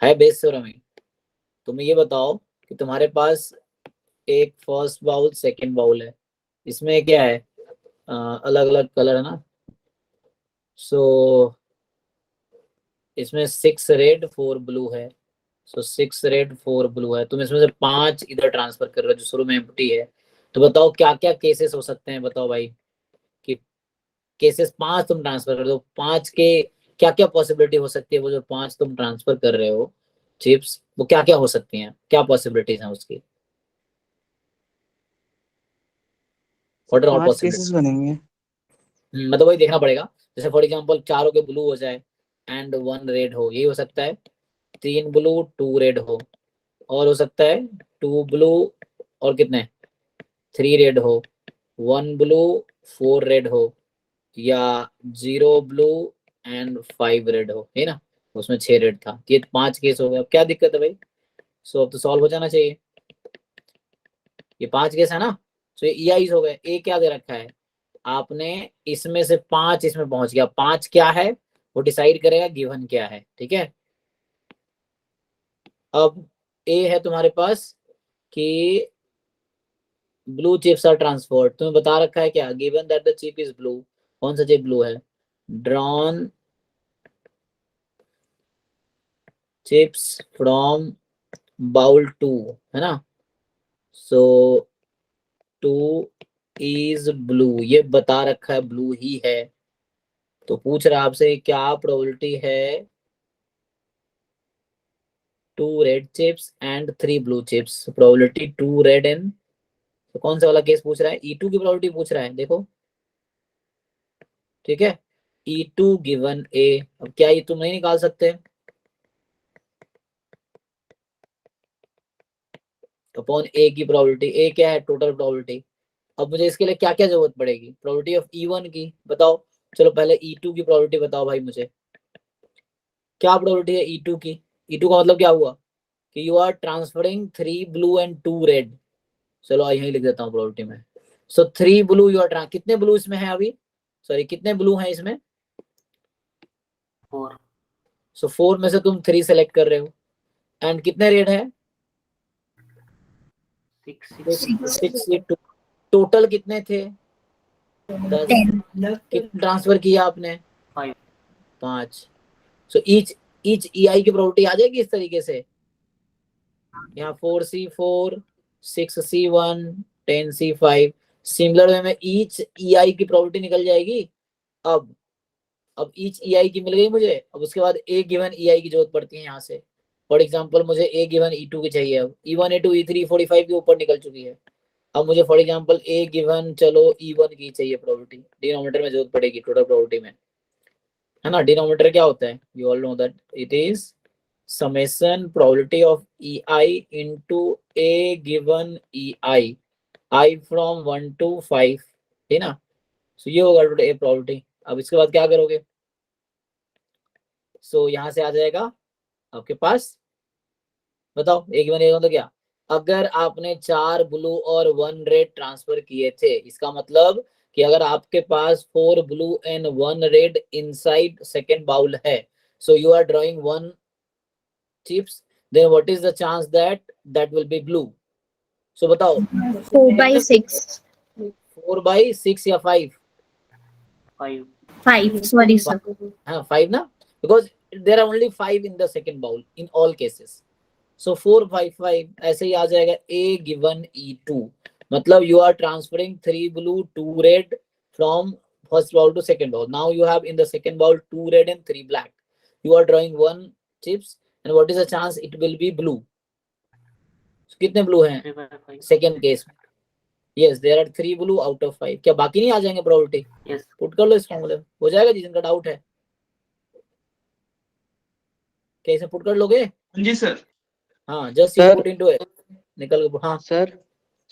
है बेस थ्योरम है। तुम ये बताओ कि तुम्हारे पास एक फर्स्ट बाउल सेकंड बाउल है, इसमें क्या है, अलग अलग कलर है ना, सो इसमें 6 रेड 4 ब्लू है, सो 6 रेड 4 ब्लू है, तुम इसमें से 5 इधर ट्रांसफर कर रहे हो जो शुरू में एम्प्टी है, तो बताओ क्या क्या केसेस हो सकते हैं, बताओ भाई कि केसेस 5 तुम ट्रांसफर कर दो, 5 के क्या क्या पॉसिबिलिटी हो सकती है, वो जो 5 तुम ट्रांसफर कर रहे हो चिप्स, वो क्या क्या हो सकती हैं, क्या पॉसिबिलिटीज हैं उसकी? What are all 5 cases possibilities? बनेंगे। मतलब वही देखना पड़ेगा, जैसे फॉर एग्जांपल चारों के ब्लू हो जाए एंड 1 रेड हो, यही हो सकता है, 3 ब्लू 2 रेड हो, और हो सकता है 2 ब्लू और कितने 3 रेड हो, 1 ब्लू 4 रेड हो, या 0 ब्लू एंड 5 रेड हो, है ना, उसमें 6 रेड था, ये 5 केस हो गए। अब क्या दिक्कत है भाई? सो अब तो सॉल्व हो जाना चाहिए, ये 5 केस है ना, सो ये EIs हो गए। ए क्या दे रखा है आपने, इसमें से 5 इसमें पहुंच गया, 5 क्या है वो डिसाइड करेगा गिवन क्या है, ठीक है। अब ए है तुम्हारे पास कि ब्लू चिप्स आर ट्रांसफर्ड, तुम्हें बता रखा है क्या, given that the chip is blue, कौन सा चिप ब्लू है, ड्रॉन चिप्स फ्रॉम बाउल 2, है ना। सो 2 इज ब्लू, ये बता रखा है ब्लू ही है, तो पूछ रहा है आपसे क्या प्रोबेबिलिटी है 2 red chips and 3 blue chips, probability 2 red and, तो कौन सा वाला केस पूछ रहा है, E2 की प्रोबेबिलिटी पूछ रहा है, देखो ठीक है। E2 गिवन A, अब क्या ये तुम नहीं निकाल सकते, अपॉन A की प्रोबेबिलिटी, A क्या है टोटल प्रोबेबिलिटी। अब मुझे इसके लिए क्या क्या जरूरत पड़ेगी, प्रोबेबिलिटी ऑफ E1 की बताओ, चलो पहले E2 की प्रोबेबिलिटी बताओ भाई मुझे, क्या प्रोबेबिलिटी है E2 की। E2 का मतलब क्या हुआ कि you are transferring 3 blue and 2 red, चलो यही लिख देता हूँ प्रोबेबिलिटी में। सो 3 ब्लू यू आर, कितने ब्लू इसमें है अभी, सॉरी कितने ब्लू हैं इसमें, 4 सो 4 में से तुम 3 सेलेक्ट कर रहे हो, एंड कितने रेड है 6, टोटल कितने थे 10, कितने ट्रांसफर किया आपने 5, सो ईच EI की प्रोबेबिलिटी आ जाएगी इस तरीके से, यहाँ 4C4 6C1 10C5, similar way में ईच EI की प्रोबेबिलिटी निकल जाएगी। अब ईच EI की मिल गई मुझे, अब उसके बाद A गिवन EI की जरूरत पड़ती है यहाँ से, फॉर एग्जांपल मुझे A गिवन E2 की चाहिए, अब E1 E2 E3 45 के ऊपर निकल चुकी है, अब मुझे फॉर एग्जांपल A गिवन चलो E1 की चाहिए प्रोबेबिलिटी, डिनोमिनेटर में जरूरत पड़ेगी टोटल प्रोबेबिलिटी में, है ना। डिनोमिनेटर क्या होता है, you all know that it is summation probability of EI into A given EI, I from 1 to 5, है ना। सो ये होगा टोटल A probability। अब इसके बाद क्या करोगे, सो यहाँ से आ जाएगा आपके पास, बताओ A given A तो क्या, अगर आपने 4 ब्लू और 1 रेड ट्रांसफर किए थे, इसका मतलब कि अगर आपके पास 4 blue and 1 red inside second bowl है, so you are drawing 1 chips, then what is the chance that that will be blue, so बताओ 4/6 4/6 या 5, 5 sorry sir हाँ 5 ना, because there are only 5 in the second bowl in all cases, so 4 5 5 ऐसे ही आ जाएगा A given E2, मतलब you are transferring 3 blue 2 red from first bowl to second bowl, now you have in the second bowl 2 red and 3 black, you are drawing 1 chips and what is the chance it will be blue, so, कितने blue हैं second case में, yes there are 3 blue out of 5, क्या बाकी नहीं आ जाएंगे probability, yes put कर लो इस फॉर्मूले में, हो जाएगा जी, जिनका डाउट है कैसे पुट कर लोगे, जी सर। हाँ just sir put into it, निकल गया, हाँ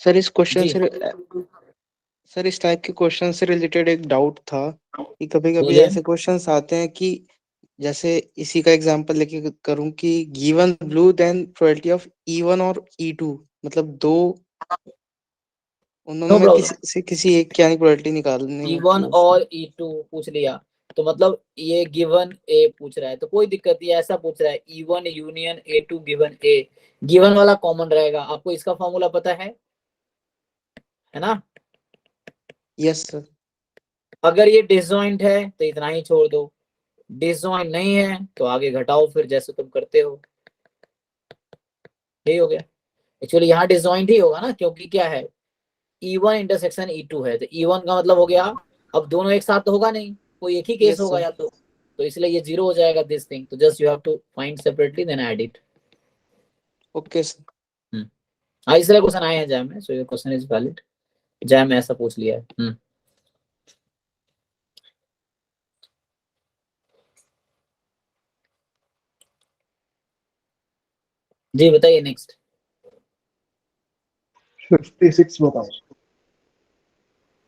सर इस क्वेश्चन जी से सर इस टाइप के क्वेश्चन से रिलेटेड एक डाउट था कि कभी कभी बोलिए। ऐसे क्वेश्चंस आते हैं कि जैसे इसी का एग्जांपल लेके करूं कि given blue then probability of E1 और E2, मतलब दो उन्होंने नो में प्रॉब्लम, किसी से किसी एक की आनी प्रोबेबिलिटी निकालनी होती E1 है और E2 पूछ लिया, तो मतलब ये गिवन A पूछ रहा है तो कोई दिक्कत नहीं, ऐसा पूछ रहा है E1 union A2 given A, given वाला कॉमन रहेगा, आपको इसका फॉर्मूला पता है ना। Yes sir. अगर ये डिसजॉइंट है तो इतना ही छोड़ दो, डिसजॉइंट नहीं है तो आगे घटाओ फिर जैसे तुम करते हो, यही हो गया। एक्चुअली यहाँ डिसजॉइंट ही होगा ना, क्योंकि क्या है E1 इंटरसेक्शन E2 है, तो E1 का मतलब हो गया, अब दोनों एक साथ तो होगा नहीं, कोई एक ही केस यस होगा सर। या तो इसलिए ये 0 हो जाएगा दिस थिंग, तो just you have to find separately then add it. Okay sir. हाँ इसलिए क्वेश्चन आए हैं जैम में, so your question is valid, JAM में ऐसा पूछ लिया है। जी बताइए नेक्स्ट। 56 बताओ।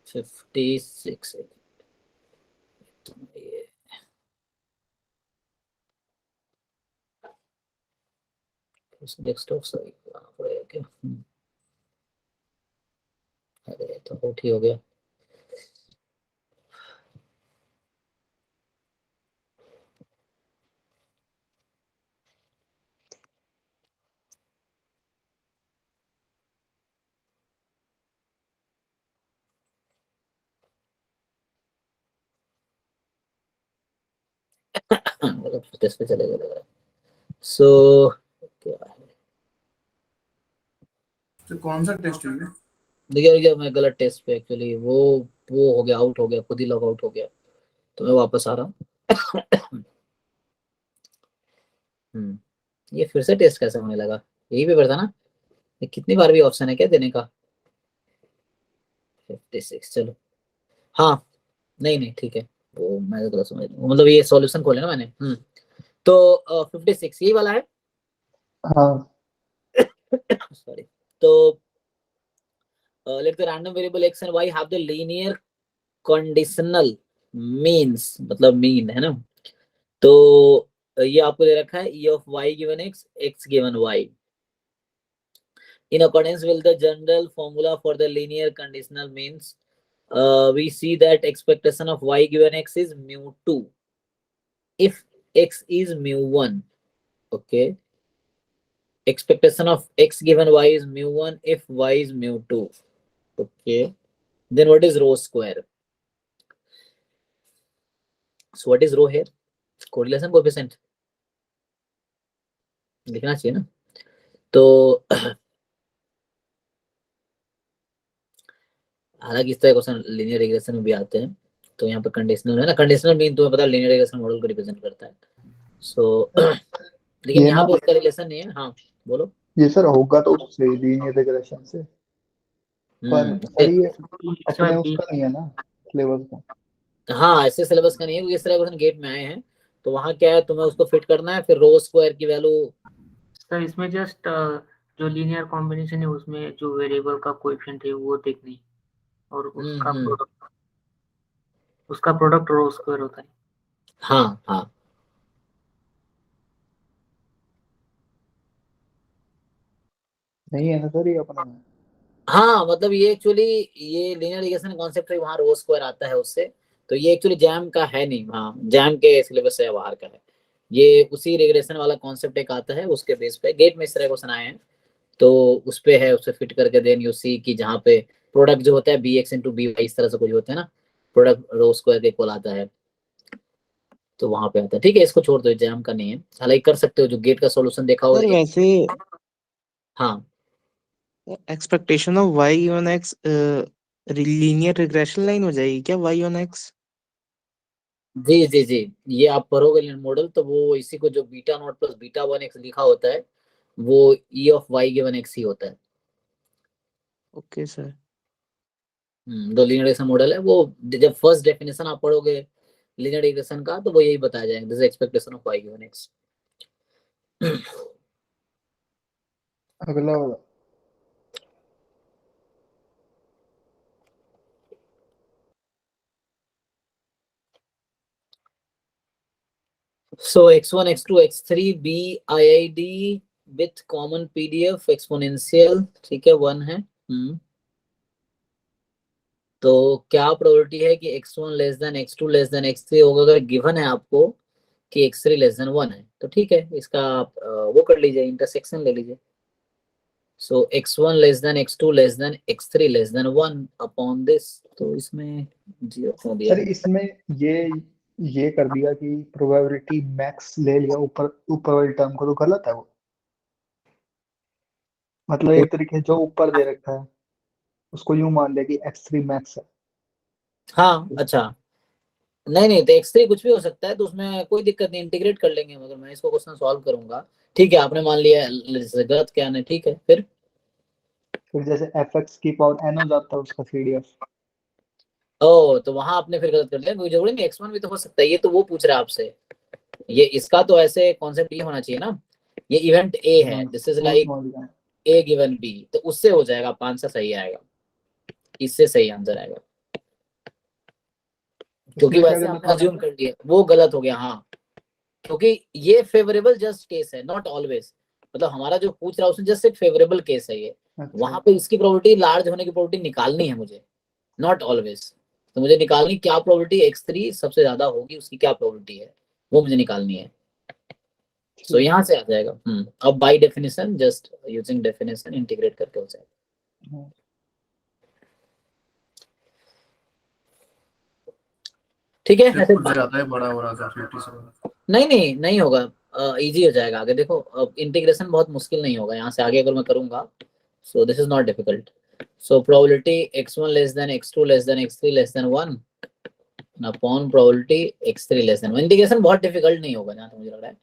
56 डेस्कटॉप सही पड़ेगा क्या, अरे तो आउट ही हो गया। टेस्ट पे चलेगा, सो क्या है, तो कौन सा टेस्ट है ये? देखिए मैं गलत टेस्ट पे एक्चुअली वो हो गया, आउट हो गया, खुद ही लॉग आउट हो गया, तो मैं वापस आ रहा हूँ। ये फिर से टेस्ट कैसे होने लगा? यही पेपर था ना? ये कितनी बार भी ऑप्शन है क्या देने का? 56 चलो, हाँ नहीं ठीक है, वो मैं तो गलत समझ रहा हूँ, मतलब ये सॉल्यूशन खोले ना मैंने। तो 56 यही वाला है। हाँ सॉरी। तो let the random variable x and y have the linear conditional means, मतलब मीन है ना। तो ये आपको दे रखा है e of y given x, x given y. In accordance with the general formula for the linear conditional means, we see that expectation of y given x is mu2 if x is mu1. Okay. Expectation of x given y is mu1 if y is mu2. Okay. Then what is rho square? So what is rho here? Correlation coefficient लिखना चाहिए ना। तो हालांकि इस तरह question linear regression में भी आते हैं, तो यहाँ पे कंडीशनल है ना, कंडीशनल मीन तुम्हें पता है लीनियर रिग्रेशन मॉडल को रिप्रेजेंट करता है। सो लेकिन ये यहाँ ना पे उसका रिलेशन नहीं है। हाँ बोलो। ये सर होगा तो उससे लीनियर रिग्रेशन से, पर सर ये अपने उसका नहीं है ना सिलेबस का। हाँ ऐसे सिलेबस का नहीं है, क्योंकि इस तरह क्वेश्चन गेट में आए हैं, तो वहाँ क्या है तुम्हें उसको फिट करना है, फिर रो स्क्वायर की वैल्यू। सर इसमें जस्ट जो लीनियर कॉम्बिनेशन है उसमें जो वेरिएबल का कोएफिशिएंट है वो देखनी, और उसका प्रोडक्ट रो स्क्वायर होता है। हाँ नहीं है ना सर ये अपना में। हाँ मतलब ये एक्चुअली ये लीनियर रिग्रेशन कॉन्सेप्ट है, वहाँ रो स्क्वायर आता है उससे, तो ये एक्चुअली जैम का है नहीं, हाँ जैम के सिलेबस से बाहर का है, ये उसी रिग्रेशन वाला कॉन्सेप्ट एक आता है, उसके बेस पे गेट में इस तरह क्वेश्चन आए हैं, तो उस पे है, उससे फिट करके देन यू सी कि जहाँ पे प्रोडक्ट जो होता है b x into b y इस तरह से कुछ होता है ना, प्रोडक्ट रो स्क्वायर के इक्वल आता है, तो वहां पे आता है। ठीक है इसको छोड़ दो, जैम का नहीं है, हालांकि कर सकते हो जो गेट का सॉल्यूशन देखा हो। सर वैसे हाँ expectation of y given x linear regression line हो जाएगी क्या y on x? जी ये आप पढ़ोगे लीनियर मॉडल, तो वो इसी को जो beta not plus beta 1x लिखा होता है वो e of y given x ही होता है। Okay sir. जो लीनियर रिग्रेशन मॉडल है वो जब फर्स्ट डेफिनेशन आप पढ़ोगे लीनियर रिग्रेशन का, तो वो यही बताया जाएगा, this expectation of y given x। अगला वाला So x1, x2, x3 BIID with common PDF exponential, ठीक है 1 है। तो क्या प्रोबेबिलिटी है कि x1 less than x2 less than x3 होगा? अगर गिवन है आपको कि x3 लेस देन 1 है तो ठीक है, इसका आप वो कर लीजिए, इंटरसेक्शन ले लीजिए। सो x1 less than x2 less than x3 less than 1 upon this, तो इसमें 0 क्यों दिया सर है? इसमें ये कर दिया कि प्रोबेबिलिटी मैक्स ले लिया ऊपर वाली टर्म को, तो गलत है वो, मतलब एक तरीके जो ऊपर दे रखा है उसको यूं मान लिया कि x3 मैक्स है। हाँ अच्छा, नहीं तो x3 कुछ भी हो सकता है, तो उसमें कोई दिक्कत नहीं, इंटीग्रेट कर लेंगे, मगर मैं इसको क्वेश्चन सॉल्व करूंगा। ठीक है आपने मान लिया गलत क्या है, ठीक है फिर जैसे fx की पावर n हो जाता है उसका CDF। ओ तो वहां आपने फिर गलत कर लिया, कोई जरूरी नहीं, x1 भी तो हो सकता है, ये तो वो पूछ रहा है आपसे, ये इसका तो ऐसे कॉन्सेप्ट ये होना चाहिए ना, ये इवेंट ए है, this is like a given b, तो उससे हो जाएगा, 5 से सही आएगा, इससे सही आंसर आएगा, क्योंकि वैसे आपने अज्यूम कर लिया, वो गलत हो गया। हाँ क्योंकि ये फेवरेबल जस्ट केस है, नॉट ऑलवेज, मतलब हमारा जो पूछ रहा है उसमें जस्ट एक फेवरेबल केस है ये, वहां पे इसकी प्रोबेबिलिटी लार्ज होने की प्रोबेबिलिटी निकालनी है मुझे, नॉट ऑलवेज, तो मुझे निकालनी क्या प्रोबेबिलिटी x3 सबसे ज्यादा होगी, उसकी क्या प्रोबेबिलिटी है वो मुझे निकालनी है। सो यहाँ से आ जाएगा। अब by definition just using definition integrate करके हो जाएगा। ठीक है ऐसे ज्यादा ही बड़ा हो रहा था 57। नहीं होगा, इजी हो जाएगा आगे। देखो अब इंटीग्रेशन बहुत मुश्किल नहीं होगा यहाँ से आगे अगर मैं करूंगा, सो this is not difficult. So probability x1 less than x2 less than x3 less than 1 upon probability x3 less than 1। Integration बहुत डिफिकल्ट नहीं होगा जहाँ तक मुझे लग रहा है।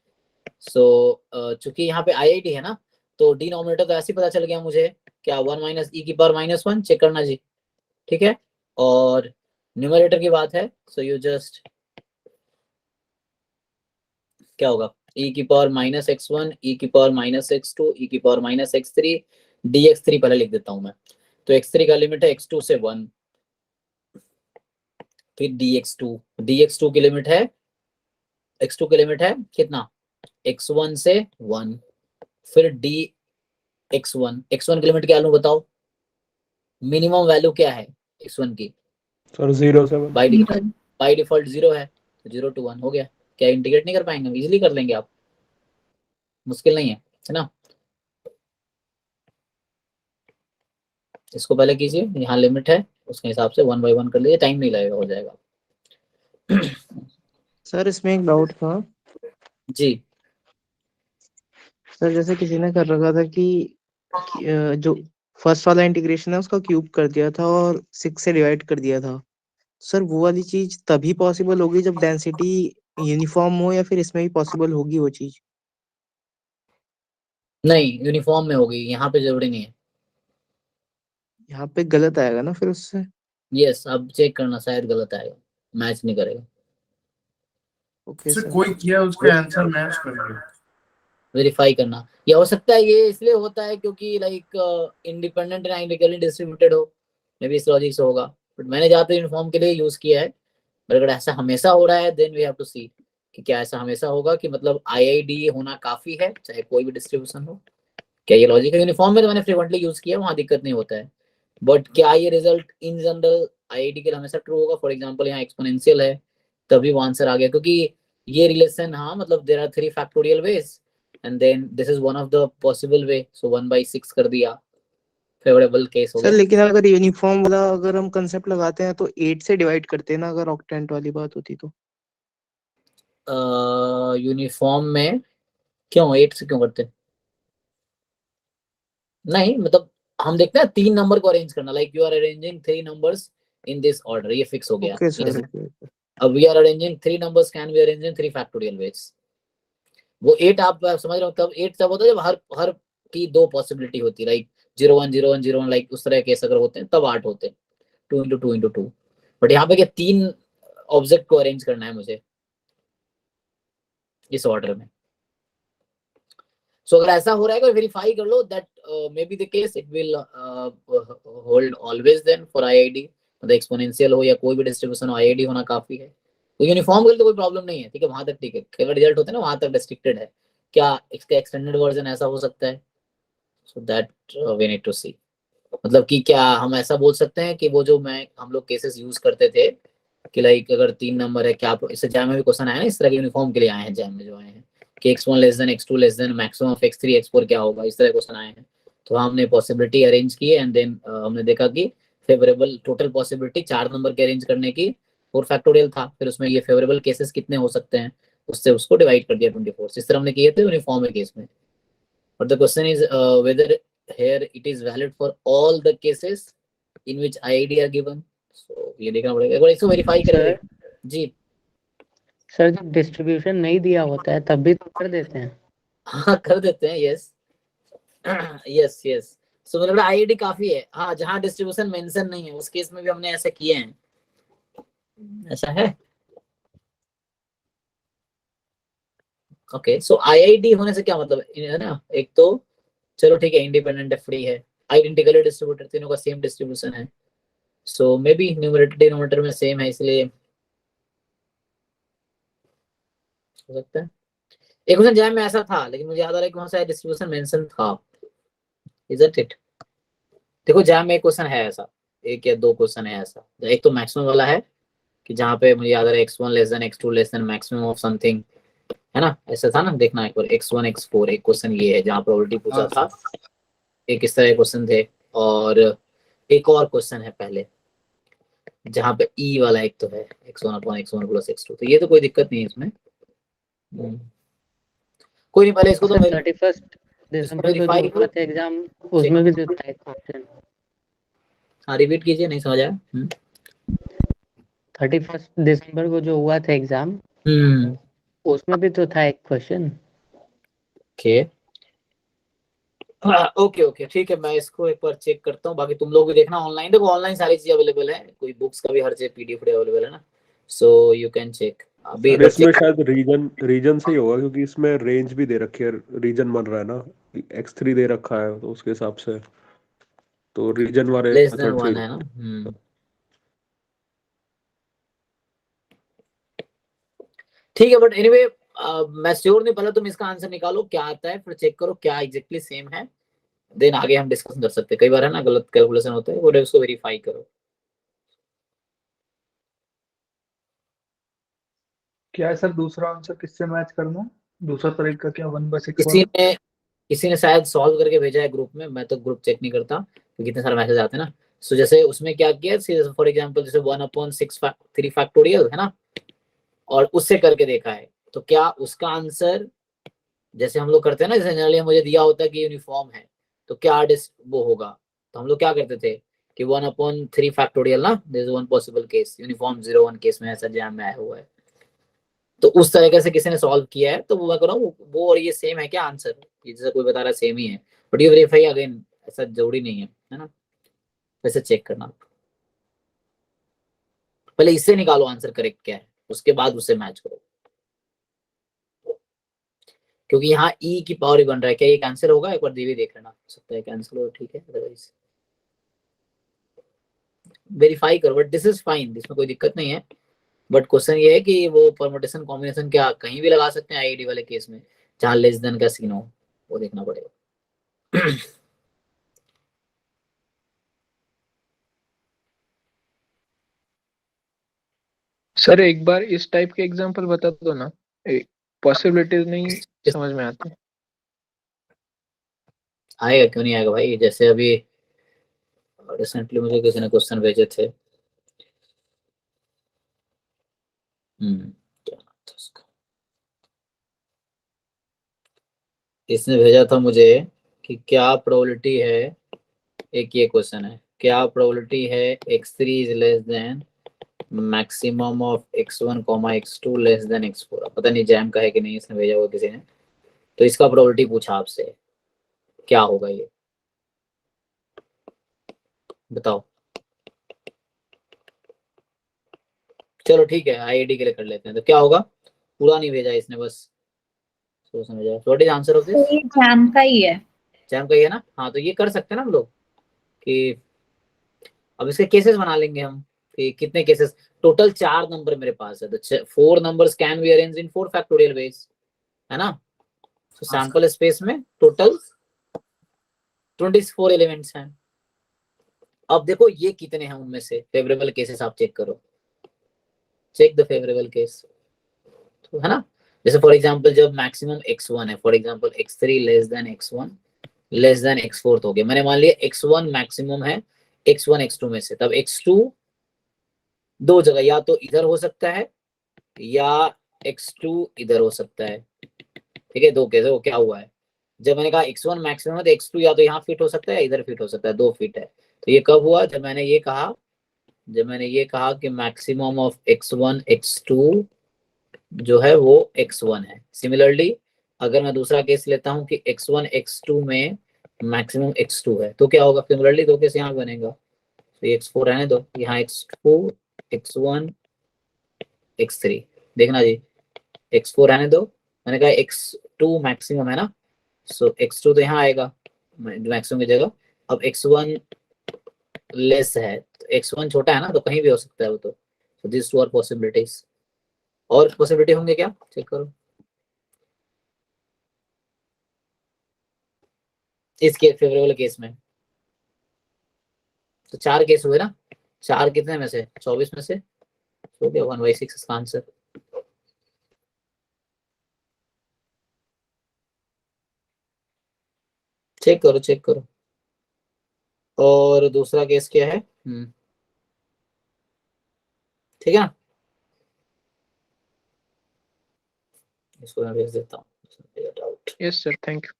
सो चूंकि यहाँ पे IID है ना, तो डिनोमिनेटर तो ऐसे ही पता चल गया मुझे, क्या 1 माइनस ई की पावर माइनस 1 चेक करना जी, ठीक है। और न्यूमरेटर की बात है, सो यू जस्ट क्या होगा, e की पावर माइनस x1 e की पावर माइनस x2 e की पावर माइनस x3 dx3 पहले लिख देता हूं मैं। तो x3 का लिमिट है x2 से 1, फिर dx2 की लिमिट है, x2 की लिमिट है कितना, x1 से 1, फिर x1 की लिमिट क्या लूं बताओ, मिनिमम वैल्यू क्या है x1 की, सर 0 से 1। बाय डिफॉल्ट 0 है, 0 to 1 हो गया। क्या इंटीग्रेट नहीं कर पाएंगे, इजीली कर लेंगे आप, मुश्किल नहीं है ना। इसको पहले कीजिए, यहाँ लिमिट है उसके हिसाब से 1 by 1 कर लीजिए, टाइम नहीं लगेगा, हो जाएगा। सर इसमें एक डाउट था जी सर, जैसे किसी ने कर रखा था कि जो फर्स्ट वाला इंटीग्रेशन है उसका क्यूब कर दिया था और 6 से डिवाइड कर दिया था। सर वो वाली चीज तभी पॉसिबल होगी जब डेंसिटी यूनिफॉर्म हो, या फिर इसमें भी पॉसिबल होगी वो चीज? नहीं, यूनिफॉर्म में होगी, यहाँ पे जरूरी नहीं है। यहाँ पे गलत आएगा ना फिर उससे? यस, अब चेक करना, शायद गलत आएगा, मैच नहीं करेगा। ओके से सर। कोई किया उसका आंसर मैच कर गया, वेरीफाई करना, या हो सकता है ये इसलिए होता है क्योंकि like independent and equally distributed हो, मे बी इस लॉजिक से होगा। बट मैंने ज्यादातर यूनिफॉर्म के लिए यूज किया है। बट अगर ऐसा हमेशा हो रहा है देन वी हैव टू सी कि क्या ऐसा हमेशा होगा कि मतलब IID होना काफी है चाहे कोई भी डिस्ट्रीब्यूशन हो, क्या ये लॉजिक है। यूनिफॉर्म में तो मैंने फ्रीक्वेंटली यूज किया, वहाँ दिक्कत नहीं होता है। बट क्या ये रिजल्ट इन जनरल IID के लिए हमेशा ट्रू होगा? फॉर एग्जांपल यहाँ एक्सपोनेंशियल है तभी वो आंसर आ गया, क्योंकि ये रिलेशन, हाँ मतलब there are 3 factorial ways and then this is one of the possible way, so 1/6 कर दिया, फेवरेबल केस हो सर गया। लेकिन अगर यूनिफॉर्म वाला अगर हम कंसेप्ट लगाते हैं तो 8 से डिवाइड करते हैं ना, अगर ऑक्टेंट वाली बात होती तो? यूनिफॉर्म में क्यों 8 से क्यों करते? नहीं मतलब हम देखते हैं 3 नंबर को अरेंज करना, like you are arranging 3 numbers in this order, ये फिक्स हो गया। Okay sir, Yes. ओके। अब we are arranging 3 numbers can be arrange in 3 factorial ways. वो 8 आप समझ रहे हो, तब 8 तब होता है जब हर की 2 पॉसिबिलिटी होती है, लाइक 01 01 01, लाइक उस तरह केस अगर होते हैं तब 8 होते हैं, 2 into 2 into 2। बट यहाँ पे क्या 3 ऑब्जेक्ट को अरेंज करना है मुझे इस ऑर्डर में। सो अगर ऐसा हो रहा है तो वेरीफाई कर लो that may be the case, it will hold always then for IID, मतलब एक्सपोनेंशियल हो या कोई भी डिस्ट्रीब्यूशन हो, IID होना काफी है। तो यूनिफॉर्म के लिए तो कोई प्रॉब्लम नहीं है, ठीक है, वहां तक ठीक है। केवल रिजल्ट होता है ना वहां तक रिस्ट्रिक्टेड है, क्या इसका एक्सटेंडेड वर्जन ऐसा हो सकता है? So that we need to see, मतलब कि क्या हम ऐसा बोल सकते हैं कि वो जो हम लोग केसेस यूज करते थे कि लाइक अगर 3 नंबर है, क्या इससे जैम में भी क्वेश्चन आया ना इस तरह के, यूनिफॉर्म के लिए आए हैं जैम में जो आए हैं कि x1 less than x2 less than maximum of x3 x4 क्या होगा, इस तरह क्वेश्चन आए हैं। तो हमने पॉसिबिलिटी अरेंज की एंड देन हमने देखा कि फेवरेबल टोटल पॉसिबिलिटी 4 नंबर के अरेंज करने की 4 फैक्टोरियल था, फिर उसमें ये फेवरेबल केसेस कितने हो सकते हैं उससे उसको डिवाइड कर दिया 24। इस तरह हमने किए थे यूनिफॉर्म के केस में। But the question is whether here it is valid for all the cases in which IID are given, so ये देखना पड़ेगा, एक बार इसको वेरीफाई करेंगे जी। सर जब डिस्ट्रीब्यूशन नहीं दिया होता है तब भी तो कर देते हैं। हाँ कर देते हैं, यस यस यस। सो मतलब IID काफी है, हाँ जहाँ डिस्ट्रीब्यूशन मेंशन नहीं है उस केस में भी हमने ऐसे किए हैं, ऐसा है। ओके, सो IID होने से क्या मतलब है ना, एक तो चलो ठीक है इंडिपेंडेंट है, फ्री है, आइडेंटिकली डिस्ट्रीब्यूटेड, तीनों का सेम डिस्ट्रीब्यूशन है, सो मे बी न्यूमरेटर डिनोमिनेटर में सेम है, इसलिए हो सकता है। एक क्वेश्चन जैम में ऐसा था लेकिन मुझे याद आ रहा है कि वहां से डिस्ट्रीब्यूशन मेंशन था, इजंट इट? देखो जैम में एक क्वेश्चन है ऐसा, एक या 2 क्वेश्चन है ऐसा, एक तो मैक्सिमम वाला है कि जहाँ पे मुझे याद आ रहा है x1 less than x2 less than maximum of something, है ना, ऐसा था ना, देखना एक बार x1 x4, एक क्वेश्चन ये है जहाँ प्रोबेबिलिटी पूछा था, एक इस तरह के क्वेश्चन थे, और एक और क्वेश्चन है पहले जहाँ पे ई वाला एक तो है x1 + x2 + x2, तो ये तो कोई दिक्कत नहीं है इसमें। कोई नहीं, पहले इसको तो 31 दिसंबर को जो वेरीफाई हुआ था एग्जाम, उसमें भी जो था एक क्वेश्चन। हाँ रिपीट कीजिए, नहीं समझ आया। 31 दिसंबर को जो हुआ था एग्जाम, उसमें भी तो था एक क्वेश्चन। ओके ओके ओके ठीक है, मैं इसको एक बार चेक करता हूँ। बाकी तुम लोग भी देखना ऑनलाइन, देखो ऑनलाइन सारी चीज अवेलेबल है, कोई बुक्स का भी हर चीज PDF अवेलेबल है ना, सो यू कैन चेक। अभी सर इसमें शायद रीजन से ही होगा, क्योंकि इसमें रेंज भी दे रखी है, रीजन बन रहा है ना, x3 दे रखा है, तो उसके हिसाब से तो रीजन वाले लेस देन मेथड से 1 ही है ना। ठीक है, बट एनीवे मैं श्योर नहीं, पहले तुम इसका आंसर निकालो क्या आता है, फिर चेक करो क्या एग्जैक्टली सेम है, देन आगे हम डिस्कशन कर सकते हैं। कई बार है ना गलत कैलकुलेशन होता है, वो उसको वेरीफाई करो। क्या है सर दूसरा आंसर किससे मैच करना है? दूसरा तरीका क्या 1/6 किसी वाला? ने किसी ने शायद सॉल्व करके भेजा है ग्रुप में, मैं तो ग्रुप चेक नहीं करता क्योंकि इतने सारे मैसेज आते हैं ना। सो जैसे उसमें क्या किया, फॉर एग्जांपल जैसे 1/6 3 फैक्टोरियल है ना, और उससे करके देखा है, तो क्या उसका आंसर जैसे हम लोग करते हैं ना, जैसे जनरली मुझे दिया होता है कि यूनिफॉर्म है, तो क्या वो होगा, तो हम लोग क्या करते थे कि 1/3 फैक्टोरियल ना, there is one possible case, uniform 0 1 case में ऐसा एग्जाम में आया हुआ है, तो उस तरीके से किसी ने सॉल्व किया है, तो वो मैं कर रहा हूँ वो और ये सेम है क्या आंसर, जैसे कोई बता रहा है सेम ही है, बट ये वेरीफाई अगेन ऐसा जरूरी नहीं है ना, वैसे चेक करना। पहले इससे निकालो आंसर करेक्ट क्या है, उसके बाद उससे मैच करो, क्योंकि यहाँ ई की पावर ही बन रहा है। क्या ये कैंसिल होगा, एक बार दीवी देख लेना, हो सकता है कैंसिल हो, ठीक है, अदरवाइज वेरीफाई करो, बट दिस इज फाइन, इसमें कोई दिक्कत नहीं है। बट क्वेश्चन ये है कि वो परमुटेशन कॉम्बिनेशन क्या कहीं भी लगा सकते हैं आईडी वाले केस में, जहां लेस देन का सीन हो, वो देखना पड़ेगा। सर एक बार इस टाइप के एग्जांपल बता दो ना, पॉसिबिलिटीज नहीं समझ में आती। आएगा क्यों नहीं आएगा भाई, जैसे अभी रिसेंटली मुझे किसी ने क्वेश्चन भेजे थे, क्या नाम था उसका? इसने भेजा था मुझे कि क्या प्रोबेबिलिटी है, एक ये क्वेश्चन है, क्या प्रोबेबिलिटी है x3 is less than maximum of x1 x2 less than x4। पता नहीं जैम का है कि नहीं, इसने भेजा हुआ किसी ने, तो इसका प्रोबेबिलिटी पूछा आपसे, क्या होगा ये बताओ। चलो ठीक है, आईआईडी के लिए कर लेते हैं, तो क्या होगा, पूरा नहीं भेजा इसने, बस सोच समझा। व्हाट इज आंसर ऑफ तो दिस? ये जैम का ही है। जैम का ही है ना, हाँ तो ये कर सकते हैं ना हम लोग कि अब इसके केसेस बना लेंगे हम कि कितने केसेस, टोटल 4 नंबर मेरे पास है, तो 4 numbers can be arranged in 4 factorial veg, है ना। तो सैंपल स्पेस में टोटल 24 एलिमेंट्स हैं। अब देखो ये कितने हैं, उनमें से फेवरेबल केसेस आप चेक करो, चेक द फेवरेबल केस, तो है ना। जैसे फॉर एग्जांपल जब मैक्सिमम x1 है, for example x3 less than x1 less than x4 हो गया, मैंने मान लिया x1 मैक्सिमम है x1 x2 में से, तब x2 दो जगह, या तो इधर हो सकता है या x2 इधर हो सकता है, ठीक है। दो केस है, वो क्या हुआ है, जब मैंने कहा x1 मैक्सिमम है तो x2 या तो यहाँ फिट हो सकता है या इधर फिट हो सकता है, 2 फिट है। तो ये कब हुआ, जब मैंने ये कहा कि मैक्सिमम ऑफ x1 x2 जो है वो x1 है। सिमिलरली अगर मैं दूसरा केस लेता हूं कि x1 x2 में मैक्सिमम x2 है, तो क्या होगा, सिमिलरली 2 केस यहाँ बनेगा, तो ये x4 रहने दो, यहाँ x2 x1 x3, देखना जी x4 रहने दो, मैंने कहा x2 मैक्सिमम है ना, सो x2 तो यहाँ आएगा मैक्सिमम की जगह। अब x1 लेस है, तो x1 छोटा है ना, तो कहीं भी हो सकता है वो, तो दिस टू आर पॉसिबिलिटीज। और पॉसिबिलिटी होंगे क्या, चेक करो इस फेवरेबल केस में, तो 4 केस हुए ना, 4 कितने में से 24 में से, हो गया 1/6 इसका आंसर। चेक करो चेक करो। और दूसरा केस क्या है, ठीक है ना, इसको मैं भेज देता हूँ। Yes sir, thank you.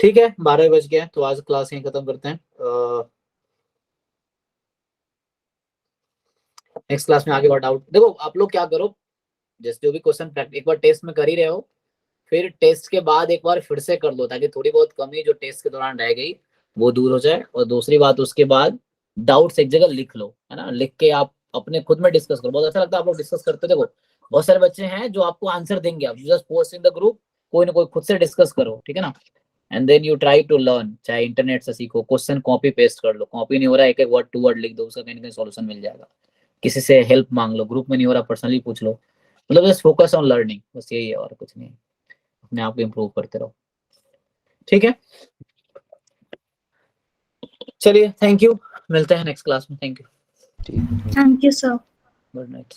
ठीक है, 12 बज गए तो आज क्लास यहीं खत्म करते हैं। नेक्स्ट क्लास में आगे और डाउट, देखो आप लोग क्या करो, जैसे जो भी क्वेश्चन एक बार टेस्ट में कर ही रहे हो, फिर टेस्ट के बाद एक बार फिर से कर लो, ताकि थोड़ी बहुत कमी जो टेस्ट के दौरान रह गई वो दूर हो जाए। और दूसरी बात, उसके बाद डाउट्स एक जगह लिख लो, है ना, लिख के आप अपने खुद में डिस्कस करो। बहुत अच्छा लगता है आप लोग डिस्कस करते हो। देखो बहुत सारे बच्चे हैं जो आपको आंसर देंगे, आप just post in the group, कोई ना कोई खुद से डिस्कस करो, ठीक है ना, and then you try to learn. चाहे इंटरनेट से सीखो, क्वेश्चन कॉपी पेस्ट कर लो, कॉपी नहीं हो रहा है एक एक वर्ड 2 वर्ड लिख दो, उसका कहीं ना कहीं सॉल्यूशन मिल जाएगा। किसी से हेल्प मांग लो, ग्रुप में नहीं हो रहा पर्सनली पूछ लो, मतलब जस्ट फोकस ऑन लर्निंग, बस यही है और कुछ नहीं, अपने आप को इम्प्रूव करते रहो, ठीक है। चलिए, थैंक यू, मिलते हैं नेक्स्ट क्लास में। Thank you, thank you sir. Good night.